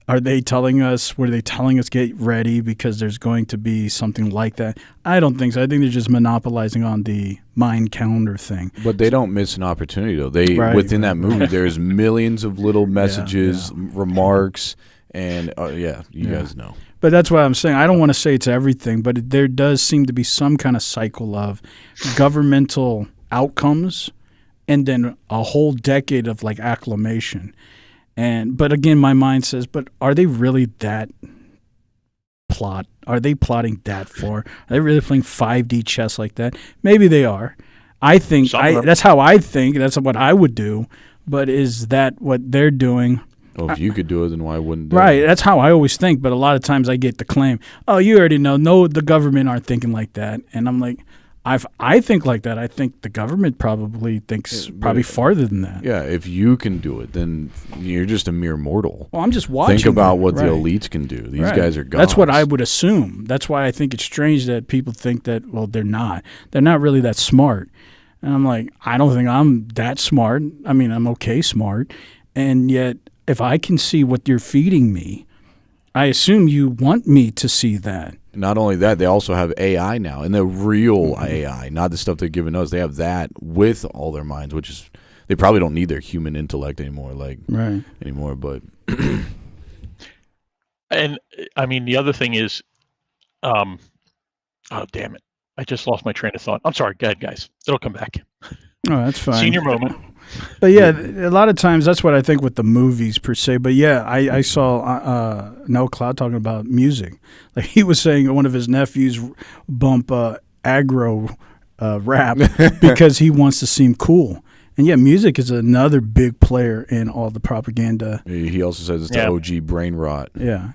Were they telling us get ready because there's going to be something like that? I don't think so. I think they're just monopolizing on the Mayan calendar thing.
But they don't miss an opportunity, though. Within that movie, there's millions of little messages, remarks, and you guys know.
But that's what I'm saying. I don't want to say it's everything, but there does seem to be some kind of cycle of governmental outcomes and then a whole decade of like acclamation. But again, my mind says, but are they really that plot? Are they plotting that far? Are they really playing 5D chess like that? Maybe they are. I think that's how I think. That's what I would do. But is that what they're doing?
Well, if you could do it, then why wouldn't they?
Right. That's how I always think. But a lot of times I get the claim, oh, you already know. No, the government aren't thinking like that. And I'm like, I think like that. I think the government probably thinks farther than that.
Yeah, if you can do it, then you're just a mere mortal.
Well, I'm just watching.
Think about what the elites can do. These guys are gods.
That's what I would assume. That's why I think it's strange that people think that, well, they're not. They're not really that smart. And I'm like, I don't think I'm that smart. I mean, I'm okay smart. And yet, if I can see what you're feeding me, I assume you want me to see that.
Not only that, they also have AI now, and the real AI, not the stuff they're giving us. They have that with all their minds, which is they probably don't need their human intellect anymore, But
and I mean, the other thing is, oh damn it, I just lost my train of thought. I'm sorry. Go ahead, guys. It'll come back.
Oh, that's fine.
Senior moment.
But yeah, a lot of times that's what I think with the movies per se. But yeah, I saw Noah Cloud talking about music. Like he was saying one of his nephews bump aggro rap because he wants to seem cool. And yeah, music is another big player in all the propaganda.
He also says it's the OG brain rot.
Yeah.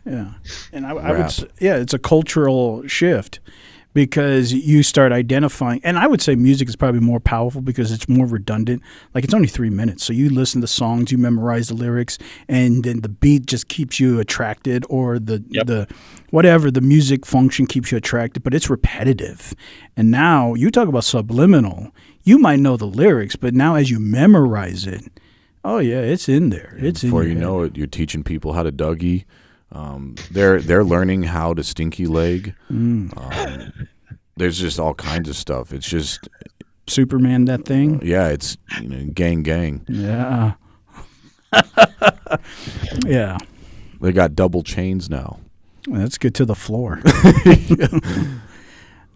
And I would say, it's a cultural shift. Because you start identifying, and I would say music is probably more powerful because it's more redundant. Like it's only 3 minutes, so you listen to songs, you memorize the lyrics, and then the beat just keeps you attracted, or the whatever the music function keeps you attracted. But it's repetitive, and now you talk about subliminal. You might know the lyrics, but now as you memorize it, oh yeah, it's in there. It's
before
in
you know it, you're teaching people how to Dougie. They're learning how to stinky leg. There's just all kinds of stuff. It's just
Superman, that thing.
It's gang.
Yeah. Yeah.
They got double chains now.
Let's get to the floor.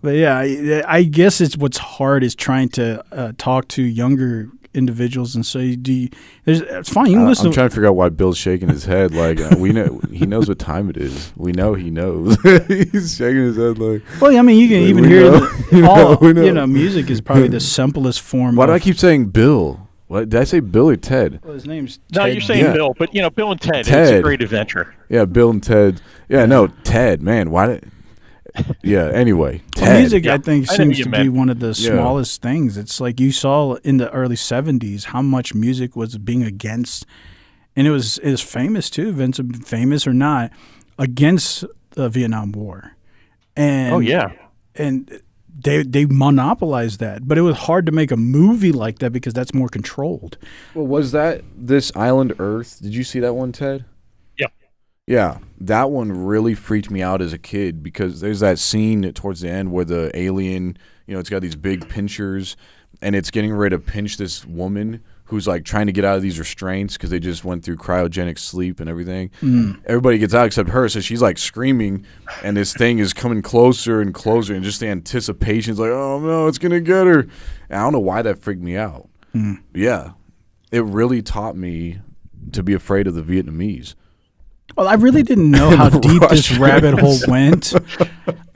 But yeah, I guess it's what's hard is trying to talk to younger individuals and say, it's fine. You can listen.
I'm trying to figure out why Bill's shaking his head. Like we know he knows what time it is. We know he knows. He's shaking his head like.
Well, I mean, you can even hear music is probably the simplest form.
Why do I keep saying Bill? What did I say? Bill or Ted?
Well, his name's Ted.
No, you're saying Bill, but Bill and Ted. It's a great adventure.
Yeah, Bill and Ted. Yeah, no, Ted. Man, why did? Yeah. Anyway,
music I think seems to be one of the smallest things. It's like you saw in the early '70s how much music was being against, and it was famous too. Vince, famous or not, against the Vietnam War, and and they monopolized that. But it was hard to make a movie like that because that's more controlled.
Well, was that This Island Earth? Did you see that one, Ted?
Yeah.
Yeah. that one really freaked me out as a kid because there's that scene towards the end where the alien, it's got these big pinchers and it's getting ready to pinch this woman who's like trying to get out of these restraints because they just went through cryogenic sleep and everything. Everybody gets out except her, so she's like screaming, and this thing is coming closer and closer, and just the anticipation is like, oh no, it's gonna get her. And I don't know why that freaked me out. Yeah, it really taught me to be afraid of the Vietnamese.
Well, I really didn't know how deep this rabbit hole went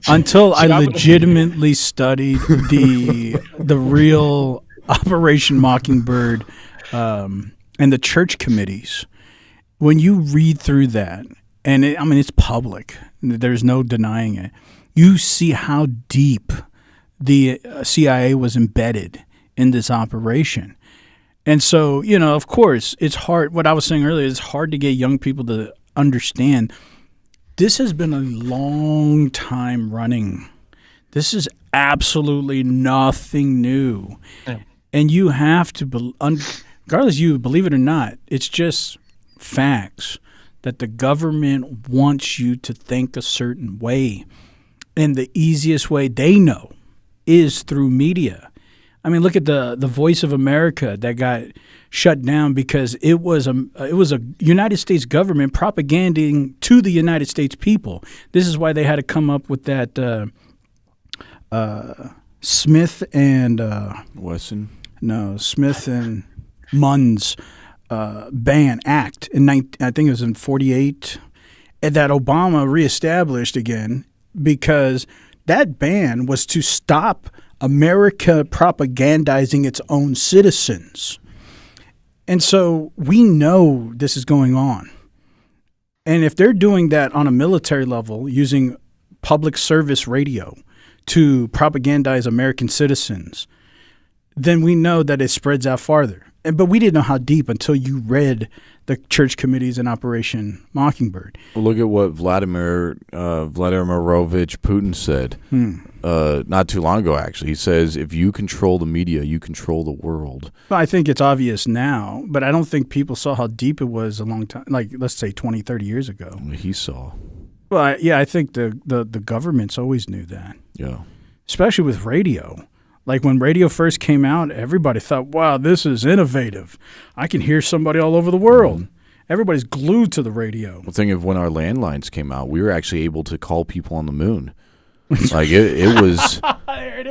until I legitimately studied the real Operation Mockingbird and the church committees. When you read through that, and it's public, there's no denying it, you see how deep the CIA was embedded in this operation. And so, of course, it's hard. What I was saying earlier, it's hard to get young people to understand this has been a long time running. This is absolutely nothing new. Yeah. And you have to, regardless you believe it or not, it's just facts that the government wants you to think a certain way. And the easiest way they know is through media. I mean, look at the Voice of America that got shut down because it was a United States government propaganding to the United States people. This is why they had to come up with that Smith and
Wesson.
No, Smith and Munn's ban act I think it was in 48, and that Obama reestablished again because that ban was to stop America propagandizing its own citizens. And so we know this is going on. And if they're doing that on a military level using public service radio to propagandize American citizens, then we know that it spreads out farther. But we didn't know how deep until you read the church committees in Operation Mockingbird.
Well, look at what Vladimir Mirovich Putin said not too long ago, actually. He says, if you control the media, you control the world.
Well, I think it's obvious now, but I don't think people saw how deep it was a long time, like let's say 20, 30 years ago.
He saw.
Well, I think the governments always knew that.
Yeah.
Especially with radio. Like when radio first came out, everybody thought, wow, this is innovative. I can hear somebody all over the world. Everybody's glued to the radio.
Well, think of when our landlines came out. We were actually able to call people on the moon. Like it was.
There it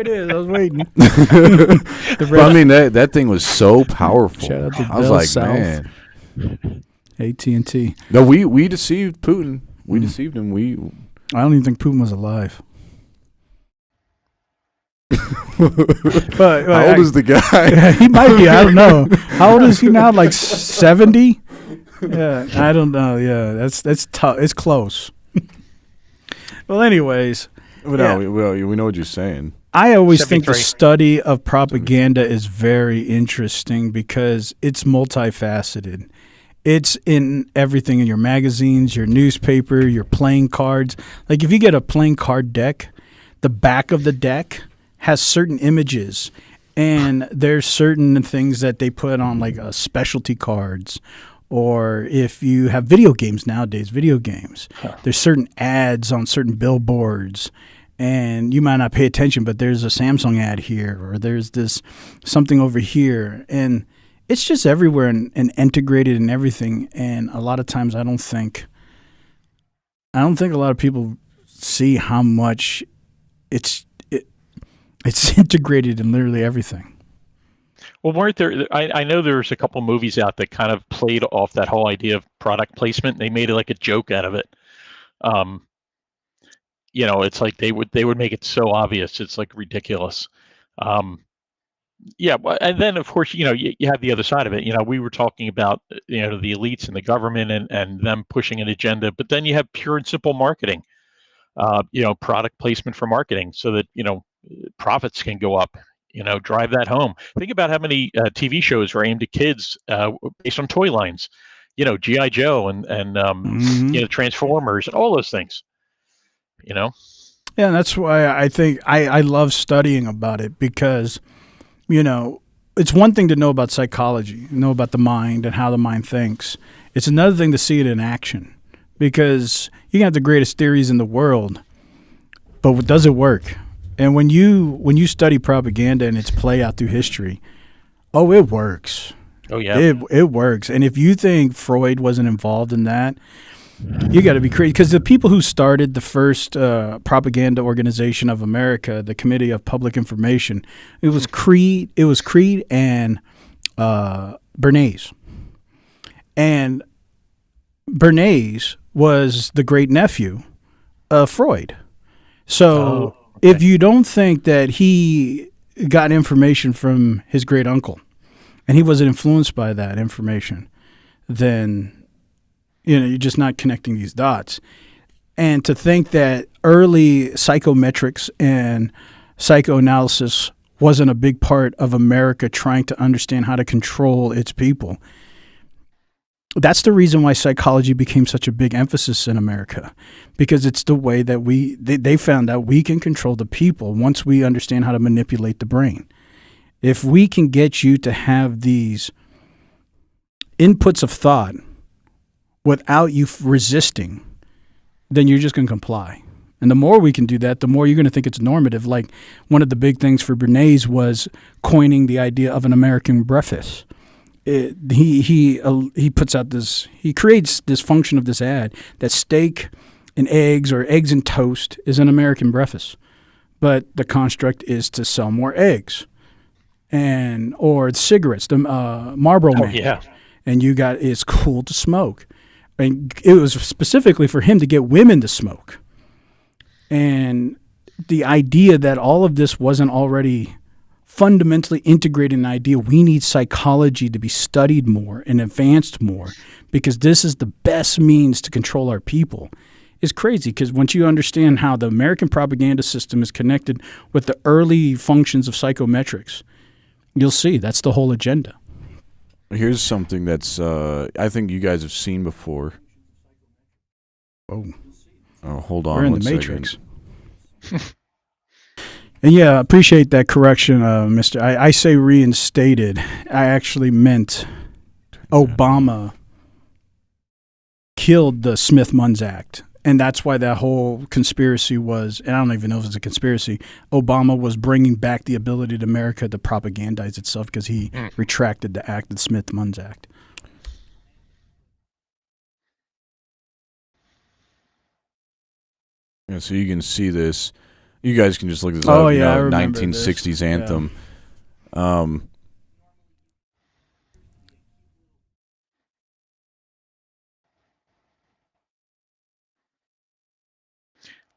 is. I was waiting.
But I mean, that thing was so powerful.
Shout out to
I was
Bell
like,
South.
man.
AT&T.
No, we deceived Putin. We deceived him.
I don't even think Putin was alive. But
how old is the guy?
He might be. I don't know. How old is he now? Like 70? Yeah, I don't know. Yeah, that's tough. It's close. Well, anyways.
We know what you're saying.
I always think the study of propaganda is very interesting because it's multifaceted. It's in everything in your magazines, your newspaper, your playing cards. Like if you get a playing card deck, the back of the deck has certain images, and there's certain things that they put on like specialty cards. Or if you have video games nowadays, there's certain ads on certain billboards, and you might not pay attention, but there's a Samsung ad here, or there's this something over here, and it's just everywhere and integrated in everything. And a lot of times I don't think a lot of people see how much it's integrated in literally everything.
Well, weren't there? I know there's a couple movies out that kind of played off that whole idea of product placement. They made it like a joke out of it. It's like they would make it so obvious. It's like ridiculous. Yeah, and then of course, you have the other side of it. We were talking about the elites and the government and them pushing an agenda, but then you have pure and simple marketing. Product placement for marketing, so that profits can go up. Drive that home. Think about how many TV shows are aimed at kids based on toy lines. G.I. Joe and Transformers and all those things. Yeah,
and that's why I think I love studying about it because, it's one thing to know about psychology, know about the mind and how the mind thinks. It's another thing to see it in action because you can have the greatest theories in the world, but does it work? And when you study propaganda and its play out through history, it works.
Oh yeah.
It works. And if you think Freud wasn't involved in that, you got to be crazy. Because the people who started the first propaganda organization of America, the Committee of Public Information, it was Creed and Bernays. And Bernays was the great nephew of Freud. So if you don't think that he got information from his great uncle and he wasn't influenced by that information, then you're just not connecting these dots. And to think that early psychometrics and psychoanalysis wasn't a big part of America trying to understand how to control its people. That's the reason why psychology became such a big emphasis in America, because it's the way that they found out we can control the people once we understand how to manipulate the brain. If we can get you to have these inputs of thought without you resisting, then you're just going to comply. And the more we can do that, the more you're going to think it's normative. Like one of the big things for Bernays was coining the idea of an American breakfast. He puts out this, he creates this function of this ad that steak and eggs or eggs and toast is an American breakfast, but the construct is to sell more eggs, or cigarettes, the Marlboro Man.
Yeah.
And it's cool to smoke. And it was specifically for him to get women to smoke. And the idea that all of this wasn't already fundamentally integrated in the idea we need psychology to be studied more and advanced more because this is the best means to control our people is crazy. Because once you understand how the American propaganda system is connected with the early functions of psychometrics, you'll see that's the whole agenda.
Here's something that's I think you guys have seen before. Oh, hold on.
We're in the Matrix. And yeah, appreciate that correction, Mr. I say reinstated. I actually meant Obama killed the Smith-Munns Act. And that's why that whole conspiracy was, and I don't even know if it's a conspiracy, Obama was bringing back the ability to America to propagandize itself because he retracted the act, the Smith-Munns Act.
Yeah, so you can see this. You guys can just look this
up.
I
remember
1960s
this.
anthem.
Yeah.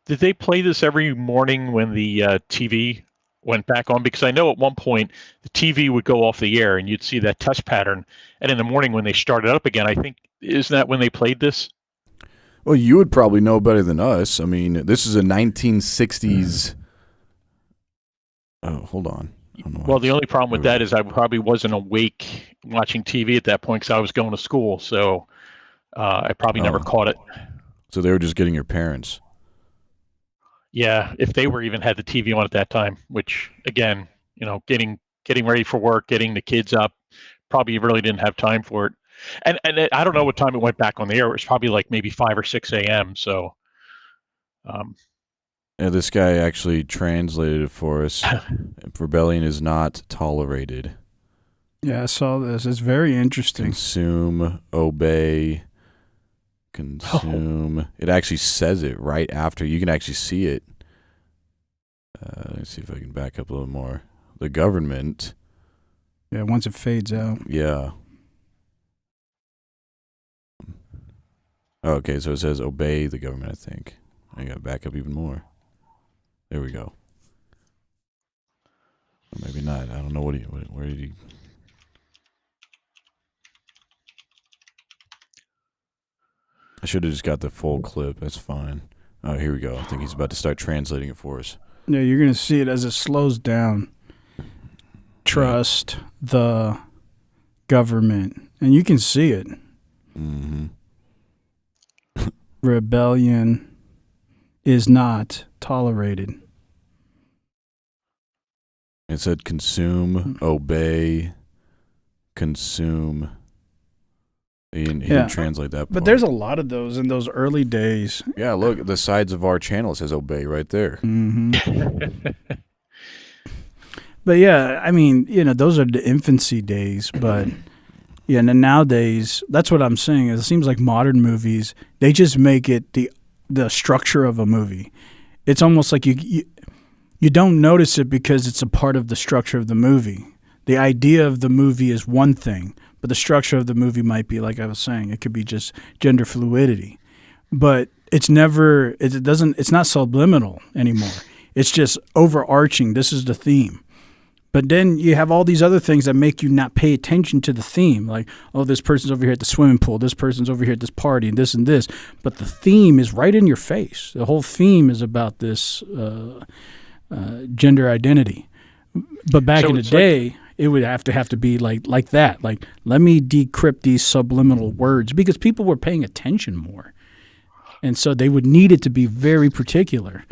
Did they play this every morning when the TV went back on? Because I know at one point the TV would go off the air and you'd see that touch pattern. And in the morning when they started up again, I think, isn't that when they played this?
Well, you would probably know better than us. I mean, this is a 1960s. Oh, hold on.
Well, the only problem with that is I probably wasn't awake watching TV at that point because I was going to school. So I probably never caught it.
So they were just getting your parents.
Yeah, if they were even had the TV on at that time, which again, getting ready for work, getting the kids up, probably really didn't have time for it. And I don't know what time it went back on the air. It was probably like maybe 5 or 6 a.m. So,
yeah, this guy actually translated it for us. Rebellion is not tolerated.
Yeah, I saw this. It's very interesting.
Consume, obey. Consume. It actually says it right after. You can actually see it. Let's see if I can back up a little more. The government.
Yeah, once it fades out.
Yeah. Okay, so it says obey the government, I think. I got to back up even more. There we go. Or maybe not. I don't know where did he... I should have just got the full clip. That's fine. Oh, here we go. I think he's about to start translating it for us.
Yeah, you're going to see it as it slows down. Trust the government. And you can see it.
Mm-hmm.
Rebellion is not tolerated.
It said consume, obey, consume. He didn't translate that part.
But there's a lot of those in those early days.
Yeah, look, the sides of our channel says obey right there.
Mm-hmm. But yeah, I mean, those are the infancy days. But yeah, and then nowadays, that's what I'm saying. It seems like modern movies, they just make it the structure of a movie. It's almost like you don't notice it because it's a part of the structure of the movie. The idea of the movie is one thing, but the structure of the movie might be, like I was saying, it could be just gender fluidity. But it's not subliminal anymore. It's just overarching. This is the theme. But then you have all these other things that make you not pay attention to the theme. Like, oh, this person's over here at the swimming pool. This person's over here at this party and this and this. But the theme is right in your face. The whole theme is about this gender identity. But back in the day, it would have to be like that. Like, let me decrypt these subliminal words because people were paying attention more. And so they would need it to be very particular.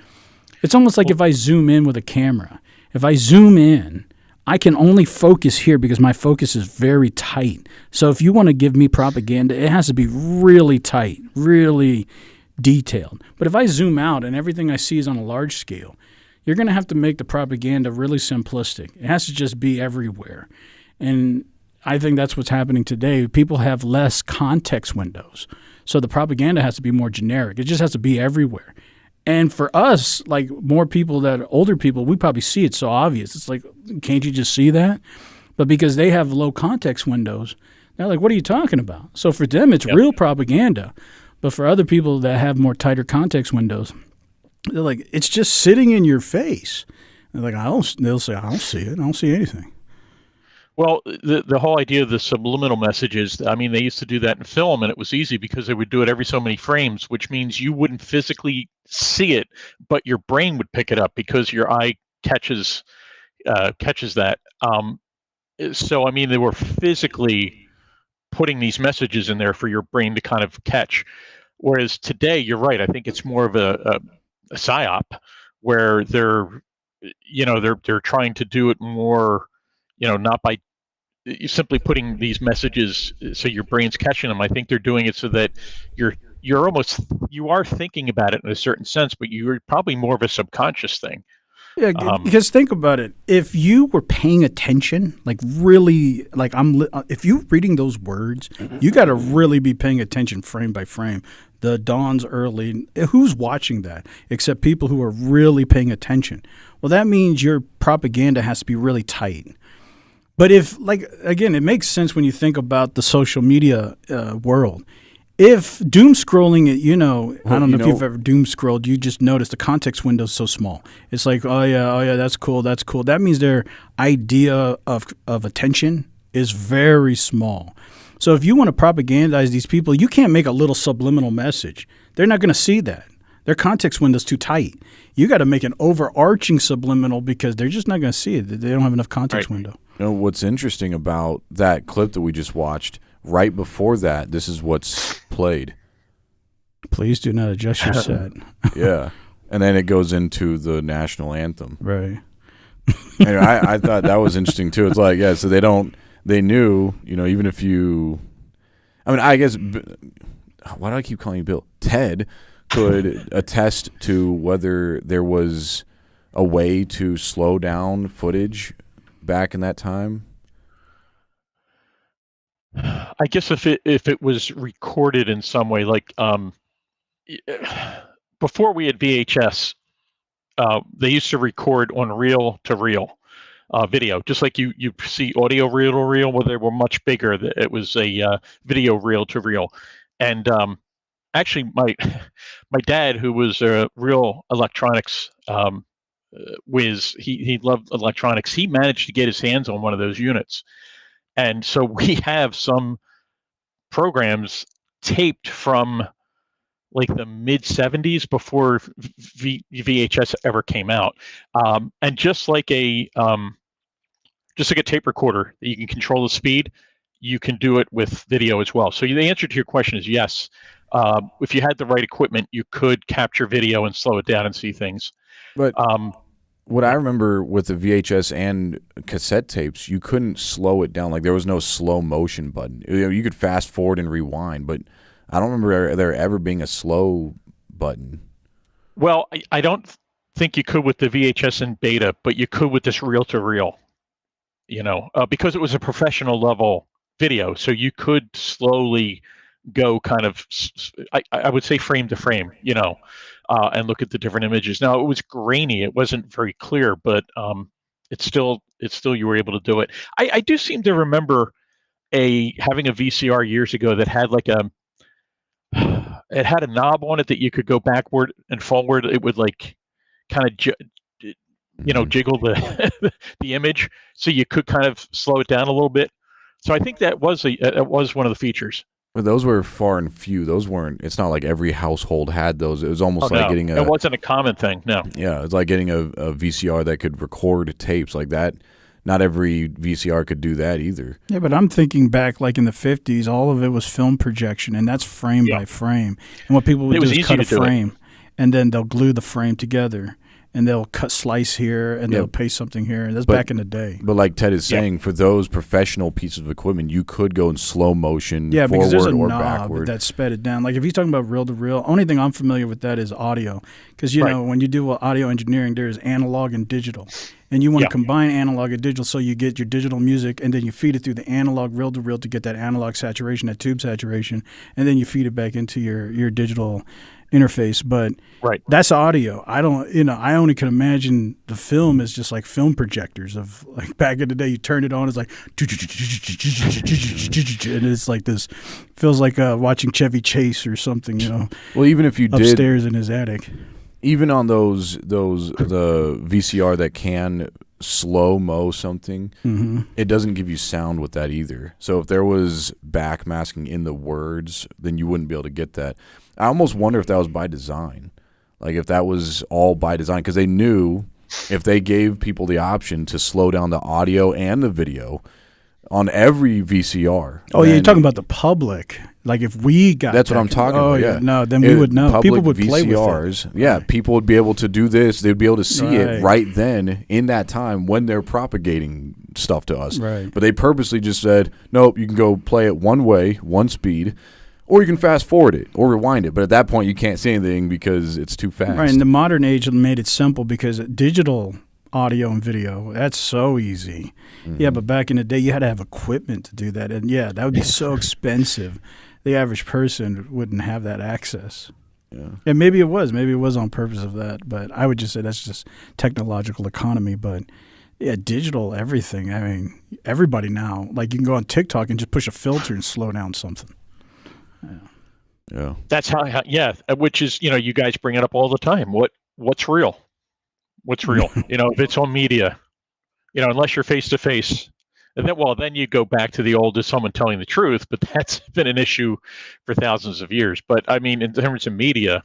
It's almost like if I zoom in with a camera. If I zoom in, I can only focus here because my focus is very tight. So if you want to give me propaganda, it has to be really tight, really detailed. But if I zoom out and everything I see is on a large scale, you're going to have to make the propaganda really simplistic. It has to just be everywhere. And I think that's what's happening today. People have less context windows. So the propaganda has to be more generic. It just has to be everywhere. And for us, like more people that are older people, we probably see it so obvious. It's like, can't you just see that? But because they have low context windows, they're like, what are you talking about? So for them, it's real propaganda. But for other people that have more tighter context windows, they're like, it's just sitting in your face. They're like, they'll say, I don't see it. I don't see anything.
Well, the whole idea of the subliminal messages, I mean, they used to do that in film, and it was easy because they would do it every so many frames, which means you wouldn't physically see it, but your brain would pick it up because your eye catches that. So, I mean, they were physically putting these messages in there for your brain to kind of catch. Whereas today, you're right. I think it's more of a psyop where they're trying to do it more, not by simply putting these messages so your brain's catching them. I think they're doing it so that you are thinking about it in a certain sense, but you're probably more of a subconscious thing.
Yeah, because think about it. If you were paying attention, like really, like if you're reading those words, you got to really be paying attention frame by frame. The dawn's early. Who's watching that except people who are really paying attention? Well, that means your propaganda has to be really tight. But if, like, again, it makes sense when you think about the social media world. If doom scrolling, I don't know if you've ever doom scrolled, you just notice the context window is so small. It's like, oh yeah, that's cool. That means their idea of attention is very small. So if you want to propagandize these people, you can't make a little subliminal message. They're not going to see that. Their context window's too tight. You got to make an overarching subliminal because they're just not going to see it. They don't have enough context window.
What's interesting about that clip that we just watched, right before that, this is what's played.
Please do not adjust your set.
Yeah. And then it goes into the national anthem.
Right.
And I thought that was interesting too. It's like, yeah, so they knew, even if you, I mean, I guess, why do I keep calling you Bill? Ted could attest to whether there was a way to slow down footage back in that time.
I guess if it was recorded in some way, like before we had VHS, they used to record on reel to reel video, just like you see audio reel to reel, where they were much bigger. It was a video reel to reel, and actually, my dad, who was a real electronics whiz, he loved electronics. He managed to get his hands on one of those units. And so we have some programs taped from like the mid 70s before VHS ever came out. And just like a tape recorder that you can control the speed, you can do it with video as well. So the answer to your question is yes. If you had the right equipment, you could capture video and slow it down and see things.
But What I remember with the VHS and cassette tapes, you couldn't slow it down. Like there was no slow motion button. You could fast forward and rewind, but I don't remember there ever being a slow button.
Well, I don't think you could with the VHS and beta, but you could with this reel-to-reel, because it was a professional level video. So you could slowly go kind of, I would say frame to frame, and look at the different images. Now, it was grainy. It wasn't very clear, but it's still you were able to do it. I do seem to remember having a VCR years ago that had like it had a knob on it that you could go backward and forward. It would like kind of jiggle the the image, so you could kind of slow it down a little bit. So I think that was one of the features.
But those were far and few. Those weren't. It's not like every household had those. It was almost like getting a.
It wasn't a common thing. No.
Yeah, it's like getting a VCR that could record tapes like that. Not every VCR could do that either.
Yeah, but I'm thinking back like in the 50s, all of it was film projection, and that's frame by frame. And what people would do is cut a frame, and then they'll glue the frame together, and they'll slice here, and they'll paste something here. And that's back in the day.
But like Ted is saying, for those professional pieces of equipment, you could go in slow motion,
because there's a
or
knob
backward.
that sped it down. Like if he's talking about reel-to-reel, only thing I'm familiar with that is audio. Because, know, when you do audio engineering, there's analog and digital. And you want to combine analog and digital so you get your digital music, and then you feed it through the analog reel-to-reel to get that analog saturation, that tube saturation, and then you feed it back into your digital interface. But that's audio. I don't, I only can imagine the film is just like film projectors of like back in the day. You turn it on, it's like, and it's like this, feels like watching Chevy Chase or something,
Well, even if you
upstairs in his attic.
Even on the VCR that can slow-mo something, it doesn't give you sound with that either. So if there was backmasking in the words, then you wouldn't be able to get that. I almost wonder if that was by design. Like if that was all by design, because they knew if they gave people the option to slow down the audio and the video on every VCR.
Oh, yeah, you're talking about the public. Like if we got
that's what I'm talking about. Yeah,
no, then we would know. People would play
VCRs,
with it.
Yeah, people would be able to do this. They'd be able to see it right then in that time when they're propagating stuff to us.
Right.
But they purposely just said, nope, you can go play it one way, one speed, or you can fast forward it or rewind it. But at that point, you can't see anything because it's too fast.
Right. And the modern age made it simple because digital audio and video, that's so easy. Yeah, but back in the day, you had to have equipment to do that. And that would be so expensive. The average person wouldn't have that access.
Yeah.
And maybe it was on purpose of that. But I would just say that's just technological economy. But digital everything. I mean, everybody now, like you can go on TikTok and just push a filter and slow down something.
Yeah.
That's how which is, you guys bring it up all the time. What's real? What's real? If it's on media, unless you're face to face, and then you go back to the old, is someone telling the truth? But that's been an issue for thousands of years. But I mean, in terms of media,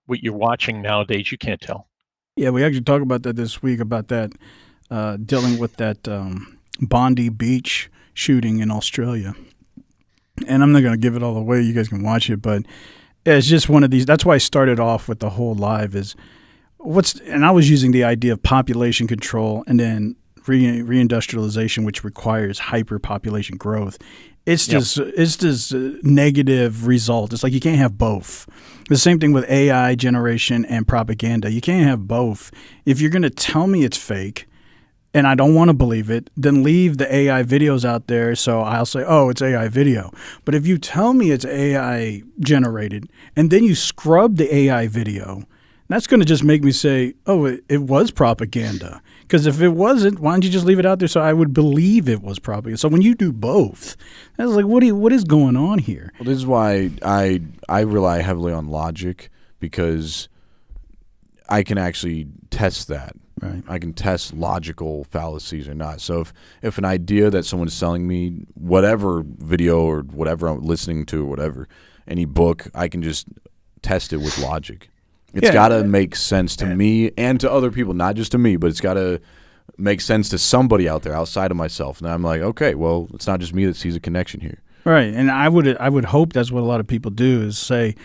what you're watching nowadays, you can't tell.
Yeah, we actually talked about that this week about that dealing with that Bondi Beach shooting in Australia. And I'm not going to give it all away. You guys can watch it, but it's just one of these. That's why I started off with the whole live is and I was using the idea of population control and then reindustrialization, which requires hyperpopulation growth. It's just negative result. It's like you can't have both. The same thing with AI generation and propaganda. You can't have both. If you're going to tell me it's fake and I don't want to believe it, then leave the AI videos out there so I'll say, oh, it's AI video. But if you tell me it's AI generated and then you scrub the AI video, that's going to just make me say, oh, it was propaganda. Because if it wasn't, why don't you just leave it out there so I would believe it was propaganda? So when you do both, I was like, what is going on here?
Well, this is why I rely heavily on logic, because I can actually test that.
Right.
I can test logical fallacies or not. So if an idea that someone's selling me, whatever video or whatever I'm listening to or whatever, any book, I can just test it with logic. It's got to make sense to me and to other people, not just to me, but it's got to make sense to somebody out there outside of myself. And I'm like, okay, well, it's not just me that sees a connection here.
Right. And I would hope that's what a lot of people do is say,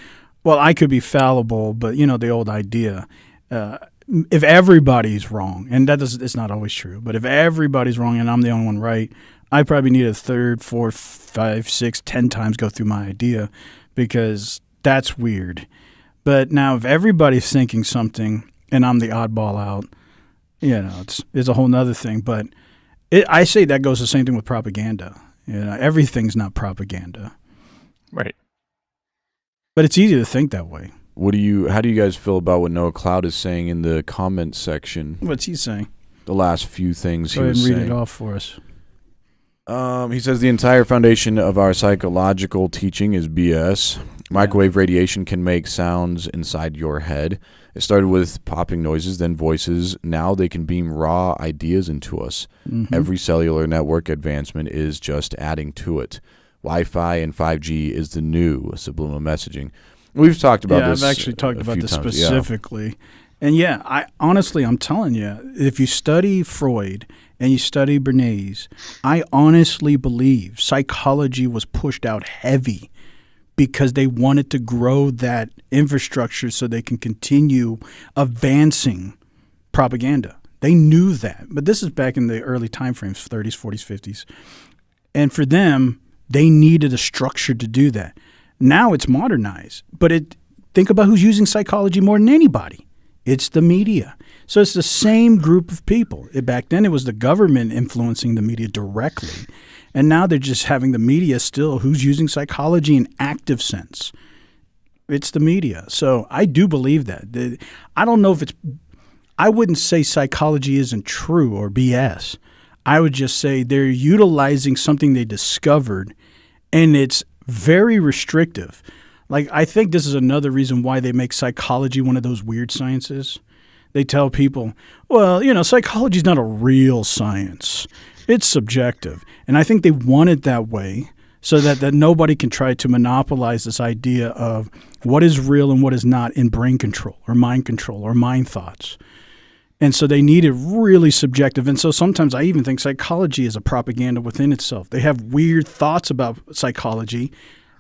well, I could be fallible, but, the old idea, if everybody's wrong, and it's not always true, but if everybody's wrong and I'm the only one right, I probably need a third, fourth, 5, 6, 10 times go through my idea, because that's weird. But now if everybody's thinking something and I'm the oddball out, it's a whole nother thing. But I say that goes the same thing with propaganda. Everything's not propaganda.
Right.
But it's easy to think that way.
How do you guys feel about what Noah Cloud is saying in the comments section?
What's he saying?
The last few things
Go
he
ahead
was
and read
saying.
it off for us.
He says the entire foundation of our psychological teaching is BS. Microwave radiation can make sounds inside your head. It started with popping noises, then voices. Now they can beam raw ideas into us.
Mm-hmm.
Every cellular network advancement is just adding to it. Wi-Fi and 5G is the new subliminal messaging. We've talked about this.
I've actually talked about this
times.
specifically. And I'm telling you, if you study Freud and you study Bernays, I honestly believe psychology was pushed out heavy because they wanted to grow that infrastructure so they can continue advancing propaganda. They knew that. But this is back in the early time frames, 30s, 40s, 50s. And for them, they needed a structure to do that. Now it's modernized. But think about who's using psychology more than anybody. It's the media. So it's the same group of people. Back then it was the government influencing the media directly. And now they're just having the media still who's using psychology in active sense. It's the media. So I do believe that. I don't know if I wouldn't say psychology isn't true or BS. I would just say they're utilizing something they discovered, and it's very restrictive. Like, I think this is another reason why they make psychology one of those weird sciences. They tell people, well, psychology is not a real science. It's subjective. And I think they want it that way so that nobody can try to monopolize this idea of what is real and what is not in brain control or mind thoughts. And so they need it really subjective. And so sometimes I even think psychology is a propaganda within itself. They have weird thoughts about psychology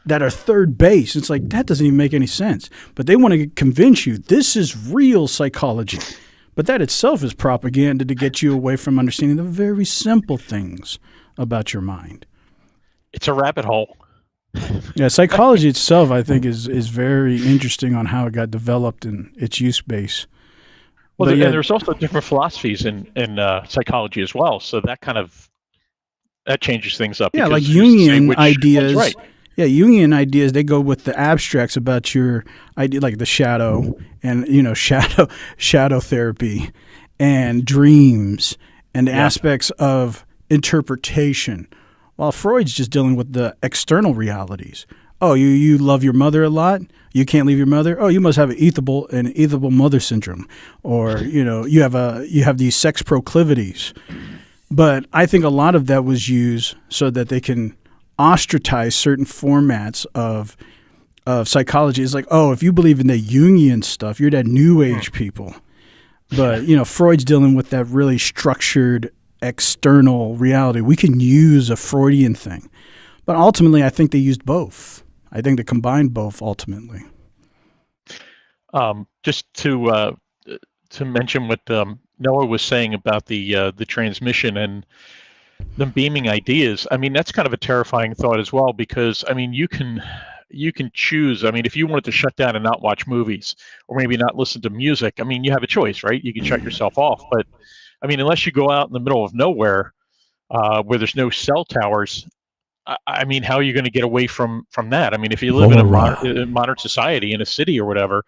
that are third base. It's like, that doesn't even make any sense. But they want to convince you this is real psychology. But that itself is propaganda to get you away from understanding the very simple things about your mind.
It's a rabbit hole.
Yeah, psychology itself, I think, is very interesting on how it got developed and its use base.
Well, and there's also different philosophies in psychology as well. So that changes things up.
Yeah, like Jungian ideas.
Right.
Yeah, Jungian ideas, they go with the abstracts about your idea, like the shadow and, shadow therapy and dreams and the aspects of interpretation. While Freud's just dealing with the external realities. Oh, you love your mother a lot? You can't leave your mother? Oh, you must have an eatable mother syndrome. Or, you have these sex proclivities. But I think a lot of that was used so that they can ostracize certain formats of psychology. It's like, oh, if you believe in the Jungian stuff, you're that new age people. But, Freud's dealing with that really structured external reality. We can use a Freudian thing. But ultimately, I think they used both. I think they combined both ultimately.
Just to mention what Noah was saying about the transmission and them beaming ideas. I mean, that's kind of a terrifying thought as well, because you can choose. If you wanted to shut down and not watch movies, or maybe not listen to music, you have a choice, right? You can shut yourself off. But unless you go out in the middle of nowhere, where there's no cell towers, how are you going to get away from that? If you live in a modern society in a city or whatever,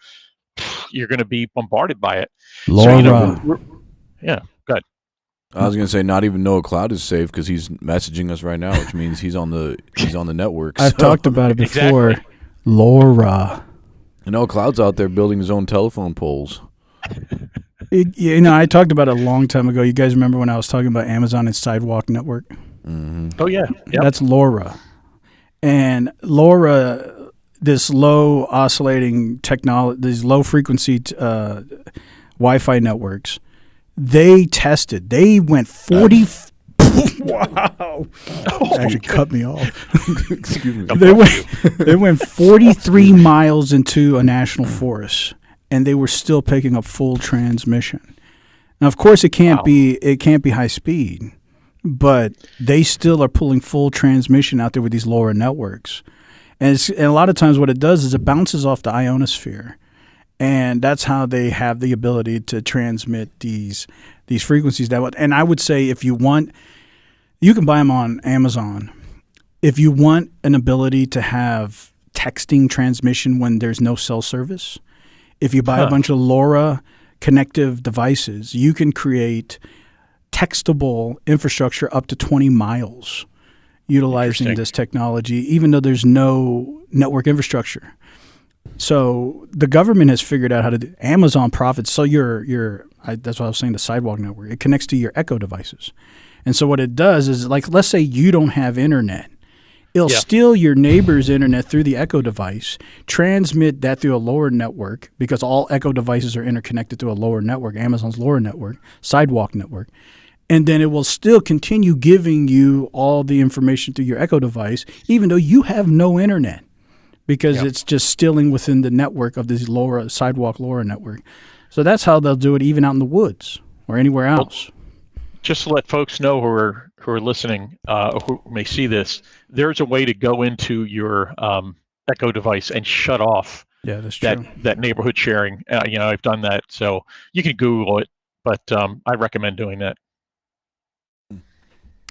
you're going to be bombarded by it.
Laura.
So, yeah, go ahead.
I was going to say, not even Noah Cloud is safe because he's messaging us right now, which means he's on the network.
I've talked about it before. Exactly. Laura.
And Noah Cloud's out there building his own telephone poles.
I talked about it a long time ago. You guys remember when I was talking about Amazon and Sidewalk Network?
Mm-hmm.
Oh, yeah. Yep.
That's LoRa. And LoRa, this low oscillating technology, these low frequency Wi-Fi networks, they tested. They went 40. Wow. Actually cut me off.
Excuse me.
They went 43 miles into a national forest. and they were still picking up full transmission. Now, of course, it can't be high speed, but they still are pulling full transmission out there with these LoRa networks. And a lot of times what it does is it bounces off the ionosphere. And that's how they have the ability to transmit these frequencies. And I would say if you want, you can buy them on Amazon. If you want an ability to have texting transmission when there's no cell service, if you buy a bunch of LoRa connective devices, you can create textable infrastructure up to 20 miles utilizing this technology, even though there's no network infrastructure. So the government has figured out how to do. Amazon profits. So that's what I was saying, the Sidewalk network. It connects to your Echo devices. And so what it does is, like, let's say you don't have internet. It'll steal your neighbor's internet through the Echo device, transmit that through a LoRa network, because all Echo devices are interconnected through a LoRa network, Amazon's LoRa network, Sidewalk network. And then it will still continue giving you all the information through your Echo device, even though you have no internet. Because it's just stealing within the network of this Sidewalk LoRa network. So that's how they'll do it even out in the woods or anywhere else.
Well, just to let folks know who are listening, who may see this, there's a way to go into your Echo device and shut off that neighborhood sharing. I've done that. So you can Google it, but I recommend doing that.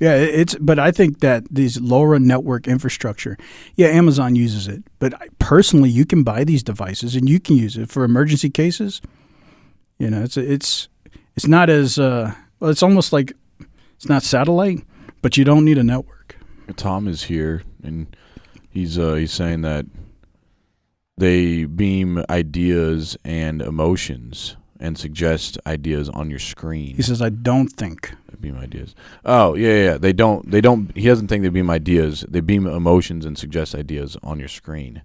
Yeah, but I think that these LoRa network infrastructure, Amazon uses it, but personally, you can buy these devices and you can use it for emergency cases. It's not as it's almost like it's not satellite, but you don't need a network.
Tom is here, and he's saying that they beam ideas and emotions and suggest ideas on your screen.
He says, I don't think.
They beam ideas. Oh, yeah. They don't, he doesn't think they beam ideas. They beam emotions and suggest ideas on your screen.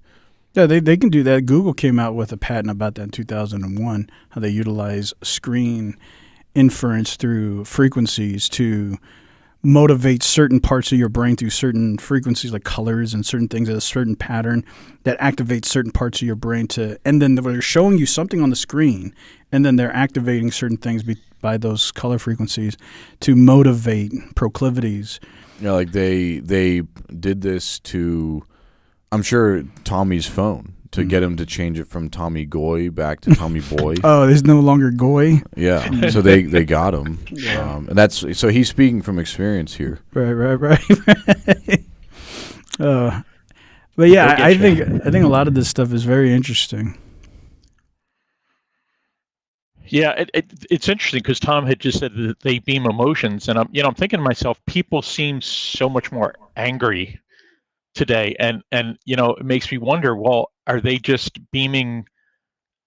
Yeah, they can do that. Google came out with a patent about that in 2001, how they utilize screen inference through frequencies to motivate certain parts of your brain through certain frequencies like colors and certain things at a certain pattern that activates certain parts of your brain and then they're showing you something on the screen and then they're activating certain things by those color frequencies to motivate proclivities.
Like they did this to, I'm sure, Tommy's phone to get him to change it from Tommy Goy back to Tommy Boy.
Oh, there's no longer Goy?
Yeah, so they got him. Yeah. And so he's speaking from experience here.
Right. But yeah, I think a lot of this stuff is very interesting.
Yeah, it's interesting because Tom had just said that they beam emotions, and I'm thinking to myself, people seem so much more angry today, and it makes me wonder, well, are they just beaming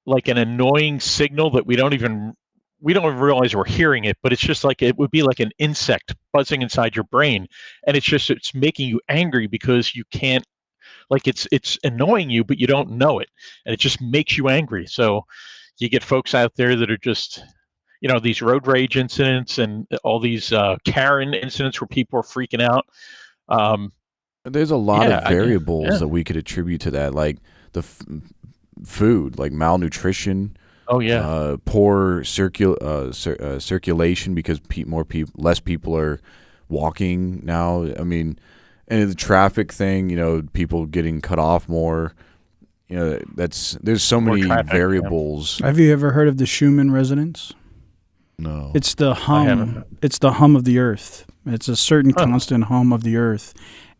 like an annoying signal that we don't even realize we're hearing it, but it's just like it would be like an insect buzzing inside your brain, and it's making you angry because you can't, like, it's annoying you, but you don't know it, and it just makes you angry. So you get folks out there that are just, these road rage incidents and all these Karen incidents where people are freaking out.
There's a lot of variables that we could attribute to that, like the food, like malnutrition.
Oh yeah.
Poor circulation because less people are walking now. I mean, and the traffic thing, people getting cut off more. There's so many variables.
Have you ever heard of the Schumann resonance?
No.
It's the hum. It's the hum of the earth. It's a certain constant hum of the earth.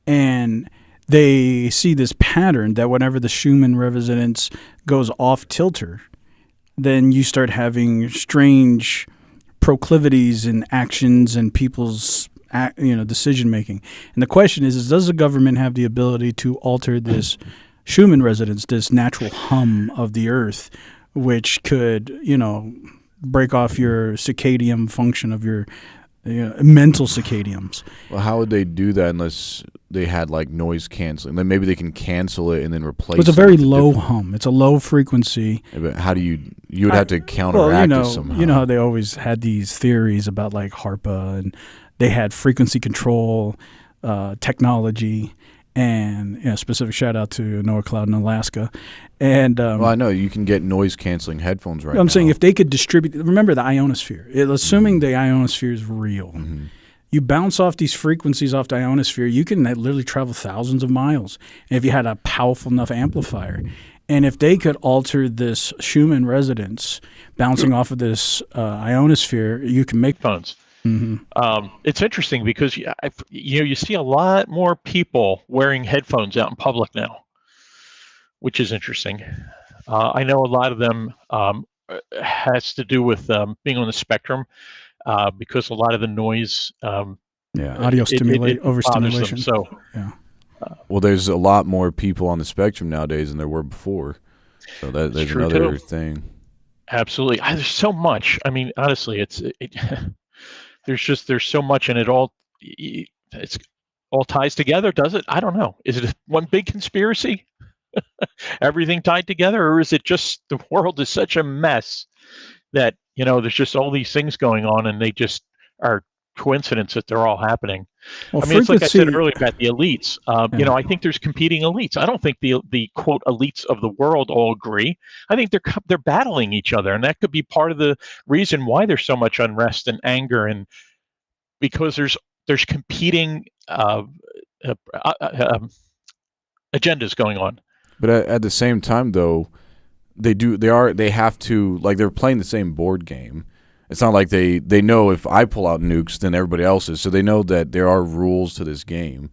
And they see this pattern that whenever the Schumann resonance goes off kilter, then you start having strange proclivities and actions and people's decision making. And the question is does the government have the ability to alter this Schumann resonance, this natural hum of the earth, which could break off your circadian function of your mental circadians?
Well, how would they do that unless they had like noise canceling? Then maybe they can cancel it and then replace it.
It's a very low hum. It's a low frequency.
Yeah, but how do you would have to counteract it somehow.
You know how they always had these theories about like HARPA, and they had frequency control technology, And specific shout out to Noah Cloud in Alaska. And
Well, I know you can get noise canceling headphones right now.
I'm saying if they could distribute, remember the ionosphere. Assuming the ionosphere is real, you bounce off these frequencies off the ionosphere, you can literally travel thousands of miles. And if you had a powerful enough amplifier, and if they could alter this Schumann resonance bouncing off of this ionosphere, you can make
phones. It's interesting because you see a lot more people wearing headphones out in public now, which is interesting. I know a lot of them has to do with being on the spectrum because a lot of the noise,
audio overstimulation.
So,
well, there's a lot more people on the spectrum nowadays than there were before. So there's another thing.
Absolutely, there's so much. I mean, honestly, there's so much, and it's all ties together, does it? I don't know. Is it one big conspiracy? Everything tied together, or is it just the world is such a mess that there's just all these things going on, and they just are coincidence that they're all happening?
Well,
I mean, it's like I said earlier about the elites. I think there's competing elites. I don't think the quote elites of the world all agree. I think they're battling each other, and that could be part of the reason why there's so much unrest and anger, and because there's competing agendas going on.
But at the same time, though, they have to, like, they're playing the same board game. It's not like they know if I pull out nukes, then everybody else is. So they know that there are rules to this game.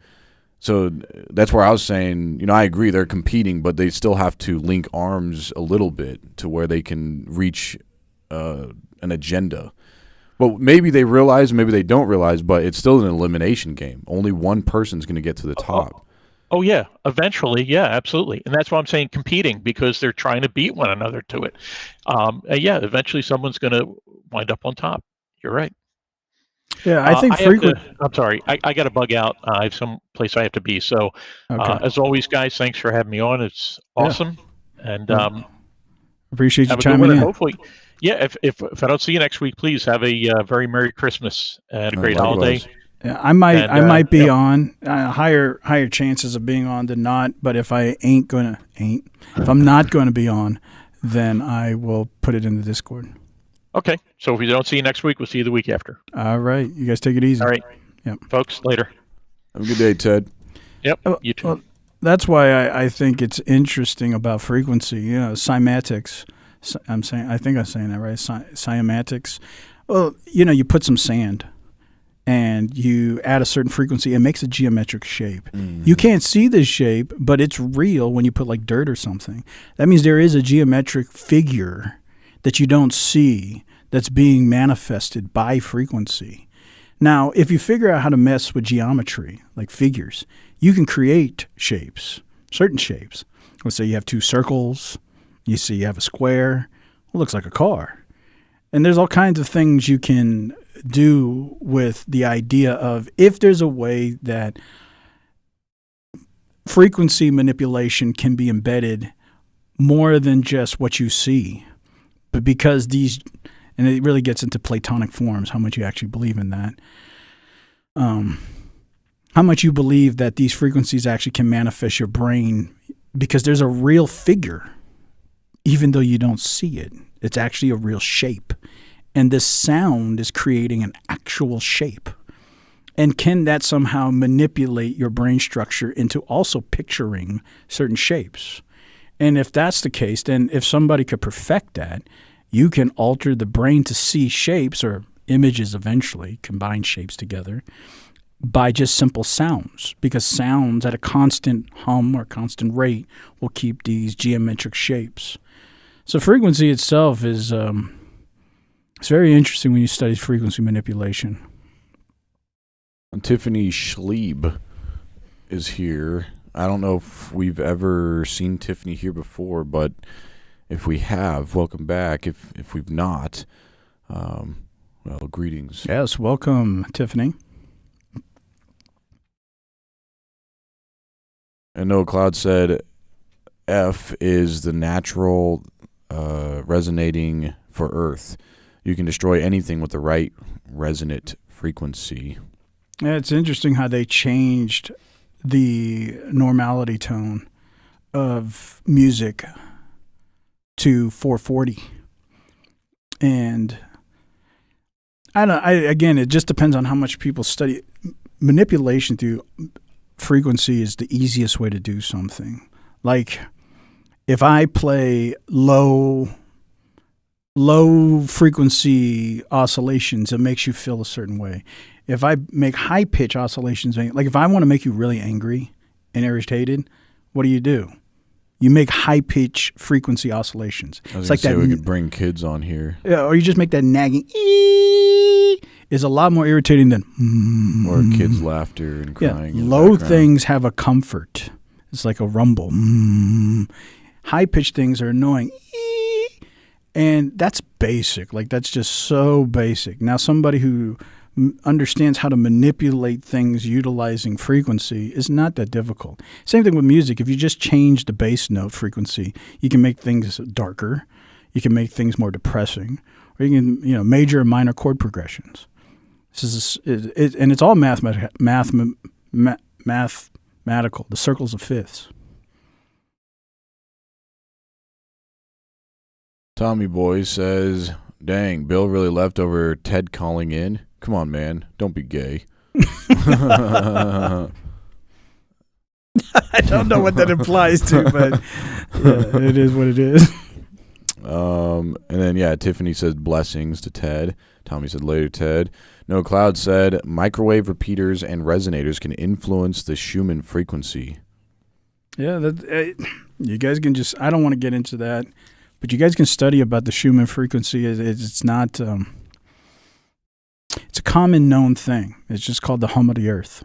So that's where I was saying, I agree they're competing, but they still have to link arms a little bit to where they can reach an agenda. Well, maybe they realize, maybe they don't realize, but it's still an elimination game. Only one person's going to get to the top.
Oh, yeah. Eventually, yeah, absolutely. And that's why I'm saying competing, because they're trying to beat one another to it. Eventually someone's going to wind up on top. You're right.
Yeah, I think
I'm sorry. I got to bug out. I have some place I have to be. So, as always, guys, thanks for having me on. It's awesome. Yeah. And
appreciate you chiming in.
Hopefully, if I don't see you next week, please have a very Merry Christmas and a great holiday.
Yeah, I might be on. Higher chances of being on than not. But if if I'm not going to be on, then I will put it in the Discord.
Okay. So if we don't see you next week, we'll see you the week after.
All right. You guys take it easy.
All right.
Yep.
Folks, later.
Have a good day, Ted.
Yep. You too.
Well, that's why I think it's interesting about frequency. Cymatics. I think I'm saying that right. Cymatics. Well, you put some sand and you add a certain frequency, it makes a geometric shape. Mm-hmm. You can't see this shape, but it's real when you put like dirt or something. That means there is a geometric figure that you don't see that's being manifested by frequency. Now, if you figure out how to mess with geometry, like figures, you can create shapes, certain shapes. Let's say you have two circles, you have a square, it looks like a car. And there's all kinds of things you can do with the idea of if there's a way that frequency manipulation can be embedded more than just what you see. But because and it really gets into Platonic forms, how much you actually believe in that. How much you believe that these frequencies actually can manifest your brain, because there's a real figure, even though you don't see it. It's actually a real shape. And this sound is creating an actual shape. And can that somehow manipulate your brain structure into also picturing certain shapes? And if that's the case, then if somebody could perfect that, you can alter the brain to see shapes or images eventually, combine shapes together by just simple sounds, because sounds at a constant hum or constant rate will keep these geometric shapes. So frequency itself is it's very interesting when you study frequency manipulation.
Tiffany Schlieb is here. I don't know if we've ever seen Tiffany here before, but if we have, welcome back. If we've not, greetings.
Yes, welcome, Tiffany.
And Noah Cloud said F is the natural resonating for Earth. You can destroy anything with the right resonant frequency.
Yeah, it's interesting how they changed the normality tone of music to 440. And again, it just depends on how much people study. Manipulation through frequency is the easiest way to do something. Like if I play low frequency oscillations, it makes you feel a certain way. If I make high pitch oscillations, like if I want to make you really angry and irritated, what do? You make high pitch frequency oscillations.
It's like that. We could bring kids on here.
Yeah, or you just make that nagging ee is a lot more irritating than
or kids' laughter and crying.
Yeah, low things have a comfort. It's like a rumble. High pitched things are annoying. And that's basic. Like that's just so basic. Now somebody who understands how to manipulate things utilizing frequency is not that difficult. Same thing with music. If you just change the bass note frequency, you can make things darker. You can make things more depressing. Or you can, major and minor chord progressions. And it's all mathematical. The circles of fifths.
Tommy Boy says, "Dang, Bill really left over Ted calling in. Come on, man. Don't be gay."
I don't know what that implies to, but yeah, it is what it is.
And then, Tiffany says blessings to Ted. Tommy said later, Ted. No Cloud said microwave repeaters and resonators can influence the Schumann frequency. Yeah,
you guys can just, I don't want to get into that, but you guys can study about the Schumann frequency. It's not, it's a common known thing. It's just called the hum of the earth.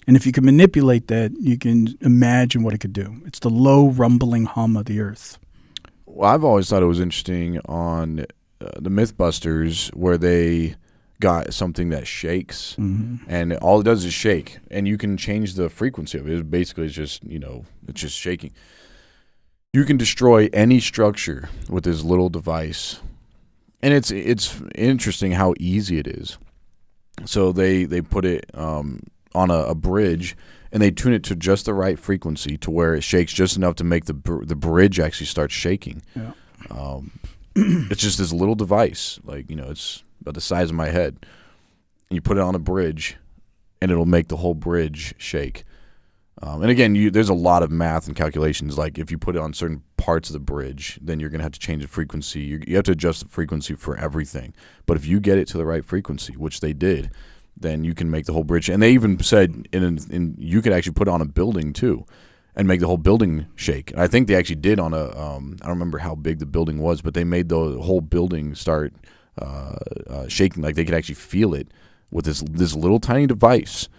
And if you can manipulate that, you can imagine what it could do. It's the low rumbling hum of the earth.
Well, I've always thought it was interesting on the Mythbusters where they got something that shakes, and all it does is shake, and you can change the frequency of it. It's just, it's just shaking. You can destroy any structure with this little device, and it's interesting how easy it is. So they put it on a bridge, and they tune it to just the right frequency to where it shakes just enough to make the bridge actually start shaking. Yeah. It's just this little device, it's about the size of my head. And you put it on a bridge, and it'll make the whole bridge shake. And again, there's a lot of math and calculations. Like if you put it on certain parts of the bridge, then you're going to have to change the frequency. You have to adjust the frequency for everything. But if you get it to the right frequency, which they did, then you can make the whole bridge. And they even said you could actually put it on a building too and make the whole building shake. And I think they actually did on I don't remember how big the building was, but they made the whole building start shaking. Like they could actually feel it with this little tiny device.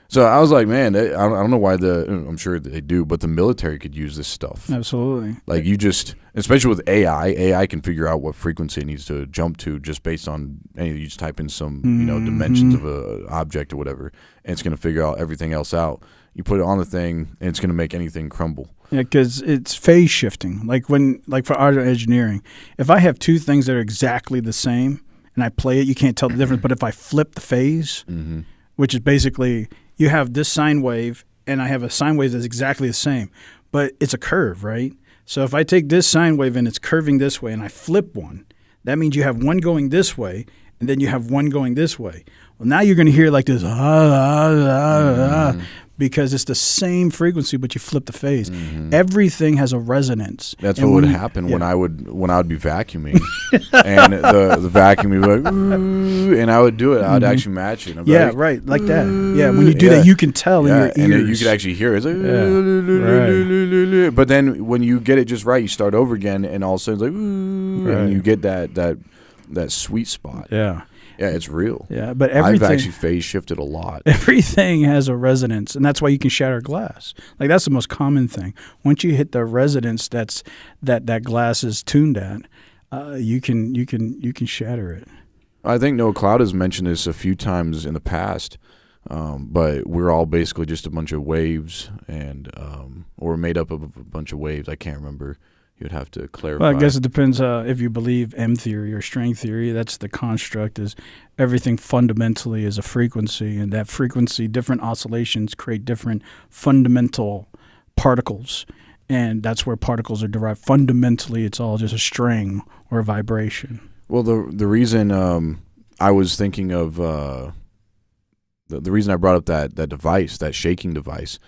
So I was like, man, I don't know why I'm sure they do, but the military could use this stuff.
Absolutely.
Like especially with AI can figure out what frequency it needs to jump to just based on you just type in some, dimensions of a object or whatever, and it's going to figure out everything else out. You put it on the thing, and it's going to make anything crumble.
Yeah, because it's phase shifting. Like for art or engineering, if I have two things that are exactly the same and I play it, you can't tell the difference. But if I flip the phase, which is basically you have this sine wave and I have a sine wave that's exactly the same, but it's a curve, right? So if I take this sine wave and it's curving this way and I flip one, that means you have one going this way and then you have one going this way. Well, now you're going to hear like this because it's the same frequency, but you flip the phase. Everything has a resonance.
That's what would happen when I would be vacuuming, and the vacuum would be like, ooh, and I would do it. I would actually match it.
Yeah, right, like that. Yeah, when you do that, you can tell in your ears.
And you could actually hear it. It's like, but then when you get it just right, you start over again, and all of a sudden it's like, ooh, and you get that sweet spot.
Yeah.
Yeah, it's real.
Yeah, but everything,
I've actually phase shifted a lot.
Everything has a resonance, and that's why you can shatter glass. Like that's the most common thing. Once you hit the resonance that glass is tuned at, you can shatter it.
I think Noah Cloud has mentioned this a few times in the past, but we're all basically just a bunch of waves, and or made up of a bunch of waves. I can't remember. you'd have to clarify.
Well, I guess it depends if you believe M theory or string theory. That's the construct, is everything fundamentally is a frequency, and that frequency, different oscillations create different fundamental particles, and that's where particles are derived. Fundamentally, it's all just a string or a vibration.
Well, the reason I was thinking of the reason I brought up that device, that shaking device,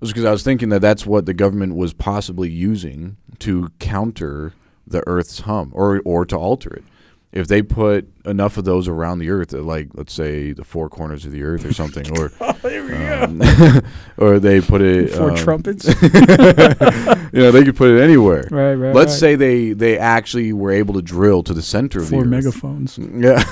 was because I was thinking that that's what the government was possibly using to counter the Earth's hum, or to alter it. If they put enough of those around the Earth, like let's say the four corners of the Earth or something, or
Here we go.
or they put it
Four trumpets.
they could put it anywhere.
Right.
Let's say they actually were able to drill to the center of the Earth.
Four megaphones.
Yeah.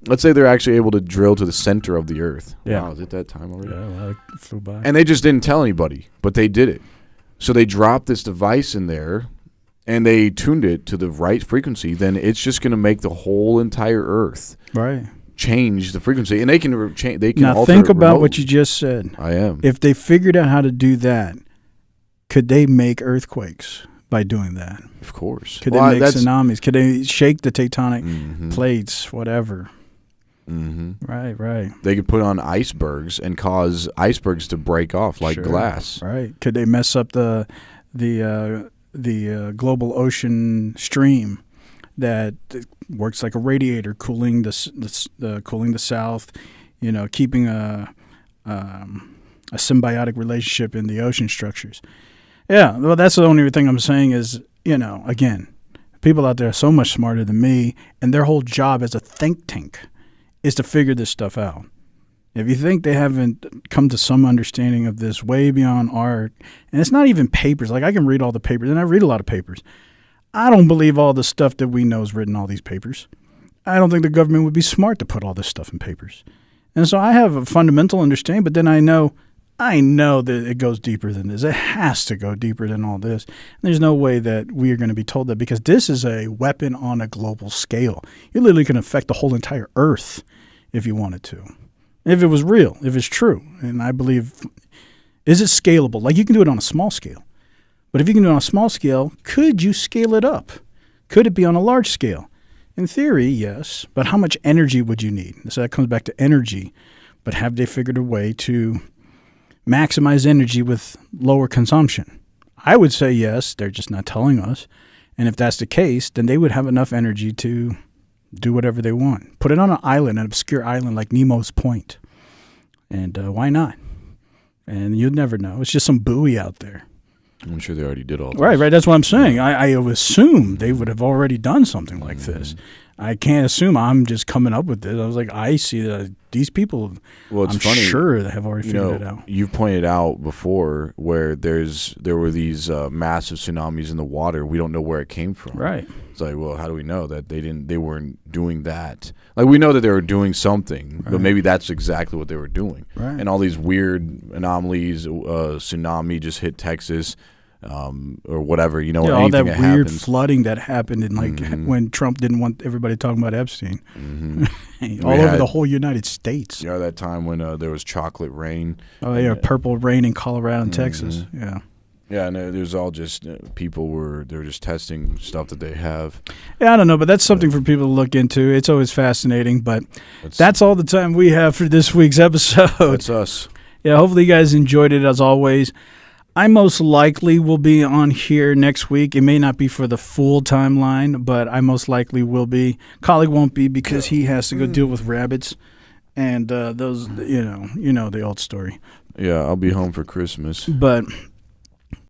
Let's say they're actually able to drill to the center of the Earth.
Yeah.
Wow, is it that time already?
Yeah, well, it flew by.
And they just didn't tell anybody, but they did it. So they dropped this device in there, and they tuned it to the right frequency. Then it's just going to make the whole entire Earth change the frequency, and they can change. They can
now
alter
think
it
about
remotely.
what you just said.
I am.
If they figured out how to do that, could they make earthquakes by doing that?
Of course.
Could they make tsunamis? Could they shake the tectonic plates? Whatever.
Mm-hmm.
Right.
They could put on icebergs and cause icebergs to break off like glass.
Right. Could they mess up the global ocean stream that works like a radiator, cooling the south, keeping a symbiotic relationship in the ocean structures. Yeah. Well, that's the only thing I'm saying is, again, people out there are so much smarter than me, and their whole job as a think tank is to figure this stuff out. If you think they haven't come to some understanding of this way beyond art, and it's not even papers. Like, I can read all the papers, and I read a lot of papers. I don't believe all the stuff that we know is written in all these papers. I don't think the government would be smart to put all this stuff in papers. And so I have a fundamental understanding, but then I know that it goes deeper than this. It has to go deeper than all this. And there's no way that we are going to be told that, because this is a weapon on a global scale. You literally can affect the whole entire Earth if you wanted to. If it was real, if it's true. And I believe, is it scalable? Like, you can do it on a small scale. But if you can do it on a small scale, could you scale it up? Could it be on a large scale? In theory, yes. But how much energy would you need? So that comes back to energy. But have they figured a way to maximize energy with lower consumption? I would say yes. They're just not telling us. And if that's the case, then they would have enough energy to do whatever they want. Put it on an island, an obscure island like Nemo's Point. And why not? And you'd never know. It's just some buoy out there.
I'm sure they already did all this.
Right. That's what I'm saying. I would assume they would have already done something like this. I can't assume I'm just coming up with this. I was like, I see that these people,
well, it's
I'm
funny,
sure they have already figured it out.
You've pointed out before where there were these massive tsunamis in the water. We don't know where it came from.
Right.
It's like, well, how do we know that they weren't doing that? Like, we know that they were doing something, but maybe that's exactly what they were doing.
Right.
And all these weird anomalies, tsunami just hit Texas. Or whatever,
all that
that
weird
happens.
flooding that happened in when Trump didn't want everybody talking about Epstein, all over the whole United States.
Yeah, that time when there was chocolate rain.
Oh yeah, purple rain in Colorado and Texas. Yeah.
Yeah, and it was all just people were just testing stuff that they have.
Yeah, I don't know, but that's something for people to look into. It's always fascinating, but that's all the time we have for this week's episode.
That's us.
Yeah, hopefully you guys enjoyed it as always. I most likely will be on here next week. It may not be for the full timeline, but I most likely will be. Colleague won't be because he has to go deal with rabbits, and those, you know the old story.
Yeah, I'll be home for Christmas.
But